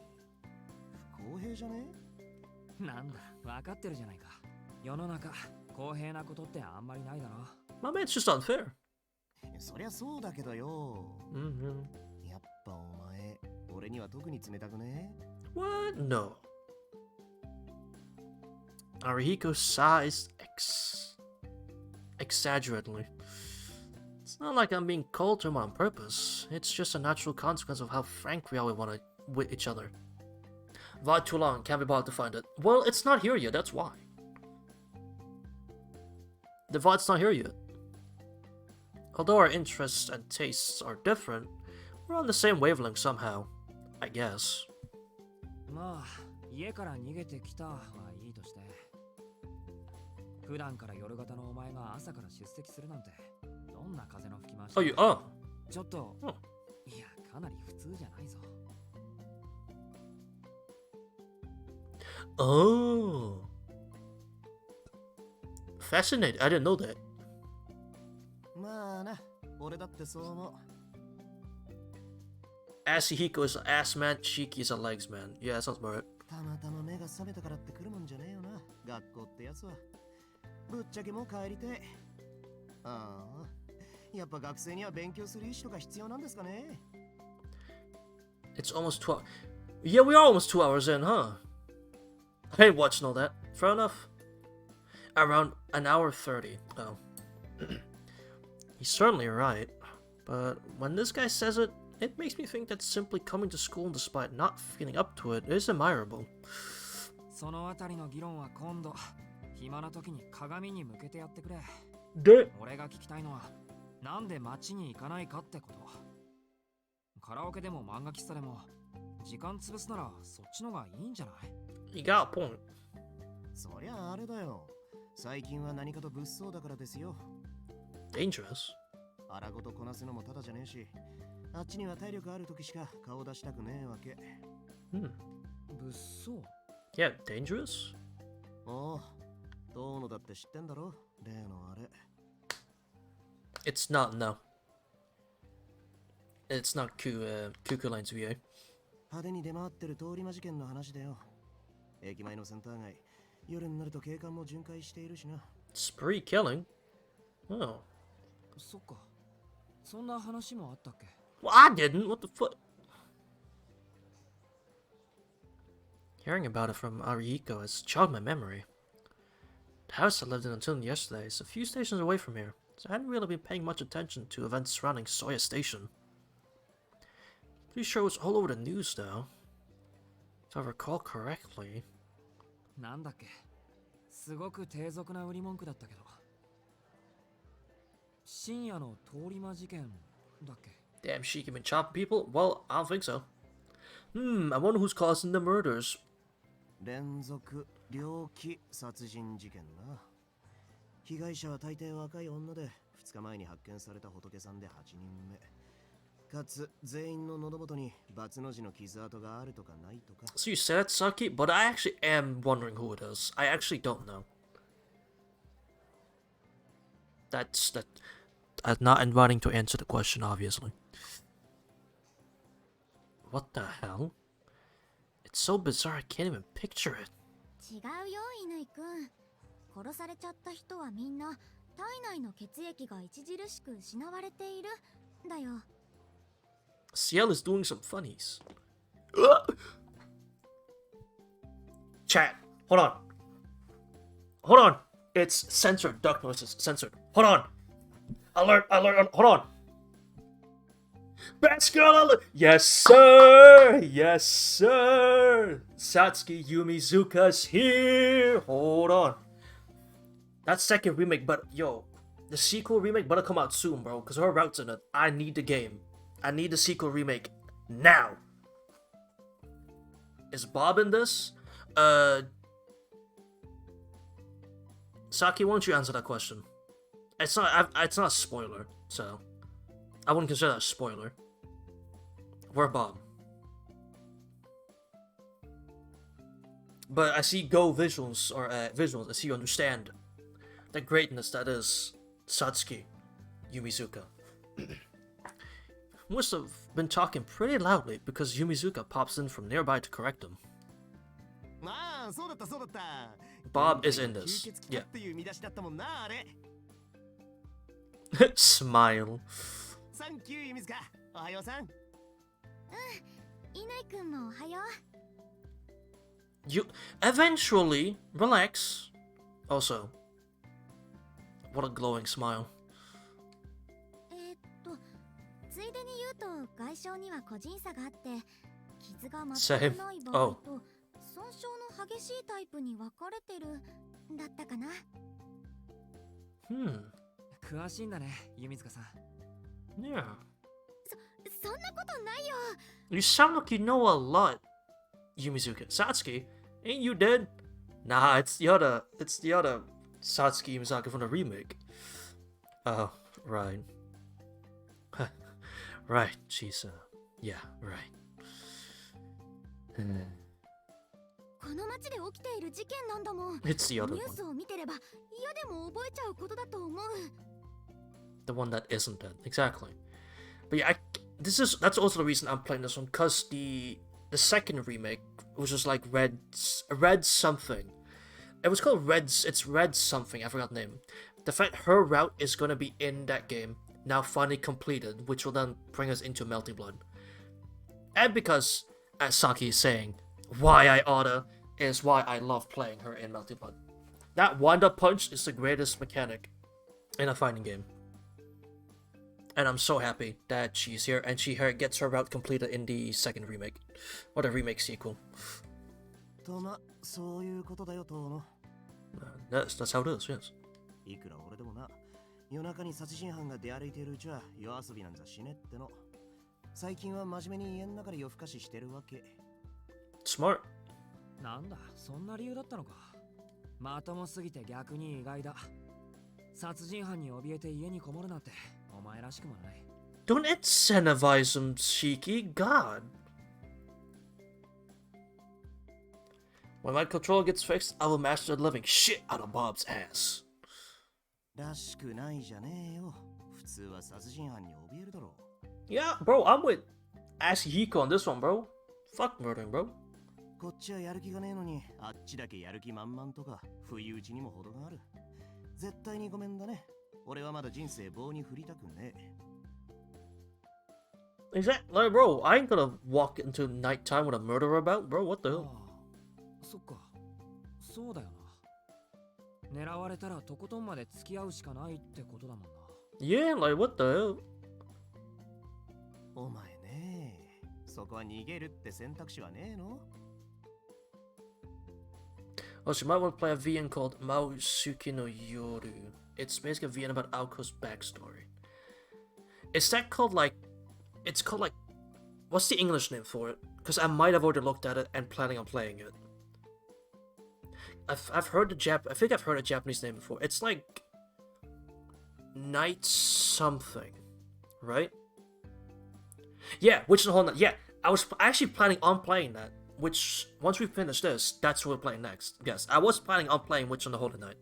不公平じゃね？
なんだ、分かってるじゃないか。世の中、公平なことってあんまりないだろ。
My man, it's just unfair.
そりゃそうだけどよ。やっぱお前、俺には特に冷たくね？
What? No. Arihiko sighs exaggeratedly. It's not like I'm being cold to him on purpose. It's just a natural consequence of how frank we always want to with each other. VOD too long, can't be bothered to find it. Well, it's not here yet, that's why. The VOD's not here yet. Although our interests and tastes are different, we're on the same wavelength somehow. I guess.
まあ、家から逃げてきたはいいとして。普段から夜型のお前が朝から出席するなんて、どんな風の吹き回し？
Oh.
ちょっと、いや、かなり普通じゃないぞ。
Oh. Fascinating. I didn't know that.
まあな、俺だってそう思う。
Asihiko is an ass man, Shiki is a legs man. Yeah, that sounds about right.
たまたま目が覚めたからって来るもんじゃねえよな、学校ってやつは。ぶっちゃけもう帰りて。ああ、やっぱ学生には勉強する意思とか必要なんですかね？
It's almost 12. Yeah, we are almost 2 hours in, huh? I ain't watching all that. Fair enough. Around an hour 30. Oh. He's certainly right. But when this guy says it, it makes me think that simply coming to school despite not feeling up to it is admirable.
そのあたりの議論は今度暇な時に鏡に向けてやってくれ。
で、
俺が聞きたいのはなんで街に行かないかってこと。カラオケでも漫画喫茶でも時間潰すならそっちのがいいんじゃない？
You got a point.
そりゃあれだよ。最近は何かと物騒だからですよ。
Dangerous.
荒ごとこなすのもただじゃねえし、あっちには体力ある時しか顔出したくねえわけ。
Hmm.
物騒？
Yeah, dangerous?
おう、どうのだって知ってんだろ、例のあれ。
It's not, no. It's not Kukulain's view.
派手に出回ってる通り魔事件の話だよ。駅前のセンター街、夜になると警官も巡回しているしな。
Spree killing? Oh.
そっか。そんな話もあったっけ？
Well, I didn't. What the fuck? Hearing about it from Arihiko has jogged my memory. The house I lived in until yesterday is a few stations away from here, so I hadn't really been paying much attention to events surrounding Soya Station. Pretty sure it was all over the news, though. If I recall correctly.
なんだっけ？すごく低俗な売り文句だったけど。深夜の通り魔事件だっけ？
Damn, Shiki been chopping people? Well, I don't think so. I wonder who's causing the murders.
連続猟奇殺人事件な。被害者は大抵若い女で、2日前に発見された仏さんで8人目。かつ全員の喉元にバツの字の傷跡があるとかないとか。
So you said that, Saki, but I actually am wondering who it is. I actually don't know. I'm not inviting to answer the question, obviously. What the hell? It's so bizarre I can't even picture it.
違うよ、乾くん。殺されちゃった人はみんな体内の血液が著しく失われているだよ。
Ciel is doing some funnies. Ugh! Chat, hold on. Hold on. It's censored. Duck noises censored. Hold on. Alert, alert, hold on. Best girl alert. Yes, sir. Yes, sir. Satsuki Yumizuka's here. Hold on. That second remake, but yo, the sequel remake better come out soon, bro, because her route's in it. I need the game. I need the sequel remake now. Is Bob in this? Saki, why don't you answer that question? It's not a spoiler, so I wouldn't consider that a spoiler. Where Bob? But I see go visuals or visuals. I see you understand the greatness that is Satsuki Yumizuka. Must have been talking pretty loudly because Yumizuka pops in from nearby to correct him. Bob is in this. Yeah. Smile. You eventually relax. Also, what a glowing smile.
ついでに言うと外傷には個人差があって傷が全くない場合と損傷の激しいタイプに分かれてるだったかな。
詳しいんだね、弓塚さん。
Yeah.
そんなことないよ。
You sound like you know a lot, Yumizuka. Satsuki, ain't you dead? Nah, it's the other Satsuki Yumizaki from the remake. Oh, right. Right, she's yeah, right.
この街で起きている事件なんだもん。
It's the other
ニュース
one.
を見てれば嫌でも覚えちゃうことだと思う。
The one that isn't dead, exactly. But yeah, that's also the reason I'm playing this one, cause the second remake was just like Red something. It was called it's Red something, I forgot the name. The fact her route is gonna be in that game, now finally completed, which will then bring us into Melting Blood. And because as Saki is saying, why I oughta is why I love playing her in Melting Blood. That wind-up punch is the greatest mechanic in a fighting game. And I'm so happy that she's here and she gets her route completed in the second remake. Or the remake sequel. That's how it is, yes.
いくら俺でもな、夜中に殺人犯が出歩いているうちは夜遊びなんざしねっての。最近は真面目に家の中で夜更かししてるわけ。
Smart.
なんだ、そんな理由だったのか。まともすぎて逆に意外だ。殺人犯に怯えて家にこもるなんてお前らしくもない。
Don't incentivize him, Shiki. God. When my controller gets fixed, I will master the living shit out of Bob's ass.
らしくないじゃねえよ。普通は殺人犯に怯えるだろう。
Yeah, bro, I'm with Ashihiko on this one, bro. Fuck murdering, bro.
こっちはやる気がねえのに、あっちだけやる気満々とか、不意打ちにも程がある。絶対にごめんだね。俺はまだ人生棒に振りたくね
え。Exactly, like, bro, I ain't gonna walk into nighttime with a murderer about, bro, what the hell?
そっか、そうだよな。狙われたらとことんまで付き合うしかないってことだもんな。
Yeah, like, what the hell?
お前ね、そこは逃げるって選択肢はねえの
Oh, so you might want to play a VN called Maosuki no Yoru. It's basically a VN about Aoko's backstory. Is that called like... It's called like... What's the English name for it? Because I might have already looked at it and planning on playing it. I've heard I think I've heard a Japanese name before. It's like... Night something. Right? Yeah, Witch in the Whole Night. Yeah, I was actually planning on playing that. Which, once we finish this, that's what we're playing next. Yes, I was planning on playing Witch on the Holy Night.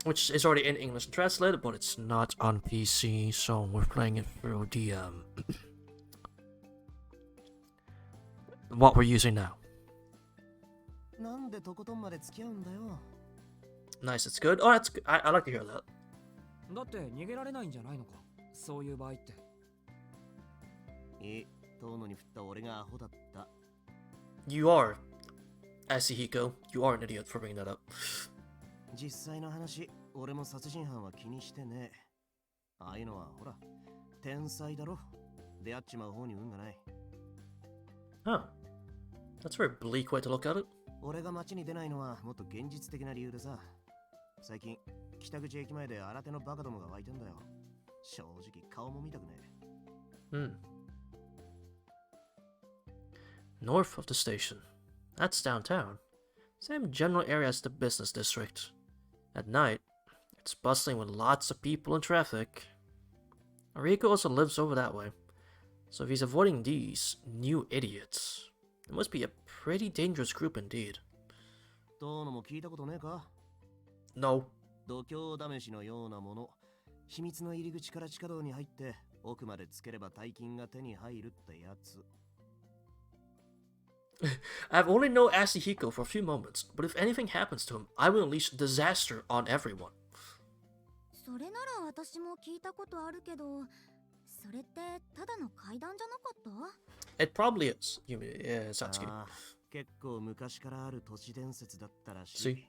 Which is already in English and translated, but it's not on PC, so we're playing it through the, what we're using now. Nice, it's good. Oh, that's good. I like to hear that.
だって逃げられないんじゃないのか。そういう場合って。
You are, Ashihiko. You are an idiot for bringing that up.
実際の話、俺も殺人犯は気にしてね。ああいうのはほら、天才だろ。出会っちまう方に運がない。
Huh. That's a very bleak way to look at it.
俺が街に出ないのはもっと現実的な理由でさ。最近、北口駅前で新手のバカどもが湧いてんだよ。正直顔も見たくね
え。North of the station. That's downtown. Same general area as the business district. At night, it's bustling with lots of people and traffic. Ariko also lives over that way. So if he's avoiding these new idiots, it must be a pretty dangerous group indeed.
どうのも聞いたことねえか
No.
度胸試しのようなもの。秘密の入り口から地下道に入って奥までつければ大金が手に入るってやつ。
I've only known Ashihiko for a few moments, but if anything happens to him, I will unleash disaster on everyone.
それなら私も聞いたことあるけど、それってただの階段じゃなかった
It probably is. You mean, yeah, Satsuki.
結構昔からある都市伝説だったらしい。
See?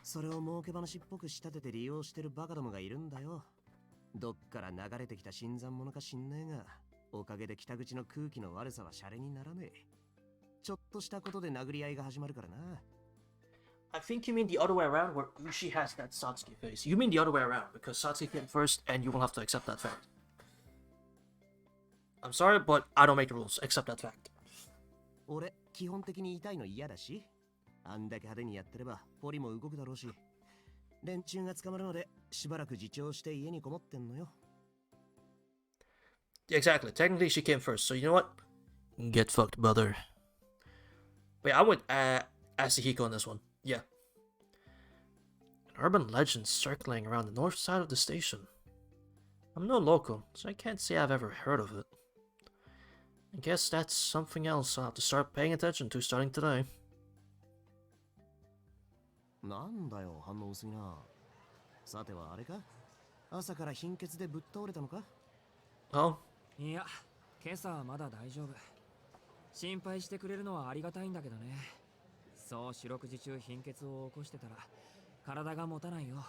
それを儲け話っぽく仕立てて利用してるバカどもがいるんだよ。どっから流れてきた新参者か知んねえが、おかげで北口の空気の悪さはシャレにならねえ。ちょっとしたことで殴り合いが始まるからな。
I think you mean the other way around, where Ushi has that Satsuki face. You mean the other way around, because Satsuki came first, and you will have to accept that fact. I'm sorry, but I don't make the rules. Accept that fact.
俺、基本的に痛いの嫌だし、あんだけ派手にやってれば、ポリも動くだろうし、連中が捕まるので、しばらく自重して家にこもってんのよ。
Exactly. Technically, she came first, so you know what? Get fucked, brother. Wait, I went Ashihiko on this one. Yeah. An urban legend circling around the north side of the station. I'm no local, so I can't say I've ever heard of it. I guess that's something else I'll have to start paying attention to starting today.
なんだよ、反応薄いな。さてはあれか朝から貧血でぶっ倒れたのか
Oh?
いや、今朝はまだ大丈夫。心配してくれるのはありがたいんだけどね。そう四六時中貧血を起こしてたら体が持たないよ。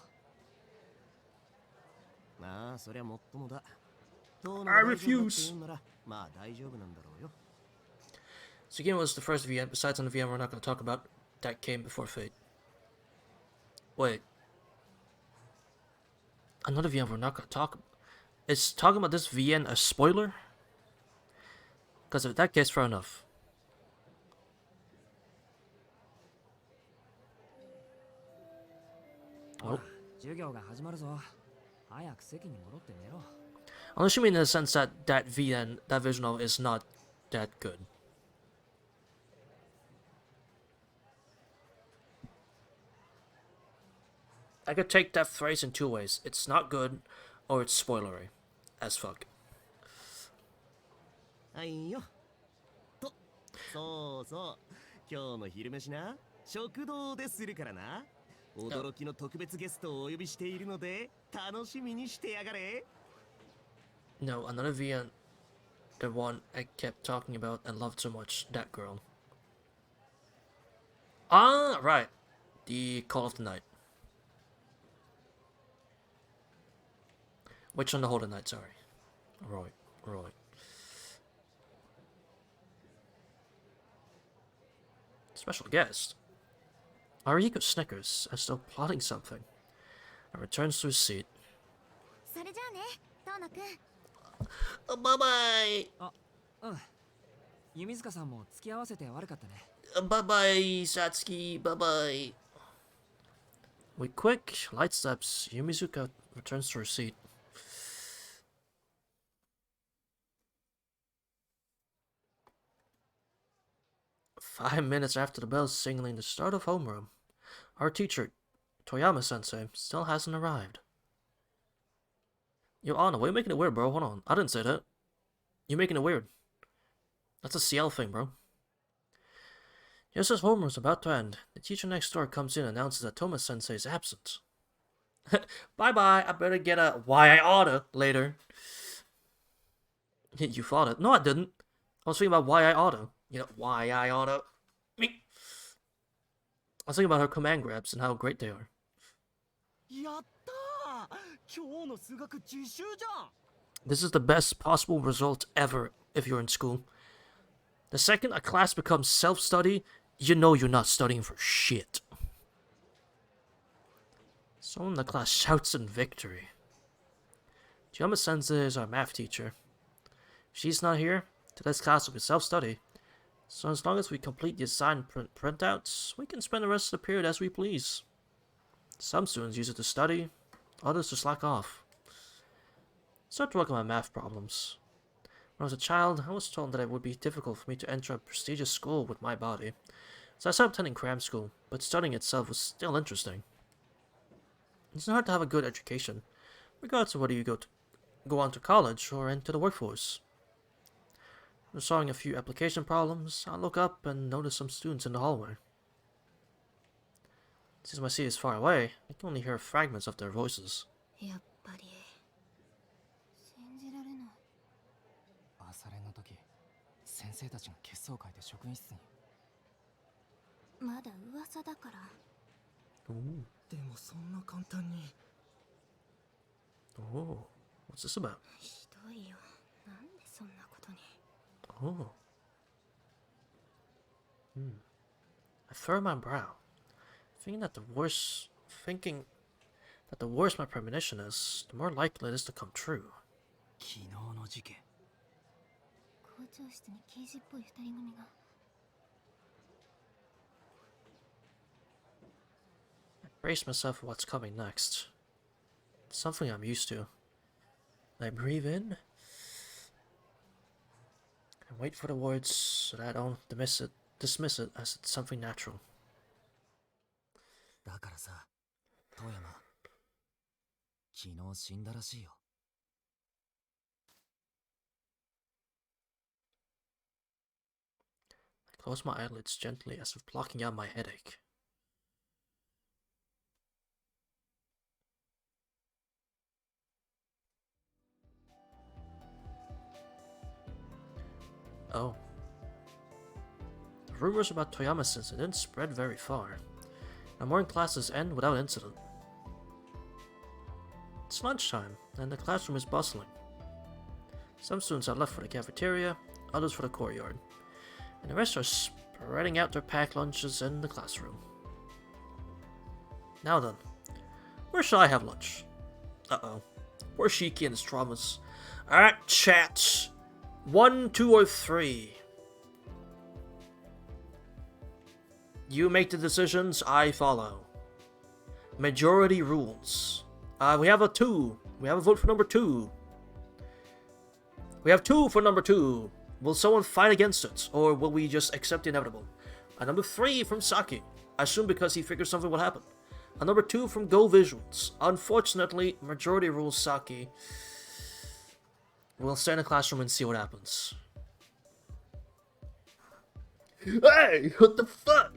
まあそりゃもっともだ。
I refuse.
ならまあ大丈夫なんだろうよ。
Tsukihime was the first VN, besides on the VN we're not going to talk about, that came before Fate. Wait. Another VN we're not going to talk about? Is talking about this VN a spoiler? Because if that case, fair enough. Oh.
授業が始まるぞ。早く席に戻って寝ろ。
Unless you mean in the sense that that VN, that visual novel is not that good. I could take that phrase in two ways. It's not good, or it's spoilery. As fuck.
はいよ。と、そうそう。今日の昼飯な、食堂でするからな。驚きの特別ゲストをお呼びしているので、楽しみにしてやがれ。
No, another VN. The one I kept talking about and loved so much. That girl. Ah, right. The Call of the Night. Witch on the Holy Night, sorry. Right. Special guest. Ariko snickers, as though plotting something, and returns to his seat.
それじゃあね、トーナくん。
Bye bye!
あ、うん。弓塚さんも付き合わせて悪かったね。
Bye bye, Satsuki. Bye bye. With quick, light steps, Yumizuka returns to her seat. Five minutes after the bell signaling the start of homeroom, our teacher, Toyama-sensei, still hasn't arrived. Yo, Anna, why are you making it weird, bro? Hold on. I didn't say that. You're making it weird. That's a CL thing, bro. Just as homeroom's about to end, the teacher next door comes in and announces that Toma-sensei is absent. Bye-bye. I better get a why I oughta later. You thought it. No, I didn't. I was thinking about why I oughta. You know, why I oughta. Me. I was thinking about her command grabs and how great they are.
やったー。今日の数学自習じゃん。
This is the best possible result ever if you're in school. The second a class becomes self-study, you know you're not studying for shit. Someone in the class shouts in victory. Toyama-sensei is our math teacher. If she's not here, today's class will be self-study. So as long as we complete the assigned printouts, we can spend the rest of the period as we please. Some students use it to study, others to slack off. Start to work on my math problems. When I was a child, I was told that it would be difficult for me to enter a prestigious school with my body, so I started attending cram school, but studying itself was still interesting. It's hard to have a good education, regardless of whether you go on to college or into the workforce. After solving a few application problems, I look up and notice some students in the hallway. Since my seat is far away, I can only hear fragments of their voices.
やっぱり信じられない。
朝練の時、先生たちが血相を変えて職員室に。
まだ噂だから。
Ooh.
でもそんな簡単に。
Oh, what's this about?
ひどいよ。なんでそんなことに。
Oh. I furrow my brow, thinking that the worse my premonition is, the more likely it is to come true.
昨日の事件。
校長室に刑事っぽい二人組が。
I brace myself for what's coming next. It's something I'm used to. I breathe in and wait for the words so that I don't dismiss it as it's something natural.
だからさ、遠山。昨日死んだらしいよ。
I close my eyelids gently as if blocking out my headache. Oh. The rumors about Toyama's incident spread very far. Now morning classes end without incident. It's lunchtime, and the classroom is bustling. Some students are left for the cafeteria, others for the courtyard, and the rest are spreading out their packed lunches in the classroom. Now then, where shall I have lunch? Uh-oh. Poor Shiki and his traumas. Alright, chat. 1, 2, or 3. You make the decisions, I follow. Majority rules. We have a 2. We have a vote for number 2. We have 2 for number 2. Will someone fight against it, or will we just accept the inevitable? Number 3 from Saki. I assume because he figured something would happen. Number 2 from Go Visuals. Unfortunately, majority rules Saki. We'll stay in the classroom and see what happens. Hey, what the fuck?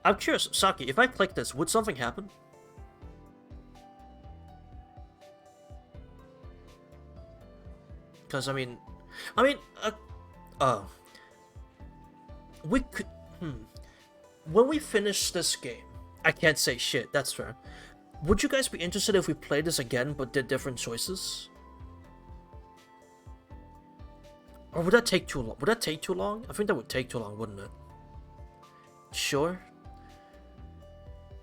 I'm curious, Saki, if I click this, would something happen? Because, we could, when we finish this game, I can't say shit, that's fair. Would you guys be interested if we played this again, but did different choices? Or would that take too long? Would that take too long? I think that would take too long, wouldn't it? Sure.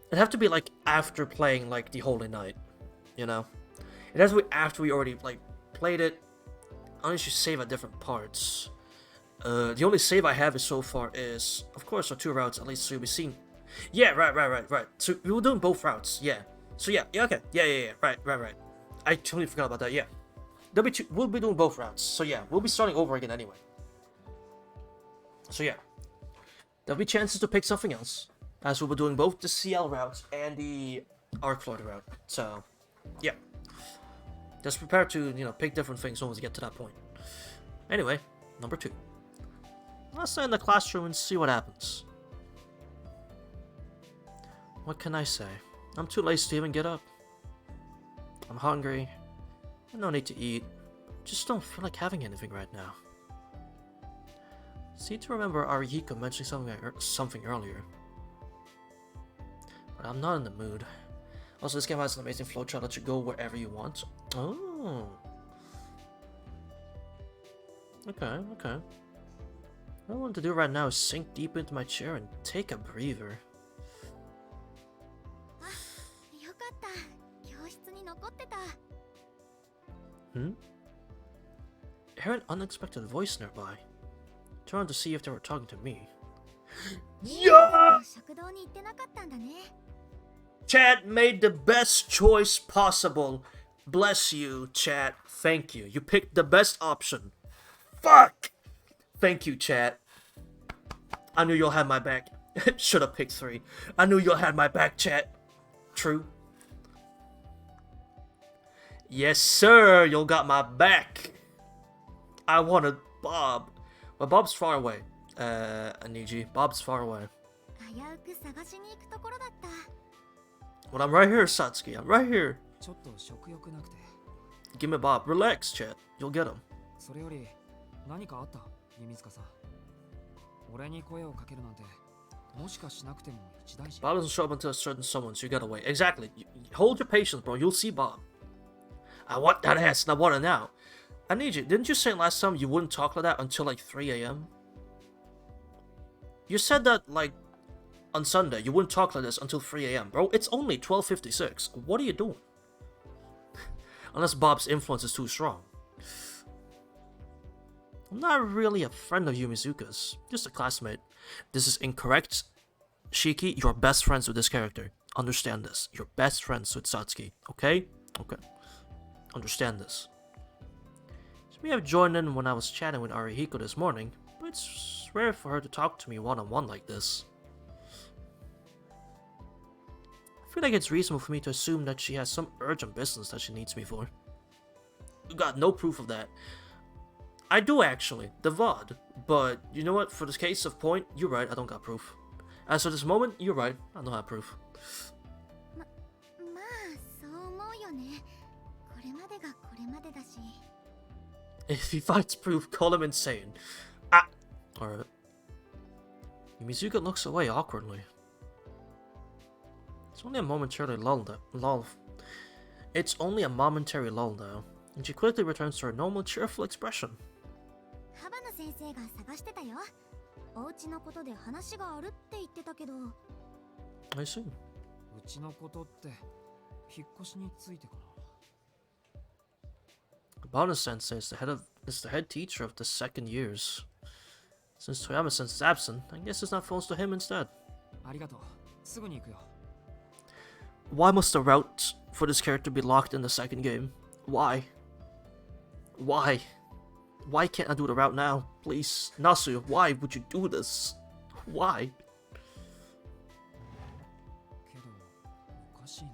It'd have to be, like, after playing, like, the Holy Night, you know? It has to be after we already, like, played it. Unless you save at different parts. The only save I have is so far is, of course, our 2 routes, at least, so you'll be seeing... Yeah, right. So, we were doing both routes, yeah. So, yeah, okay. Yeah, right. I totally forgot about that, yeah. We'll be doing both routes, so yeah, we'll be starting over again anyway. So, yeah. There'll be chances to pick something else, as we'll be doing both the CL route and the Arc Florida route, so, yeah. Just prepare to, pick different things when we get to that point. Anyway, number 2. Let's stay in the classroom and see what happens. What can I say? I'm too lazy to even get up. I'm hungry. No need to eat. Just don't feel like having anything right now. Seem to remember Arihiko mentioning something earlier. But I'm not in the mood. Also, this game has an amazing flowchart that lets you go wherever you want. Oh. Okay. What I want to do right now is sink deep into my chair and take a breather. I heard an unexpected voice nearby. Turned to see if they were talking to me. Yeah! Chat made the best choice possible. Bless you, chat. Thank you. You picked the best option. Fuck! Thank you, chat. I knew you'll have my back. Should have picked 3. I knew you'll have my back, chat. True. Yes, sir. You'll got my back. I wanted Bob. Well, Bob's far away. Aniji. Bob's far away. Well, I'm right here, Satsuki. I'm right here. Give me Bob. Relax, chat. You'll get him. Bob doesn't show up until a certain someone, so you gotta wait. Exactly. Hold your patience, bro. You'll see Bob. I want that ass, and I want it now. I need you. Didn't you say last time you wouldn't talk like that until like 3 a.m.? You said that, like, on Sunday, you wouldn't talk like this until 3 a.m. Bro, it's only 12:56. What are you doing? Unless Bob's influence is too strong. I'm not really a friend of Yumizuka's, just a classmate. This is incorrect. Shiki, you're best friends with this character. Understand this. You're best friends with Satsuki, okay? Okay. Understand this. She may have joined in when I was chatting with Arihiko this morning, but it's rare for her to talk to me one-on-one like this. I feel like it's reasonable for me to assume that she has some urgent business that she needs me for. You got no proof of that. I do actually, the VOD, but you know what, for this case of point, you're right, I don't got proof. As for this moment, you're right, I don't have proof. If he finds proof, call him insane. Ah! Alright. Mizuka looks away awkwardly. It's only a momentary lull. It's only a momentary lull now, and she quickly returns to her normal cheerful expression.
ハバナ先生が探してたよ。お家のことで話があるって言ってたけど。
I see.
うちのことって引っ越しについてかな。
Bana Sensei is the head teacher of the second years. Since Toyama Sensei is absent, I guess this now falls to him instead.
ありがとう。すぐに行くよ。
Why must the route for this character be locked in the second game? Why? Why? Why can't I do the route now? Please. Nasu, why would you do this? Why?
けど、おかしいな。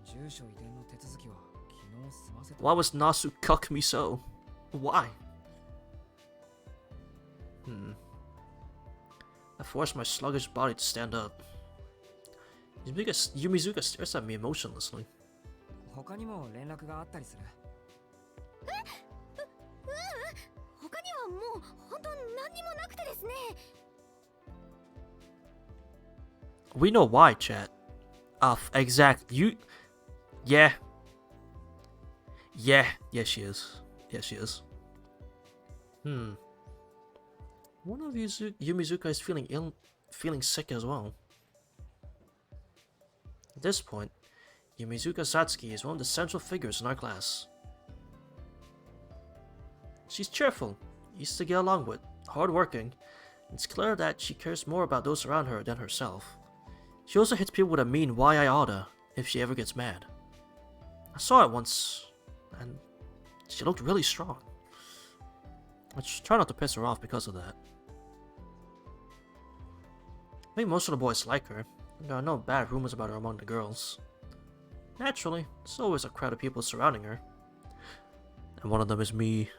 住所移転の手続きは昨日済ませた。
Why was Nasu cuck me so? Why? I forced my sluggish body to stand up. Yumizuka stares at me emotionlessly.
他にも連絡があったりする。
他にはもう本当何にもなくてですね。
We know why, chat. Exactly. Yeah. Yeah, she is. Yeah, she is. One of Yumizuka is feeling sick as well. At this point, Yumizuka Satsuki is one of the central figures in our class. She's cheerful, easy to get along with, hardworking, and it's clear that she cares more about those around her than herself. She also hits people with a mean "why I oughta" if she ever gets mad. I saw it once, and she looked really strong. I just try not to piss her off because of that. I think most of the boys like her, and there are no bad rumors about her among the girls. Naturally, there's always a crowd of people surrounding her. And one of them is me.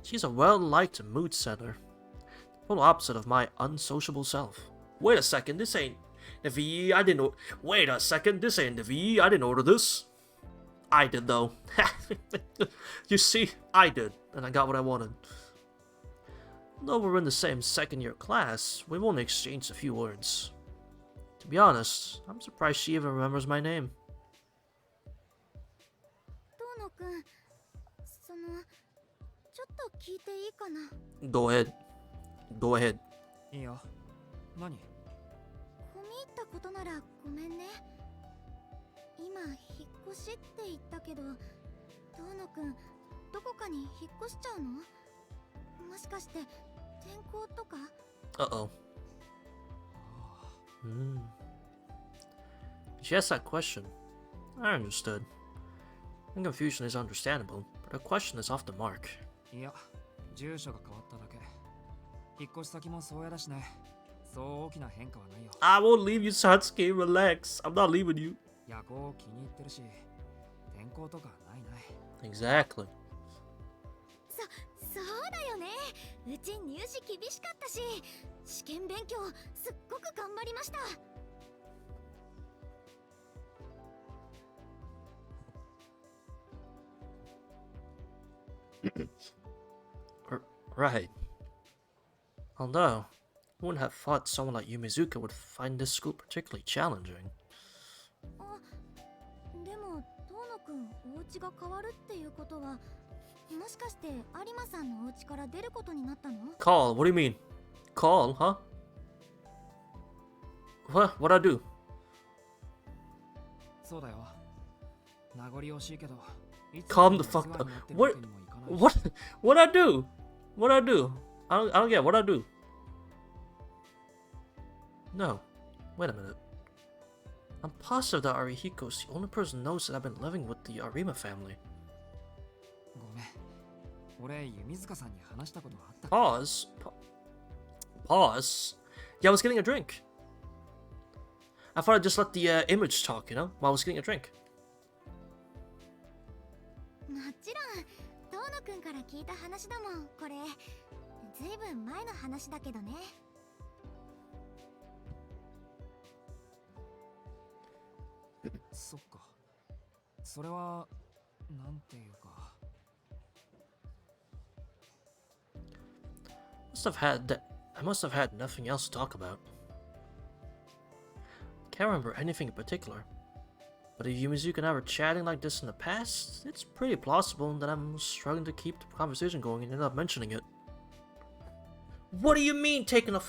She's a well-liked mood setter. The total opposite of my unsociable self. Wait a second, this ain't the VE, I didn't... Wait a second, this ain't the VE, I didn't order this. I did, though. You see, I did, and I got what I wanted. Though we're in the same second-year class, we've only exchanged a few words. To be honest, I'm surprised she even remembers my name.
遠野くん、ちょっと聞いていいかな。
Go ahead. Go ahead.
いいよ。何？
込み入ったことならごめんね。今引っ越しって言ったけど、遠野くんどこかに引っ越しちゃうの？もしかして転校とか？
Uh-oh. She asked that question. I understood. The confusion is understandable, but her question is off the mark.
いや、住所が変わっただけ。引っ越し先もそうやだしね。そう大きな変化はないよ。
I won't leave you, Satsuki. Relax. I'm not leaving you.
夜行気に入ってるし、転校とかないない。
Exactly.
そうだよね。うち入試厳しかったし、試験勉強すっごく頑張りました。
Right. Although, I wouldn't have thought someone like Yumizuka would find this school particularly challenging.
でも、遠野くん、お家が変わるっていうことは、もしかして有馬さんのお家から出ることになったの？
Call? What do you mean? Call, huh? What'd I do?
そうだよ。名残惜しいけど。
Calm the fuck down. What'd I do? What'd I do? I don't get it. What'd I do? No. Wait a minute. I'm positive that Arihiko's the only person who knows that I've been living with the Arima family.
ごめん。俺、弓塚さんに話したことがあった。
Pause. Pause. Yeah, I was getting a drink. I thought I'd just let the image talk, you know, while I was getting a drink.
もちろん、遠野くんから聞いた話だもん、これ。ずいぶん前の話だけどね。
そっか。それは、なんていうか。
I must have had nothing else to talk about. Can't remember anything in particular. But if Yumizuka and I were chatting like this in the past, it's pretty plausible that I'm struggling to keep the conversation going and end up mentioning it. What do you mean taking a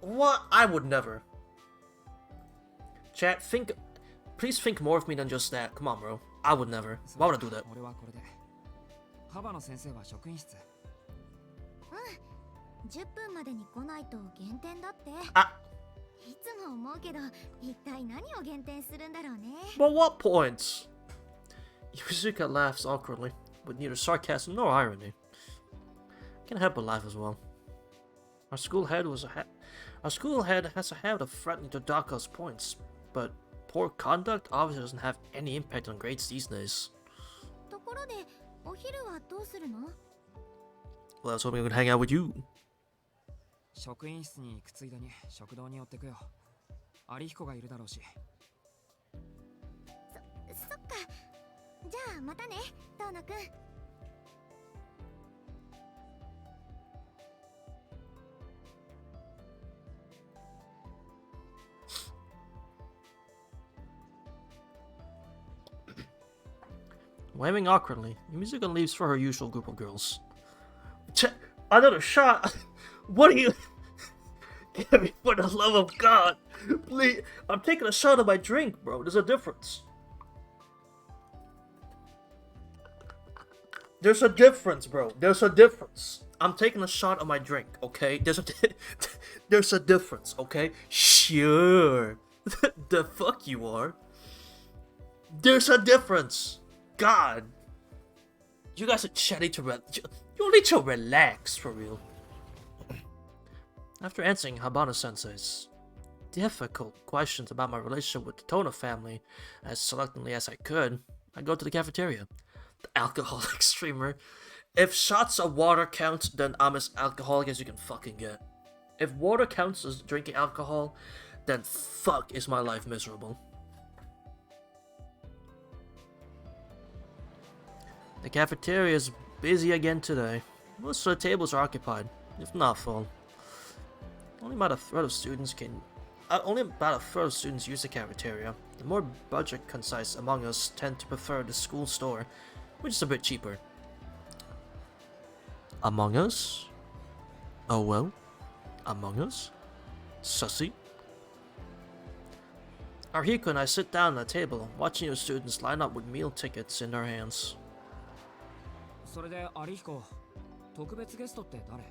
what? I would never. Chat, please think more of me than just that. Come on, bro. I would never. Why would I do that?
幅野先生は職員室。
10分までに来ないと減点だって。
あ、
いつも思うけど、一体何を減点するんだろうね。
But what points? Yuzuka laughs awkwardly, with neither sarcasm nor irony. Can't help but laugh as well. Our school head has a habit of threatening to dock us points, but poor conduct obviously doesn't have any impact on grades these days.
ところで、お昼はどうするの？
Well, I was hoping I could hang out with you.
職員室に行くついでに食堂に寄ってくよ。有彦がいるだろうし。
そっか。じゃあまたね、遠野くん。
Waving awkwardly, Yumizuka leaves for her usual group of girls. Another shot? What are you... Get me, for the love of God! Please, I'm taking a shot of my drink, bro. There's a difference. There's a difference, bro. There's a difference. I'm taking a shot of my drink, okay? There's a difference, okay? Sure. The fuck you are. There's a difference. God. You guys are chatty to you need to relax, for real. After answering Habana-sensei's difficult questions about my relationship with the Tona family as selectively as I could, I go to the cafeteria. The alcoholic streamer. If shots of water count, then I'm as alcoholic as you can fucking get. If water counts as drinking alcohol, then fuck is my life miserable. The cafeteria is busy again today. Most of the tables are occupied, if not full. Only about a third of students use the cafeteria. The more budget-concise among us tend to prefer the school store, which is a bit cheaper. Among us? Oh well? Among us? Sussy? Arhiko and I sit down at a table, watching the students line up with meal tickets in their hands.
それで有彦、特別ゲストって誰？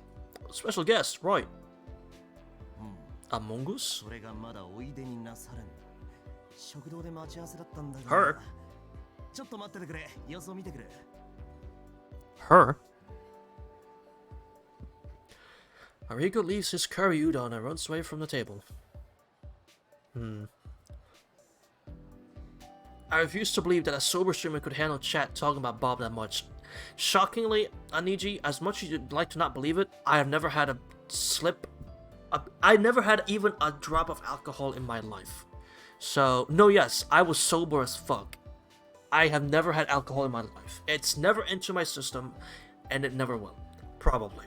Special guest, right? Among Us?
それがまだおいでになされん。食堂で待ち合わせだったんだが。
Her?
ちょっと待っててくれ。様子を見てくる。
Her? Ariko leaves his curry udon and runs away from the table. I refuse to believe that a sober streamer could handle chat talking about Bob that much. Shockingly, Aniji, as much as you'd like to not believe it, I have never had a slip. I never had even a drop of alcohol in my life. So, no, yes, I was sober as fuck. I have never had alcohol in my life. It's never entered my system, and it never will. Probably.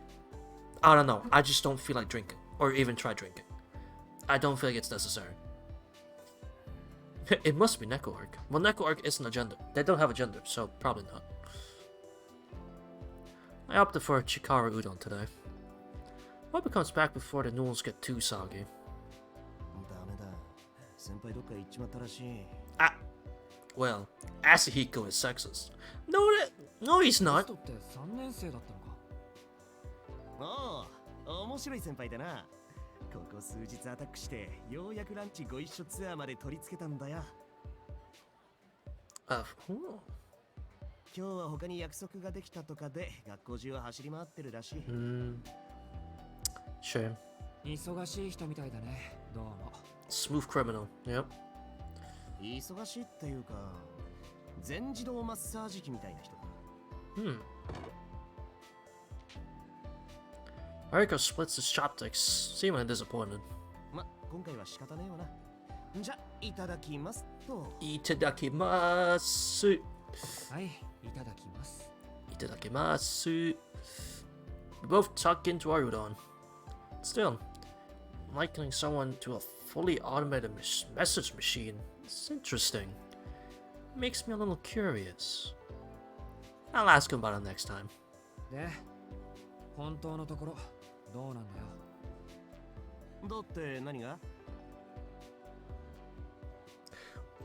I don't know. I just don't feel like drinking, or even try drinking. I don't feel like it's necessary. It must be Neko Arc. Well, Neko Arc isn't a gender. They don't have a gender, so probably not. I opted for a Chikara udon today. Hope it comes back before the noodles get too soggy. Ah, well, Asahiko is sexist. No, he's not.
って3年生だったのか。
ああ、面白い先輩だな。ここ数日アタックして、ようやくランチご一緒ツアーまで取り付けたんだよ。今日は他に約束ができたとかで学校中は走り回ってるらしい。
Sure.
忙しい人みたいだね。どうも。
Smooth criminal. Yep.
忙しいっていうか、全自動マッサージ機みたいな人だ。
Ariko splits his chopsticks, seemingly disappointed.
ま、今回は仕方ねえわな。じゃ、いただきますと。
Itadakimasu.
はい、いただきます。
Itadakimasu. We both tuck into our udon. Still, likening someone to a fully automated message machine is interesting. Makes me a little curious. I'll ask him about it next time.
で、本当のところどうなんだよ。
だって何が？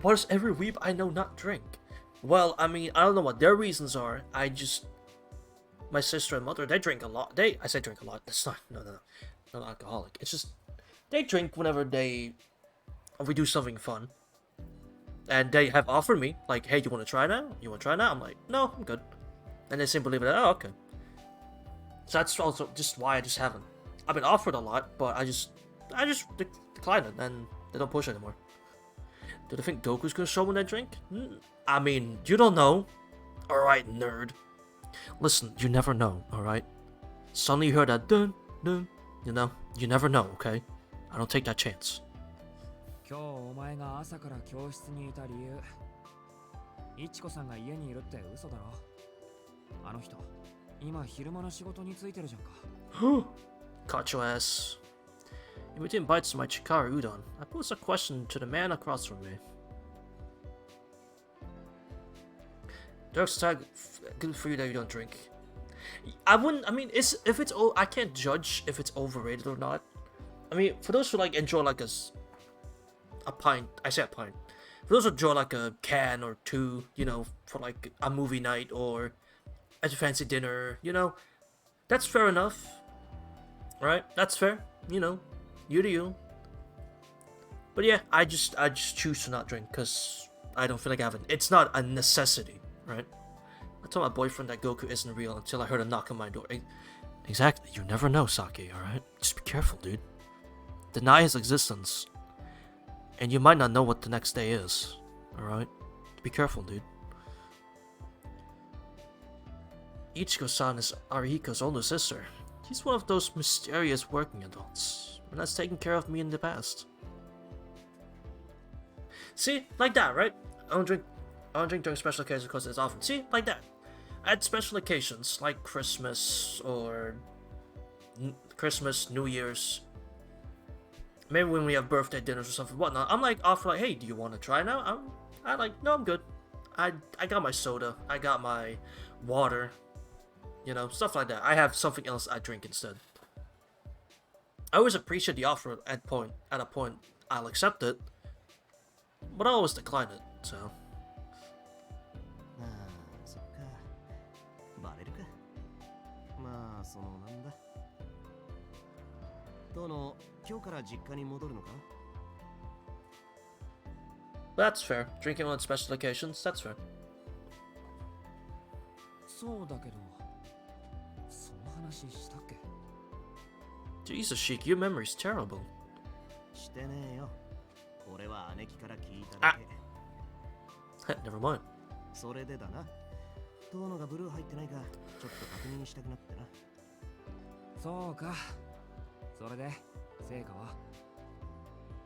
Why does every weeb I know not drink? Well, I mean, I don't know what their reasons are. My sister and mother, they drink a lot. I say drink a lot. That's not, no, not alcoholic. It's just, they drink whenever we do something fun. And they have offered me, like, hey, you want to try now? You want to try now? I'm like, no, I'm good. And they simply leave it at, oh, okay. So that's also just why I just haven't. I've been offered a lot, but I just decline it, and they don't push anymore. Do they think Goku's gonna show when they drink? I mean, you don't know. Alright, nerd. Listen, you never know, alright? Suddenly you heard that dun dun, you know? You never know, okay? I don't take that chance.
今日お前が朝から教室にいた理由、いちこさんが家にいるって嘘だろ。あの人、今昼間の仕事についてるじゃんか。
Caught your ass. In between bites of my Chikara udon, I posed a question to the man across from me. Dark's tag, good for you that you don't drink. I mean, I can't judge if it's overrated or not. I mean, for those who like enjoy like a pint, I say a pint. For those who enjoy like a can or two, you know, for like a movie night or a fancy dinner, you know, that's fair enough. Right? That's fair. You know, you do you. But yeah, I just choose to not drink because I don't feel like having. It's not a necessity, right? I told my boyfriend that Goku isn't real until I heard a knock on my door. Exactly. You never know, Saki. All right? Just be careful, dude. Deny his existence, and you might not know what the next day is. All right? Be careful, dude. Ichigo-san is Arihiko's older sister. She's one of those mysterious working adults, and has taken care of me in the past. See? Like that, right? I don't drink during special occasions because it's often. See? Like that. At special occasions, like Christmas or New Year's, maybe when we have birthday dinners or something, whatnot, I'm like, offer like, hey, do you want to try now? I like, no, I'm good. I got my soda. I got my water. You know, stuff like that. I have something else I drink instead. I always appreciate the offer at a point I'll accept it, but I always decline it, so.
ああ、そっか。バレるか。まあ、そのなんだ。殿、今日から実家に戻るのか？
That's fair. Drinking on special occasions, that's fair.
そうだけど、その話したっけ？
Jesus, Sheik, your memory's terrible.
してねえよ。俺は姉貴から聞いただけ。
Never mind.
それでだな。殿がブルー入ってないか、ちょっと確認したくなってな。
そうか。それで、成果は？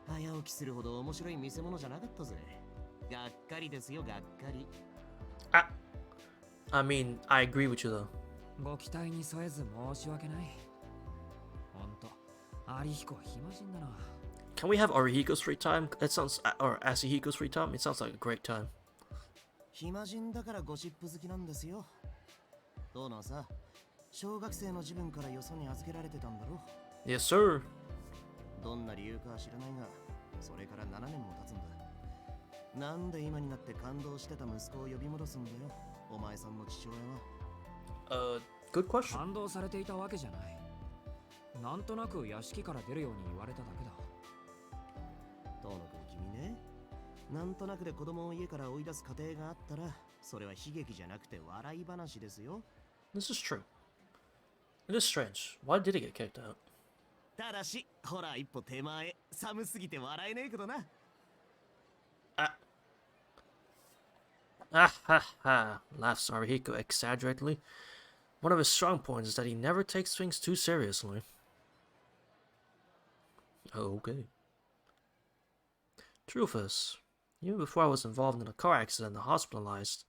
早起きするほど面白い見せ物じゃなかったぜ。がっかりですよ、がっかり。
I mean, I agree with you though.
ご期待に添えず申し訳ない。ほんと、有彦は暇人だな。
Can we have Arihiko's free time? Or Asahiko's free time? It sounds like a great time.
暇人だからゴシップ好きなんですよ。殿さ、小学生の自分からよそに預けられてたんだろ？
Yes, sir.
どんな理由かは知らないが、それから7年も経つんだ。なんで今になって感動してた息子を呼び戻すんだよ、お前さんの父親は。
Good question.
感動されていたわけじゃない。なんとなく屋敷から出るように言われただけだ。
遠野君、君ね。なんとなくで子供を家から追い出す過程があったら、それは悲劇じゃなくて笑い話ですよ。
This is true. It is strange. Why did he get kicked out?
ただし、ほら一歩手前、寒すぎて笑えねえけどな。
Ah ha ha, laughs Arihiko exaggeratedly. One of his strong points is that he never takes things too seriously. Okay. Truth is, even before I was involved in a car accident and hospitalized,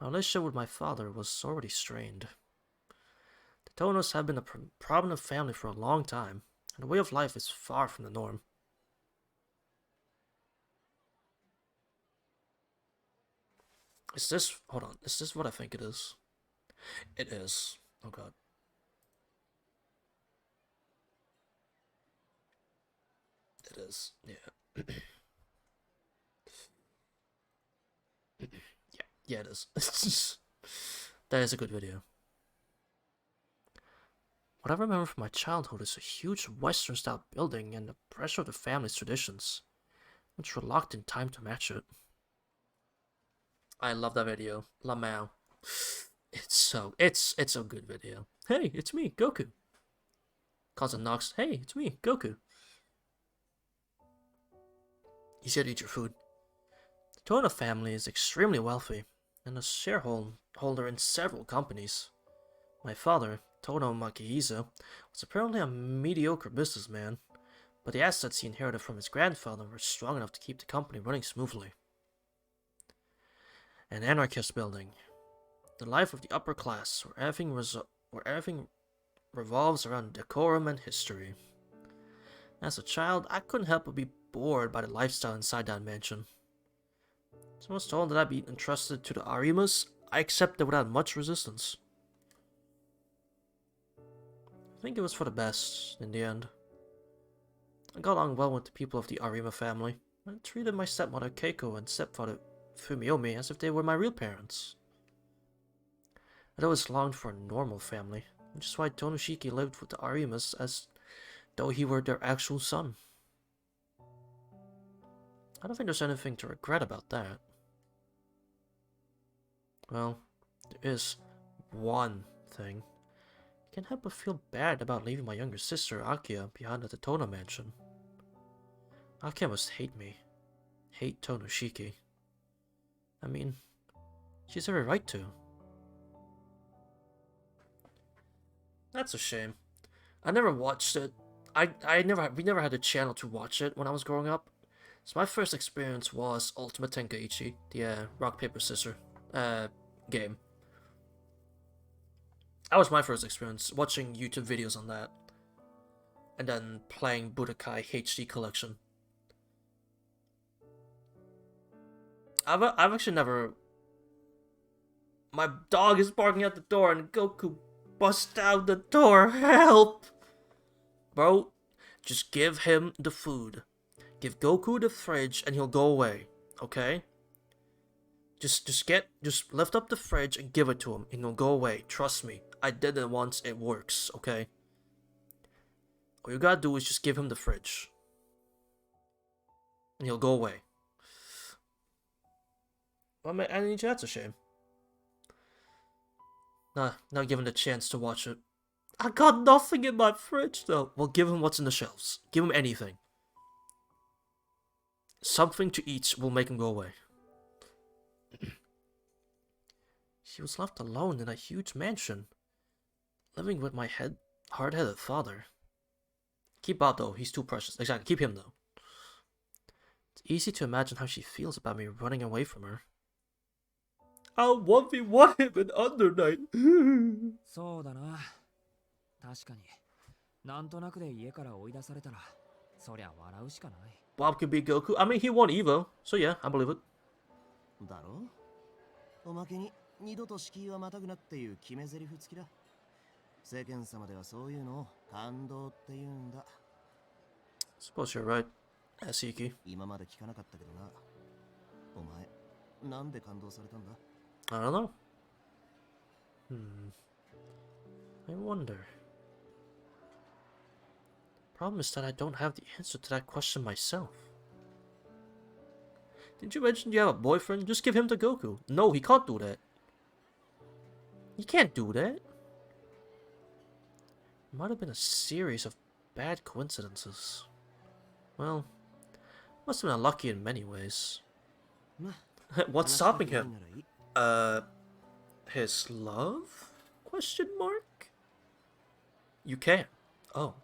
my relationship with my father was already strained. The Tonos have been a prominent family for a long time, And the way of life is far from the norm. Is this... Hold on. Is this what I think it is? It is. Oh god. It is. Yeah. Yeah, it is. That is a good video. What I remember from my childhood is a huge Western-style building and the pressure of the family's traditions, which were locked in time to match it. I love that video. Lamau. It's a good video. Hey, it's me, Goku. Cousin Nox. Hey, it's me, Goku. You should eat your food. The Tono family is extremely wealthy and a shareholder in several companies. My father, Tono Makihisa, was apparently a mediocre businessman, but the assets he inherited from his grandfather were strong enough to keep the company running smoothly. An anarchist building. The life of the upper class, where everything revolves around decorum and history. As a child, I couldn't help but be bored by the lifestyle inside that mansion. So I was told that I'd be entrusted to the Arimas. I accepted without much resistance. I think it was for the best, in the end. I got along well with the people of the Arima family. I treated my stepmother Keiko and stepfather Fumiomi as if they were my real parents. I'd always longed for a normal family, which is why Tonoshiki lived with the Arimas as though he were their actual son. I don't think there's anything to regret about that. Well, there is one thing. I can't help but feel bad about leaving my younger sister Akia behind at the Tono mansion. Akia must hate me. Hate Tonoshiki. I mean, she's every right to. That's a shame. I never watched it. We never had a channel to watch it when I was growing up. So my first experience was Ultimate Tenkaichi, the rock paper scissors game. That was my first experience, watching YouTube videos on that, and then playing Budokai HD Collection. I've actually never. My dog is barking at the door, and Goku busts out the door. Help, bro! Just give him the food. Give Goku the fridge, and he'll go away. Okay? Just lift up the fridge and give it to him, and he'll go away. Trust me, I did it once. It works. Okay? All you gotta do is just give him the fridge, and he'll go away. Well, man, that's a shame. Nah, not given the chance to watch it. I got nothing in my fridge though. Well, give him what's in the shelves. Give him anything. Something to eat will make him go away. She was left alone in a huge mansion, living with my hard-headed father. Keep out though, he's too precious. Exactly, keep him though. It's easy to imagine how she feels about me running away from her. I'll 1v1 him in Under Night.
そうだな。確かに。なんとなくで家から追い出されたら、そりゃ笑うしかない。
Bob could be Goku. I mean, he won Evo, so yeah, I believe it.
だろおまけに二度と敷居はまたぐなっていう決め台詞付きだ。世間様ではそういうのを感動って言うんだ。
Suppose you're right, Asiki.
今まで聞かなかったけどな。お前、なんで感動されたんだ
I don't know. I wonder. Problem is that I don't have the answer to that question myself. Didn't you mention you have a boyfriend? Just give him to Goku. No, he can't do that. He can't do that. It might have been a series of bad coincidences. Well, must have been unlucky in many ways. What's stopping him? His love? Question mark? You can. Oh.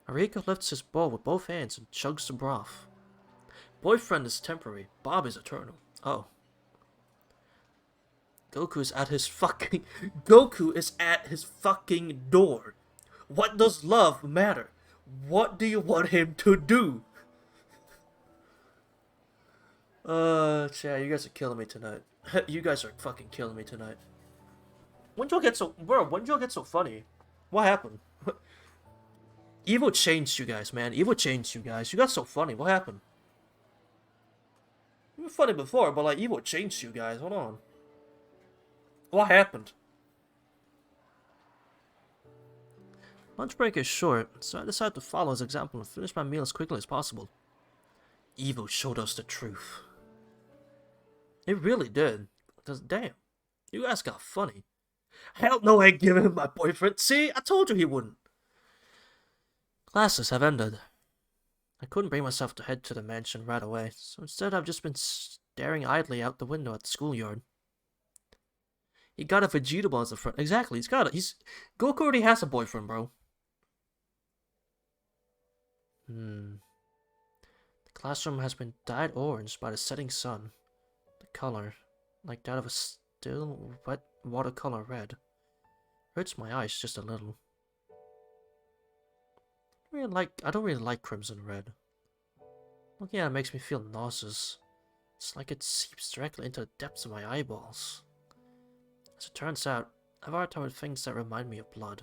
Arika lifts his bowl with both hands and chugs the broth. Boyfriend is temporary. Bob is eternal. Oh. Goku is at his fucking... Goku is at his fucking door. What does love matter? What do you want him to do? Chad, you guys are killing me tonight. You guys are fucking killing me tonight. When did y'all get so... Bro, when did y'all get so funny? What happened? Evo changed you guys, man. Evo changed you guys. You got so funny. What happened? You were funny before, but like, Evo changed you guys. Hold on. What happened? Lunch break is short, so I decided to follow his example and finish my meal as quickly as possible. Evo showed us the truth. It really did. Because, damn, you guys got funny. Hell no, I ain't giving him my boyfriend. See, I told you he wouldn't. Classes have ended. I couldn't bring myself to head to the mansion right away, so instead I've just been staring idly out the window at the schoolyard. He got a Vegeta ball as a friend. Exactly, Goku already has a boyfriend, bro. The classroom has been dyed orange by the setting sun. The color, like that of a still wet watercolor red, hurts my eyes just a little. I don't really like crimson red. Looking at it makes me feel nauseous. It's like it seeps directly into the depths of my eyeballs. As it turns out, I've already with things that remind me of blood.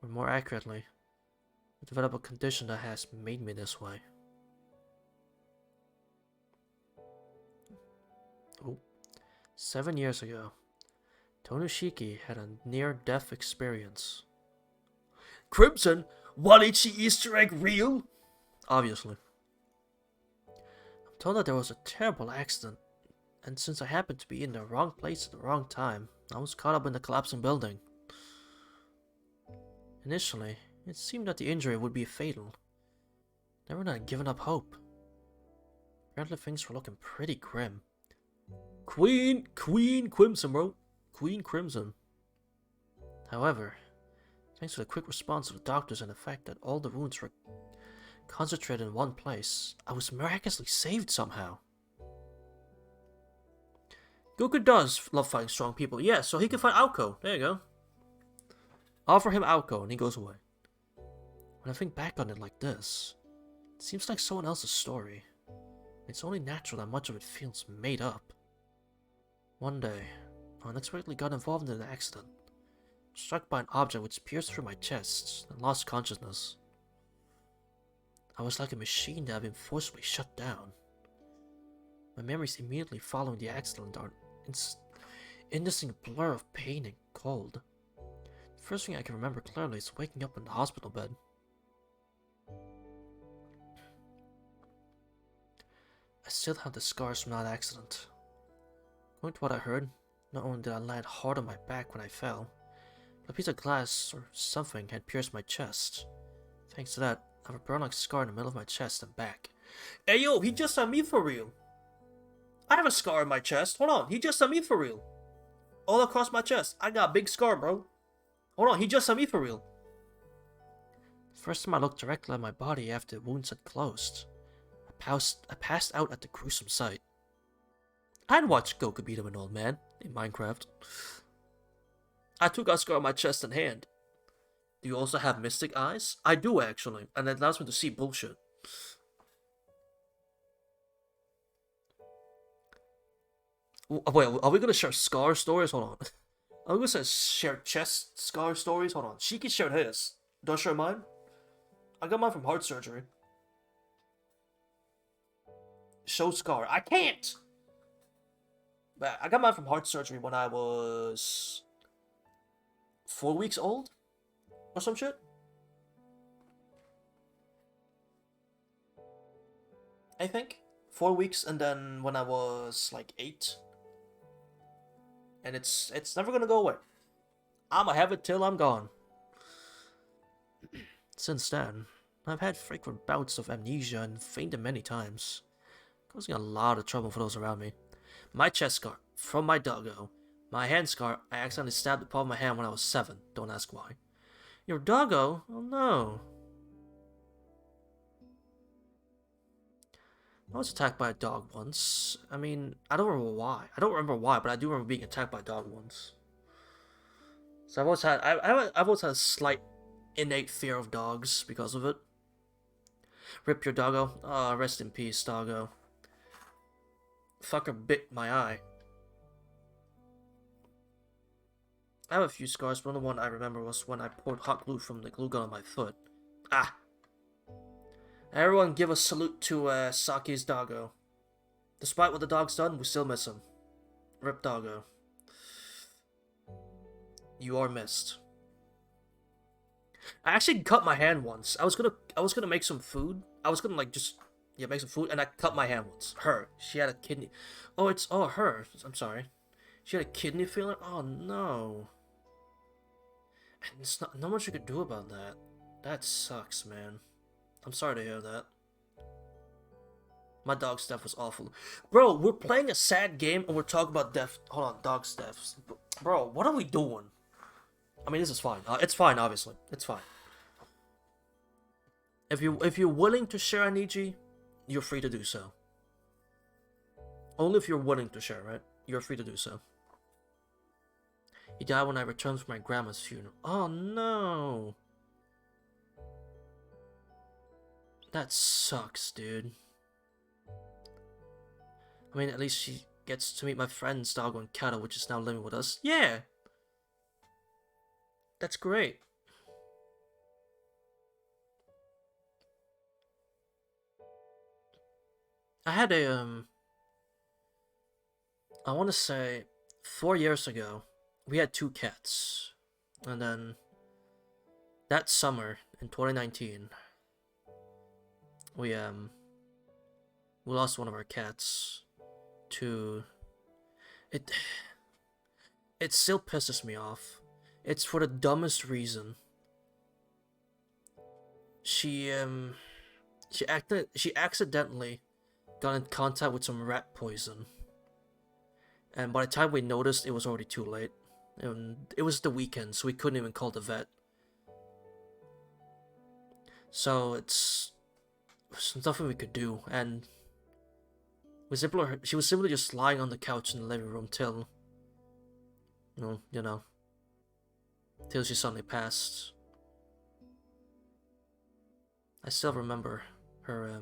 Or more accurately, I developed a condition that has made me this way. Oh. 7 years ago, Tonushiki had a near-death experience. Crimson? 1H Easter egg real? Obviously. I'm told that there was a terrible accident, and since I happened to be in the wrong place at the wrong time, I was caught up in the collapsing building. Initially, it seemed that the injury would be fatal. Never had given up hope. Apparently things were looking pretty grim. Queen Crimson, bro. Queen Crimson. However, thanks to the quick response of the doctors and the fact that all the wounds were concentrated in one place, I was miraculously saved somehow. Goku does love fighting strong people. Yeah, so he can fight Aoko. There you go. Offer him Aoko and he goes away. When I think back on it like this, it seems like someone else's story. It's only natural that much of it feels made up. One day, I unexpectedly got involved in an accident. Struck by an object which pierced through my chest and lost consciousness. I was like a machine that had been forcibly shut down. My memories immediately following the accident are an indistinct blur of pain and cold. The first thing I can remember clearly is waking up in the hospital bed. I still have the scars from that accident. According to what I heard, not only did I land hard on my back when I fell, but a piece of glass or something had pierced my chest. Thanks to that, I have a burn-like scar in the middle of my chest and back. Hey yo, he just saw me for real. I have a scar in my chest. Hold on, he just saw me for real. All across my chest, I got a big scar, bro. Hold on, he just saw me for real. The first time I looked directly at my body after the wounds had closed, I passed out at the gruesome sight. I'd watch Goku beat up an old man in Minecraft. I too got a scar on my chest and hand. Do you also have mystic eyes? I do actually, and it allows me to see bullshit. Wait, are we gonna share scar stories? Hold on. Are we gonna share chest scar stories? Hold on. Shiki shared his. Do I share mine? I got mine from heart surgery. Show scar. I can't! But I got mine from heart surgery when I was 4 weeks old? Or some shit? I think. 4 weeks, and then when I was like 8. And it's never gonna go away. I'ma have it till I'm gone. Since then, I've had frequent bouts of amnesia and fainted many times, causing a lot of trouble for those around me. My chest scar, from my doggo. My hand scar, I accidentally stabbed the palm of my hand when I was 7. Don't ask why. Your doggo? Oh no. I was attacked by a dog once. I mean, I don't remember why. I don't remember why, but I do remember being attacked by a dog once. So I've always had a slight innate fear of dogs because of it. Rip your doggo. Ah, rest in peace, doggo. Fucker bit my eye. I have a few scars, but the one I remember was when I poured hot glue from the glue gun on my foot. Ah! Everyone give a salute to Saki's doggo. Despite what the dog's done, we still miss him. Rip doggo. You are missed. I actually cut my hand once. I was gonna make some food. I was gonna like just make some food, and I cut my hand once. Her. She had a kidney. Oh her. I'm sorry. She had a kidney failure. Oh no. And it's not much you could do about that. That sucks, man. I'm sorry to hear that. My dog's death was awful. Bro, we're playing a sad game and we're talking about death. Hold on, dog's deaths. Bro, what are we doing? I mean, this is fine. It's fine, obviously. It's fine. If you're willing to share an EG, you're free to do so. Only if you're willing to share, right? You're free to do so. He died when I returned from my grandma's funeral. Oh no. That sucks, dude. I mean, at least she gets to meet my friend's dog on Kato, which is now living with us. Yeah! That's great. I had I want to say 4 years ago, we had 2 cats. And then that summer in 2019, we lost one of our cats to it still pisses me off. It's for the dumbest reason. She accidentally got in contact with some rat poison. And by the time we noticed, it was already too late. And it was the weekend, so we couldn't even call the vet. So there's nothing we could do, and she was simply just lying on the couch in the living room till, till she suddenly passed. I still remember her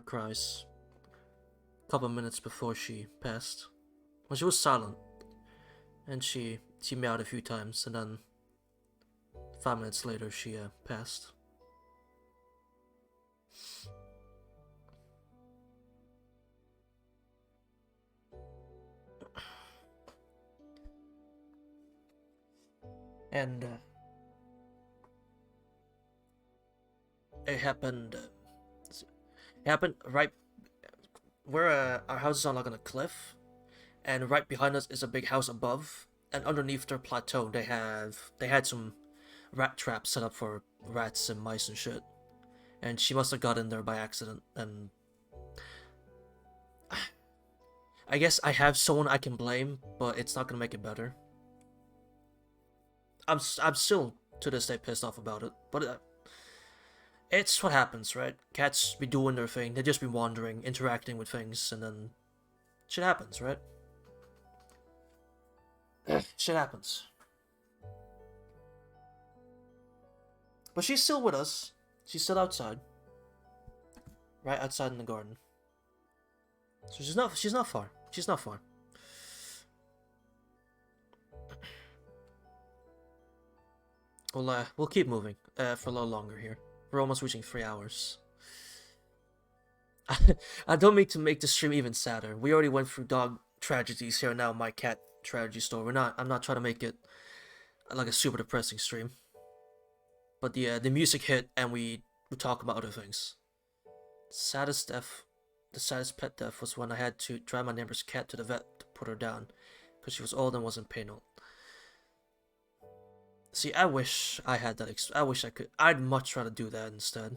cries. A couple of minutes before she passed. Well, she was silent, and she meowed a few times, and then 5 minutes later she passed. And it happened right where our house is on like on a cliff, and right behind us is a big house above, and underneath their plateau they had some rat traps set up for rats and mice and shit, and she must have got in there by accident. And I guess I have someone I can blame, but it's not gonna make it better. I'm still to this day pissed off about it, but it's what happens, right? Cats be doing their thing, they just be wandering, interacting with things, and then shit happens, right? Shit happens. But she's still with us. She's still outside. Right outside in the garden. So she's not far. She's not far. We'll keep moving for a little longer here. We're almost reaching 3 hours. I don't mean to make the stream even sadder. We already went through dog tragedies here, now my cat tragedy story. I'm not trying to make it like a super depressing stream. But the music hit and we talk about other things. The saddest pet death was when I had to drive my neighbor's cat to the vet to put her down because she was old and wasn't paying out. See, I wish I had that. I wish I could. I'd much rather do that instead.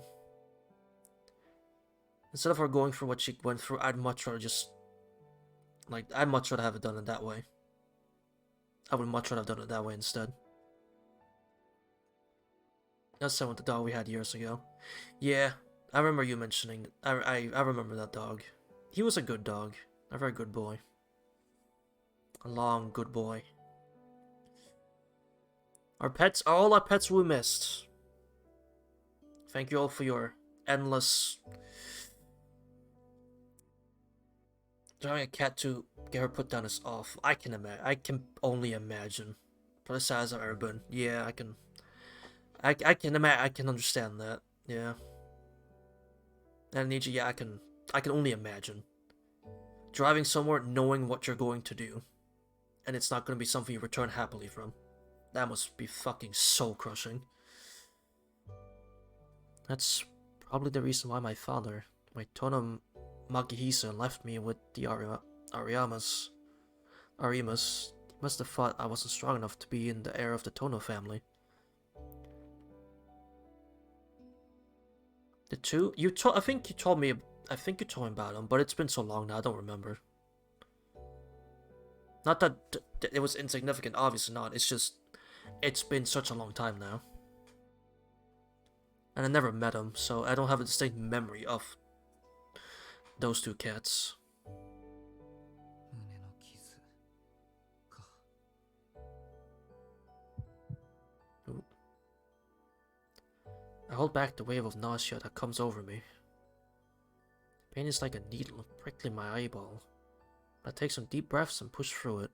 Instead of her going through what she went through, I'd much rather I'd much rather have it done in that way. I would much rather have done it that way instead. That's the same with the dog we had years ago. Yeah, I remember you mentioning. I remember that dog. He was a good dog. A very good boy. A long, good boy. Our pets, all our pets we missed. Thank you all for your endless... Trying a cat to get her put down is awful. I can only imagine. For the size of Urban, yeah, I can understand that. Yeah. And Nietzsche, yeah, I can only imagine. Driving somewhere knowing what you're going to do. And it's not going to be something you return happily from. That must be fucking soul crushing. That's probably the reason why my father, my Tono Makihisa, left me with the Arimas. He must have thought I wasn't strong enough to be in the heir of the Tono family. The two? I think you told me about them, but it's been so long now, I don't remember. Not that it was insignificant, obviously not. It's just, it's been such a long time now. And I never met them, so I don't have a distinct memory of those two cats. Ooh. I hold back the wave of nausea that comes over me. Pain is like a needle prickling my eyeball. I take some deep breaths and push through it.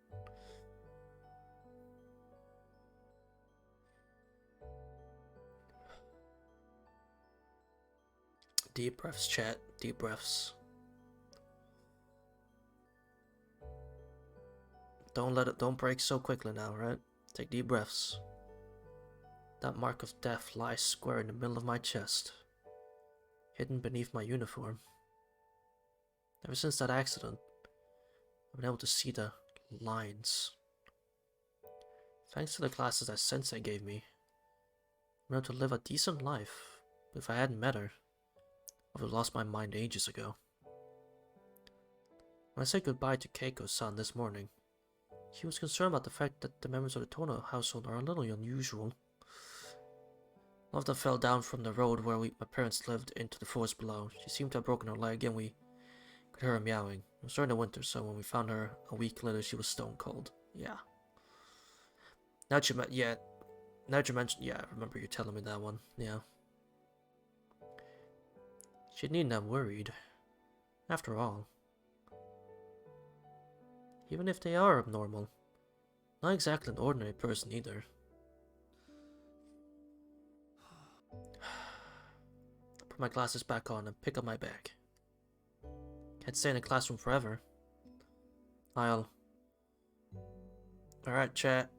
Deep breaths, chat. Deep breaths. Don't break so quickly now, right? Take deep breaths. That mark of death lies square in the middle of my chest, hidden beneath my uniform. Ever since that accident, I've been able to see the lines. Thanks to the glasses that Sensei gave me, I'm able to live a decent life. But if I hadn't met her, I would have lost my mind ages ago. When I said goodbye to Keiko-san this morning, she was concerned about the fact that the members of the Tono household are a little unusual. One of them fell down from the road where my parents lived into the forest below. She seemed to have broken her leg and we could hear her meowing. It was during the winter, so when we found her a week later, she was stone cold. Yeah. Now that you mentioned, yeah, I remember you telling me that one. Yeah. She needn't have worried. After all, even if they are abnormal, not exactly an ordinary person either. I put my glasses back on and pick up my bag. Can't stay in the classroom forever. Alright, chat.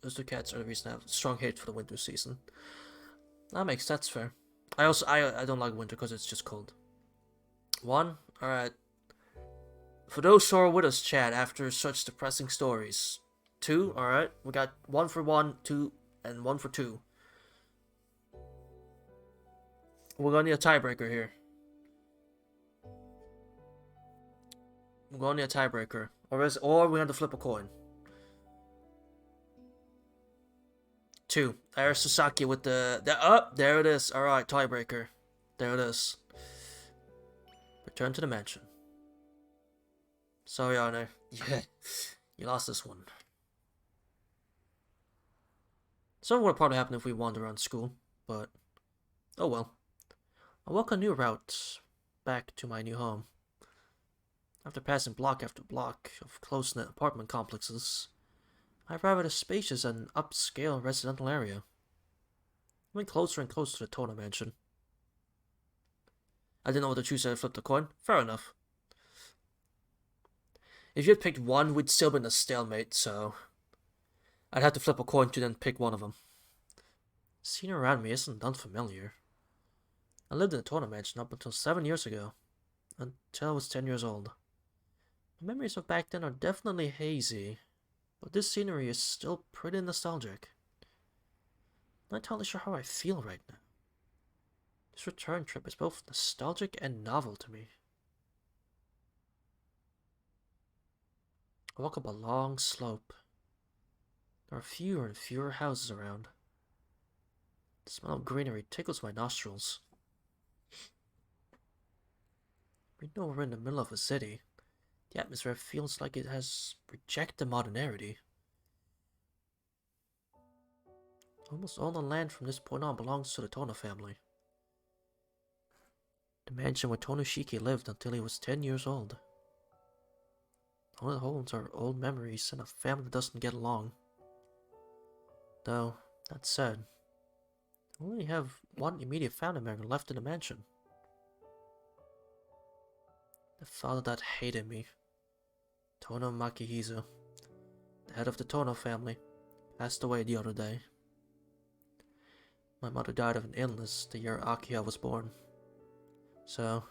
Those two cats are the reason I have strong hate for the winter season. That's fair. I don't like winter because it's just cold. One, alright. For those who are with us, chat, after such depressing stories. Two, alright. We got 1 for 1, 2, and 1 for 2. We're gonna need a tiebreaker here. We're gonna need a tiebreaker. Or we have to flip a coin. 2. There's Sasaki with the there it is. Alright, tiebreaker. There it is. Return to the mansion. Sorry, Arne. Yeah, you lost this one. Something would probably happen if we wandered around school, but oh well. I walk a new route back to my new home. After passing block after block of close-knit apartment complexes, I arrive at a spacious and upscale residential area. I'm getting closer and closer to the Tono mansion. I didn't know what to choose, so I flipped a coin. Fair enough. If you had picked one, we'd still be in a stalemate, so I'd have to flip a coin to then pick one of them. The scene around me isn't unfamiliar. I lived in a Tono mansion up until 7 years ago, until I was 10 years old. My memories of back then are definitely hazy, but this scenery is still pretty nostalgic. I'm not entirely sure how I feel right now. This return trip is both nostalgic and novel to me. I walk up a long slope. There are fewer and fewer houses around. The smell of greenery tickles my nostrils. We know we're in the middle of a city. The atmosphere feels like it has rejected modernity. Almost all the land from this point on belongs to the Tono family. The mansion where Tonoshiki lived until he was 10 years old. All it holds are old memories and a family that doesn't get along. Though, that said, I only have one immediate family member left in the mansion. The father that hated me, Tono Makihisa, the head of the Tono family, passed away the other day. My mother died of an illness the year Akiya was born. So,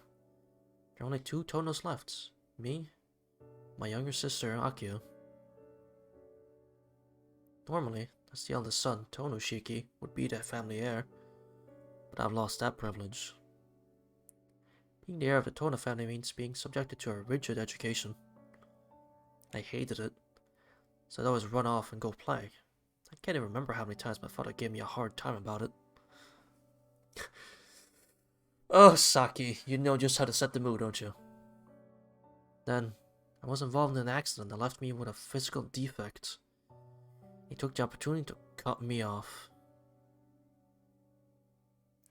there are only 2 Tonos left. Me, my younger sister, Akiya. Normally, as the eldest son, Tonoshiki would be the family heir, but I've lost that privilege. Being the heir of the Tono family means being subjected to a rigid education. I hated it, so I'd always run off and go play. I can't even remember how many times my father gave me a hard time about it. Oh, Saki, you know just how to set the mood, don't you? Then, I was involved in an accident that left me with a physical defect. He took the opportunity to cut me off.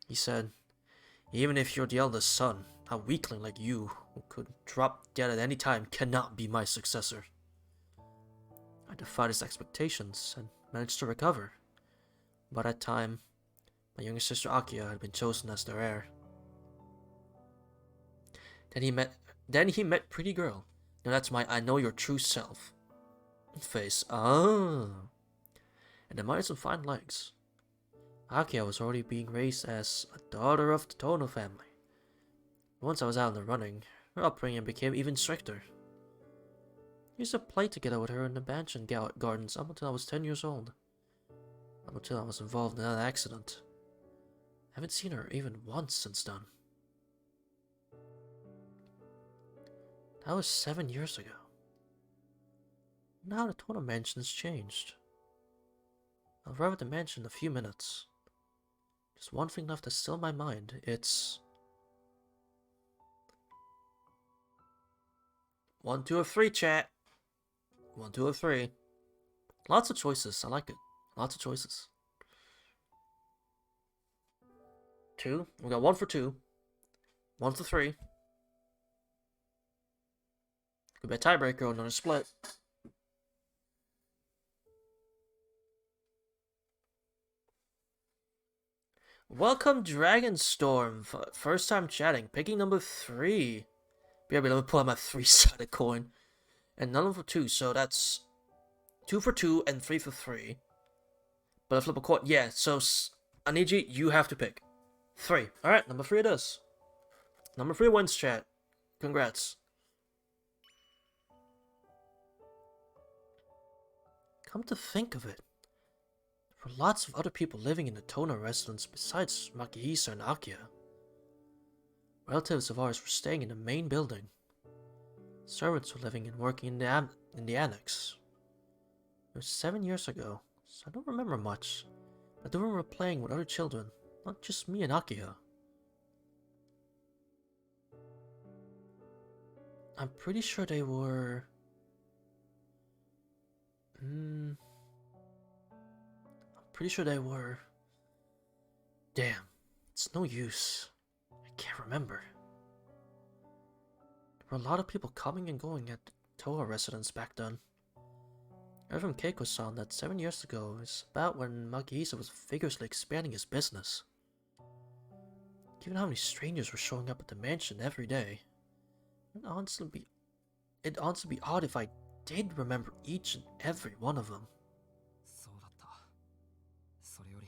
He said, even if you're the eldest son, a weakling like you, who could drop dead at any time, cannot be my successor. I defied his expectations and managed to recover. By that time, my younger sister Akiya had been chosen as their heir. Then he met Pretty Girl. Now that's my I know your true self face. Ah. And admired some fine legs. Akiya was already being raised as a daughter of the Tono family. Once I was out in the running, her upbringing became even stricter. I used to play together with her in the mansion gardens up until I was 10 years old. Up until I was involved in that accident. I haven't seen her even once since then. That was 7 years ago. Now the Tono mansion has changed. I'll arrive at the mansion in a few minutes. There's one thing left that's still in my mind. It's 1, 2, or 3, chat. 1, 2, or 3. Lots of choices. I like it. Lots of choices. 2. We got 1 for 2. 1 for 3. Could be a tiebreaker or another split. Welcome, Dragonstorm. First time chatting. Picking number 3. BRB, let me pull out my 3-sided coin. And none for 2, so that's 2 for 2 and 3 for 3. But I flip a coin. Yeah, so Aniji, you have to pick 3. Alright, number 3 it is. Number 3 wins, chat. Congrats. Come to think of it, there were lots of other people living in the Tono residence besides Makihisa and Akiya. Relatives of ours were staying in the main building. Servants were living and working in the annex. It was 7 years ago, so I don't remember much. I do remember playing with other children, not just me and Akiya. I'm pretty sure they were... I'm pretty sure they were... Damn, it's no use. I can't remember. There were a lot of people coming and going at the Toa residence back then. I heard from Keiko-san that 7 years ago is about when Makihisa was vigorously expanding his business. Given how many strangers were showing up at the mansion every day, it'd honestly be odd if I did remember each and every one of them.
そうだった。それより、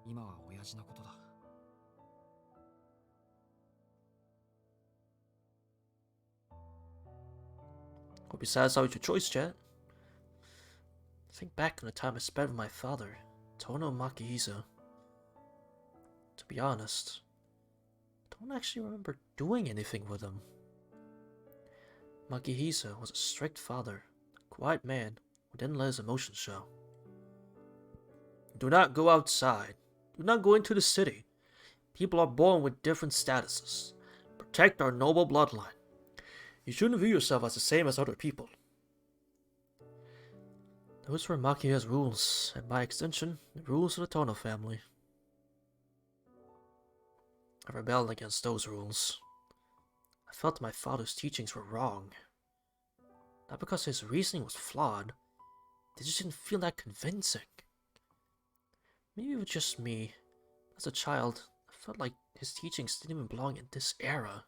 今は親父のことだ。
Hope you're satisfied with your choice, chat. Think back on the time I spent with my father, Tono Makihisa. To be honest, I don't actually remember doing anything with him. Makihisa was a strict father, a quiet man who didn't let his emotions show. Do not go outside. Do not go into the city. People are born with different statuses. Protect our noble bloodline. You shouldn't view yourself as the same as other people. Those were Makiya's rules, and by extension, the rules of the Tono family. I rebelled against those rules. I felt my father's teachings were wrong. Not because his reasoning was flawed, they just didn't feel that convincing. Maybe it was just me. As a child, I felt like his teachings didn't even belong in this era.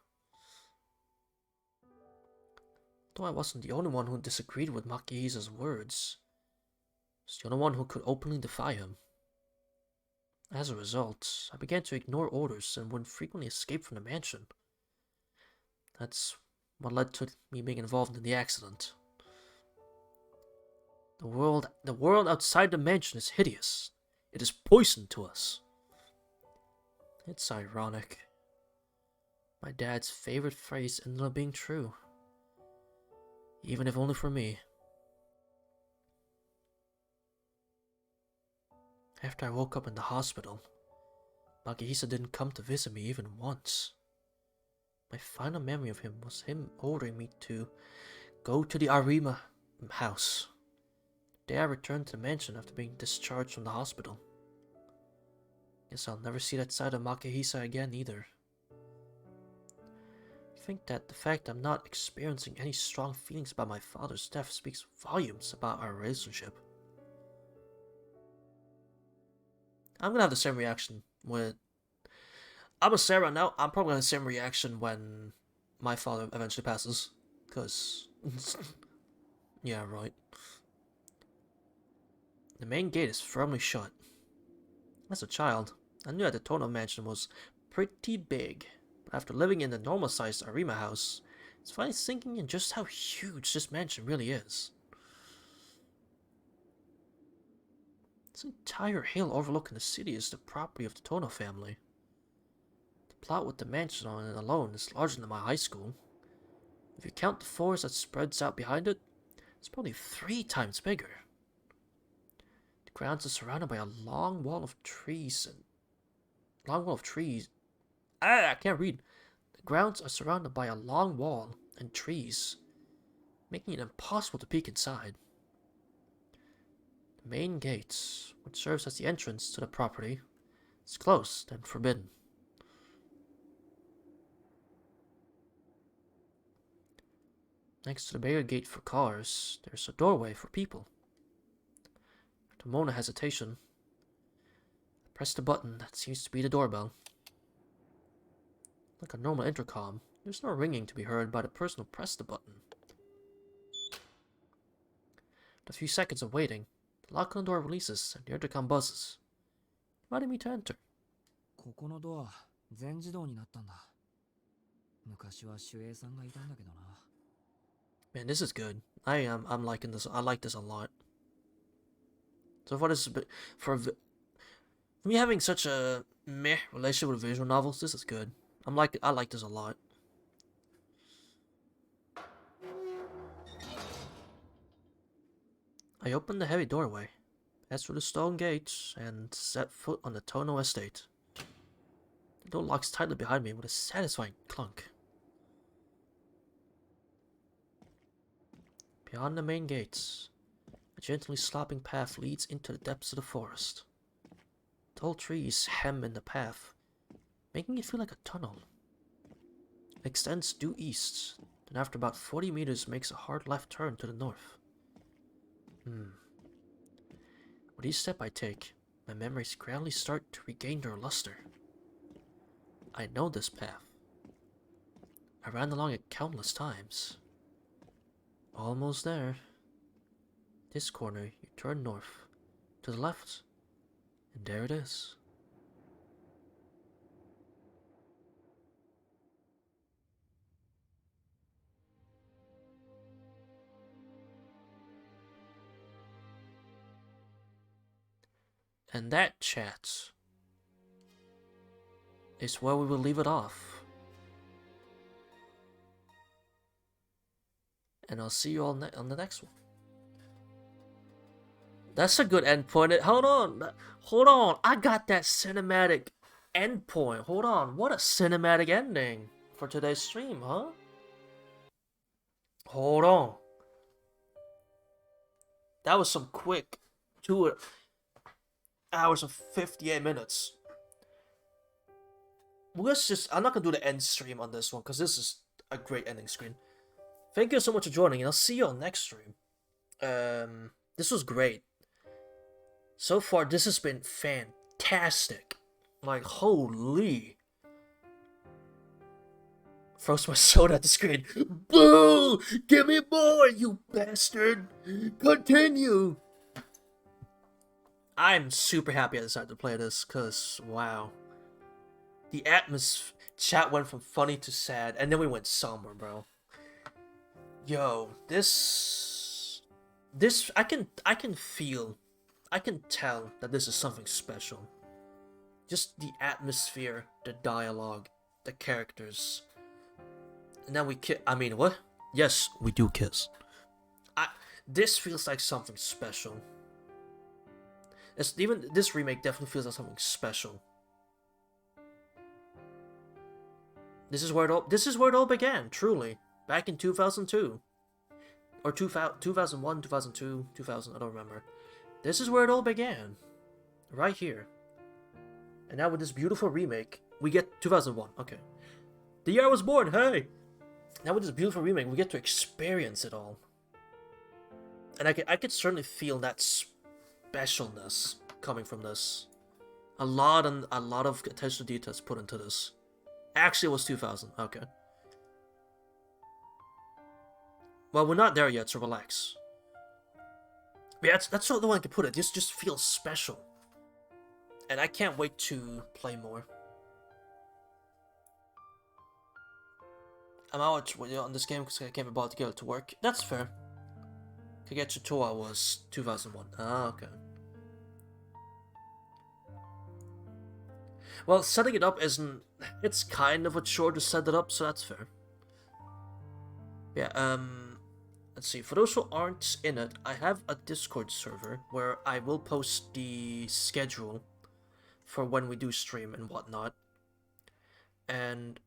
Though I wasn't the only one who disagreed with Makihisa's words, I was the only one who could openly defy him. As a result, I began to ignore orders and would frequently escape from the mansion. That's what led to me being involved in the accident. The world outside the mansion is hideous. It is poison to us. It's ironic. My dad's favorite phrase ended up being true. Even if only for me. After I woke up in the hospital, Makihisa didn't come to visit me even once. My final memory of him was him ordering me to go to the Arima house. The day I returned to the mansion after being discharged from the hospital. Guess I'll never see that side of Makihisa again either. I think that the fact I'm not experiencing any strong feelings about my father's death speaks volumes about our relationship. I'm gonna have the same reaction with... I'm a Sarah now. I'm probably gonna have the same reaction when my father eventually passes. Because... yeah, right. The main gate is firmly shut. As a child, I knew that the Tono mansion was pretty big. But after living in the normal-sized Arima house, it's finally sinking in just how huge this mansion really is. This entire hill overlooking the city is the property of the Tono family. The plot with the mansion on it alone is larger than my high school. If you count the forest that spreads out behind it, it's probably 3 times bigger. The grounds are surrounded by a long wall of trees I can't read. The grounds are surrounded by a long wall and trees, making it impossible to peek inside. The main gate, which serves as the entrance to the property, is closed and forbidden. Next to the bigger gate for cars, there's a doorway for people. After a moment of hesitation, I press the button that seems to be the doorbell. Like a normal intercom, there's no ringing to be heard by the person who pressed the button. After a few seconds of waiting, the lock on the door releases and the intercom buzzes, inviting me to enter.
ここのドア全自動になったんだ。昔は守衛さんがいたんだけどな。
Man, this is good. I'm liking this. I like this a lot. So far, this is a bit for me having such a meh relationship with visual novels. This is good. I like this a lot. I opened the heavy doorway, passed through the stone gates, and set foot on the Tono estate. The door locks tightly behind me with a satisfying clunk. Beyond the main gates, a gently sloping path leads into the depths of the forest. Tall trees hem in the path, making it feel like a tunnel. It extends due east, then after about 40 meters makes a hard left turn to the north. With each step I take, my memories gradually start to regain their luster. I know this path. I ran along it countless times. Almost there. This corner, you turn north, to the left, and there it is. And that, chat, is where we will leave it off. And I'll see you all on the next one. That's a good endpoint. Hold on. Hold on. I got that cinematic endpoint. Hold on. What a cinematic ending for today's stream, huh? Hold on. That was some quick 2 hours and 58 minutes. Let's just... I'm not going to do the end stream on this one because this is a great ending screen. Thank you so much for joining, and I'll see you on next stream. This was great. So far, this has been fantastic. Like, holy. Throws my soda at the screen. Boo! Give me more, you bastard! Continue! I'm super happy I decided to play this, because, wow. The atmosphere... Chat went from funny to sad, and then we went somber, bro. Yo, this... I can feel... I can tell that this is something special. Just the atmosphere, the dialogue, the characters. And then we kiss. I mean, what? Yes, we do kiss. This feels like something special. Even this remake definitely feels like something special. This is where it all began, truly. Back in 2002. Or 2001, 2002, 2000, I don't remember. This is where it all began. Right here. And now with this beautiful remake, we get 2001. Okay. The year I was born, hey! Now with this beautiful remake, we get to experience it all. And I could certainly feel that specialness coming from this. A lot of attention to details put into this. Actually, it was 2000. Okay. Well, we're not there yet, so relax. Yeah, that's the way I can put it. This just feels special. And I can't wait to play more. I'm out on this game because I can't be bothered to get it to work. That's fair. Kagetsu Toa was 2001. Ah, okay. Well, setting it up isn't... It's kind of a chore to set it up, so that's fair. Yeah, let's see. For those who aren't in it, I have a Discord server where I will post the schedule for when we do stream and whatnot. And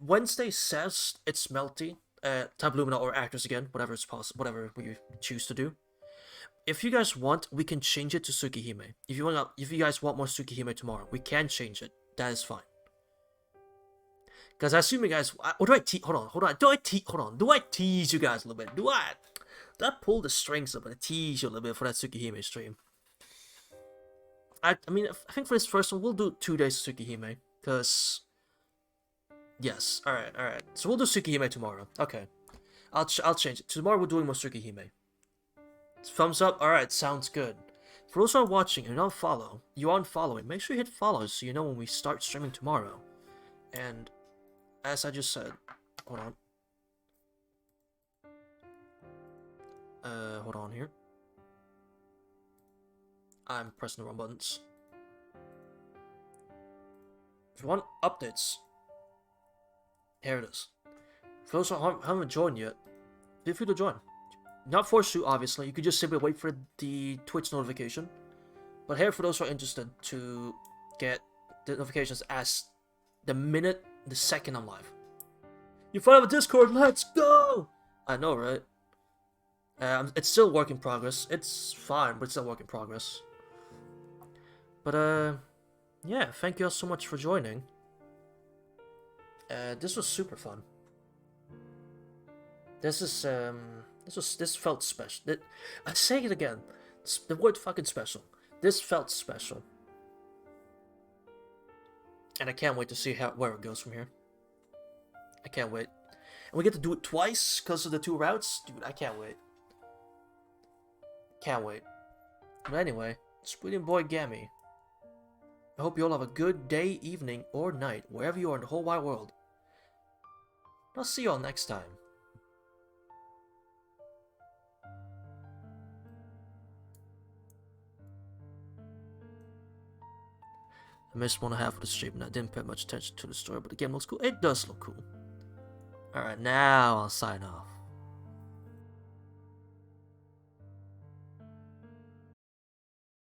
Wednesday says it's Melty, Type Lumina or Actors again, whatever it's possible, whatever we choose to do. If you guys want, we can change it to Tsukihime. If you guys want more Tsukihime tomorrow, we can change it. That is fine. Because I assume you guys... Or do I tease... Hold on. Do I tease you guys a little bit? Do I pull the strings a little bit? Tease you a little bit for that Tsukihime stream? I mean, I think for this first one, we'll do 2 days of Tsukihime. Because... Yes. Alright. So we'll do Tsukihime tomorrow. Okay. I'll change it. Tomorrow we're doing more Tsukihime. Thumbs up? Alright, sounds good. For those who are watching and don't follow, you aren't following, make sure you hit follow so you know when we start streaming tomorrow. And... as I just said, hold on here. I'm pressing the wrong buttons. If you want updates, here it is. For those who haven't joined yet, feel free to join. Not forced to, obviously. You could just simply wait for the Twitch notification. But here, for those who are interested to get the notifications as the second I'm live. You finally have a Discord, let's go! I know, right? It's still work in progress. It's fine, but it's still work in progress. But, yeah, thank you all so much for joining. This was super fun. This felt special. I say it again. The word fucking special. This felt special. And I can't wait to see where it goes from here. I can't wait. And we get to do it twice because of the 2 routes. Dude, I can't wait. Can't wait. But anyway, it's Brilliant Boy Gammy. I hope you all have a good day, evening, or night, wherever you are in the whole wide world. I'll see you all next time. I missed 1.5 of the stream and I didn't pay much attention to the story, but the game looks cool. It does look cool. Alright, now I'll sign off.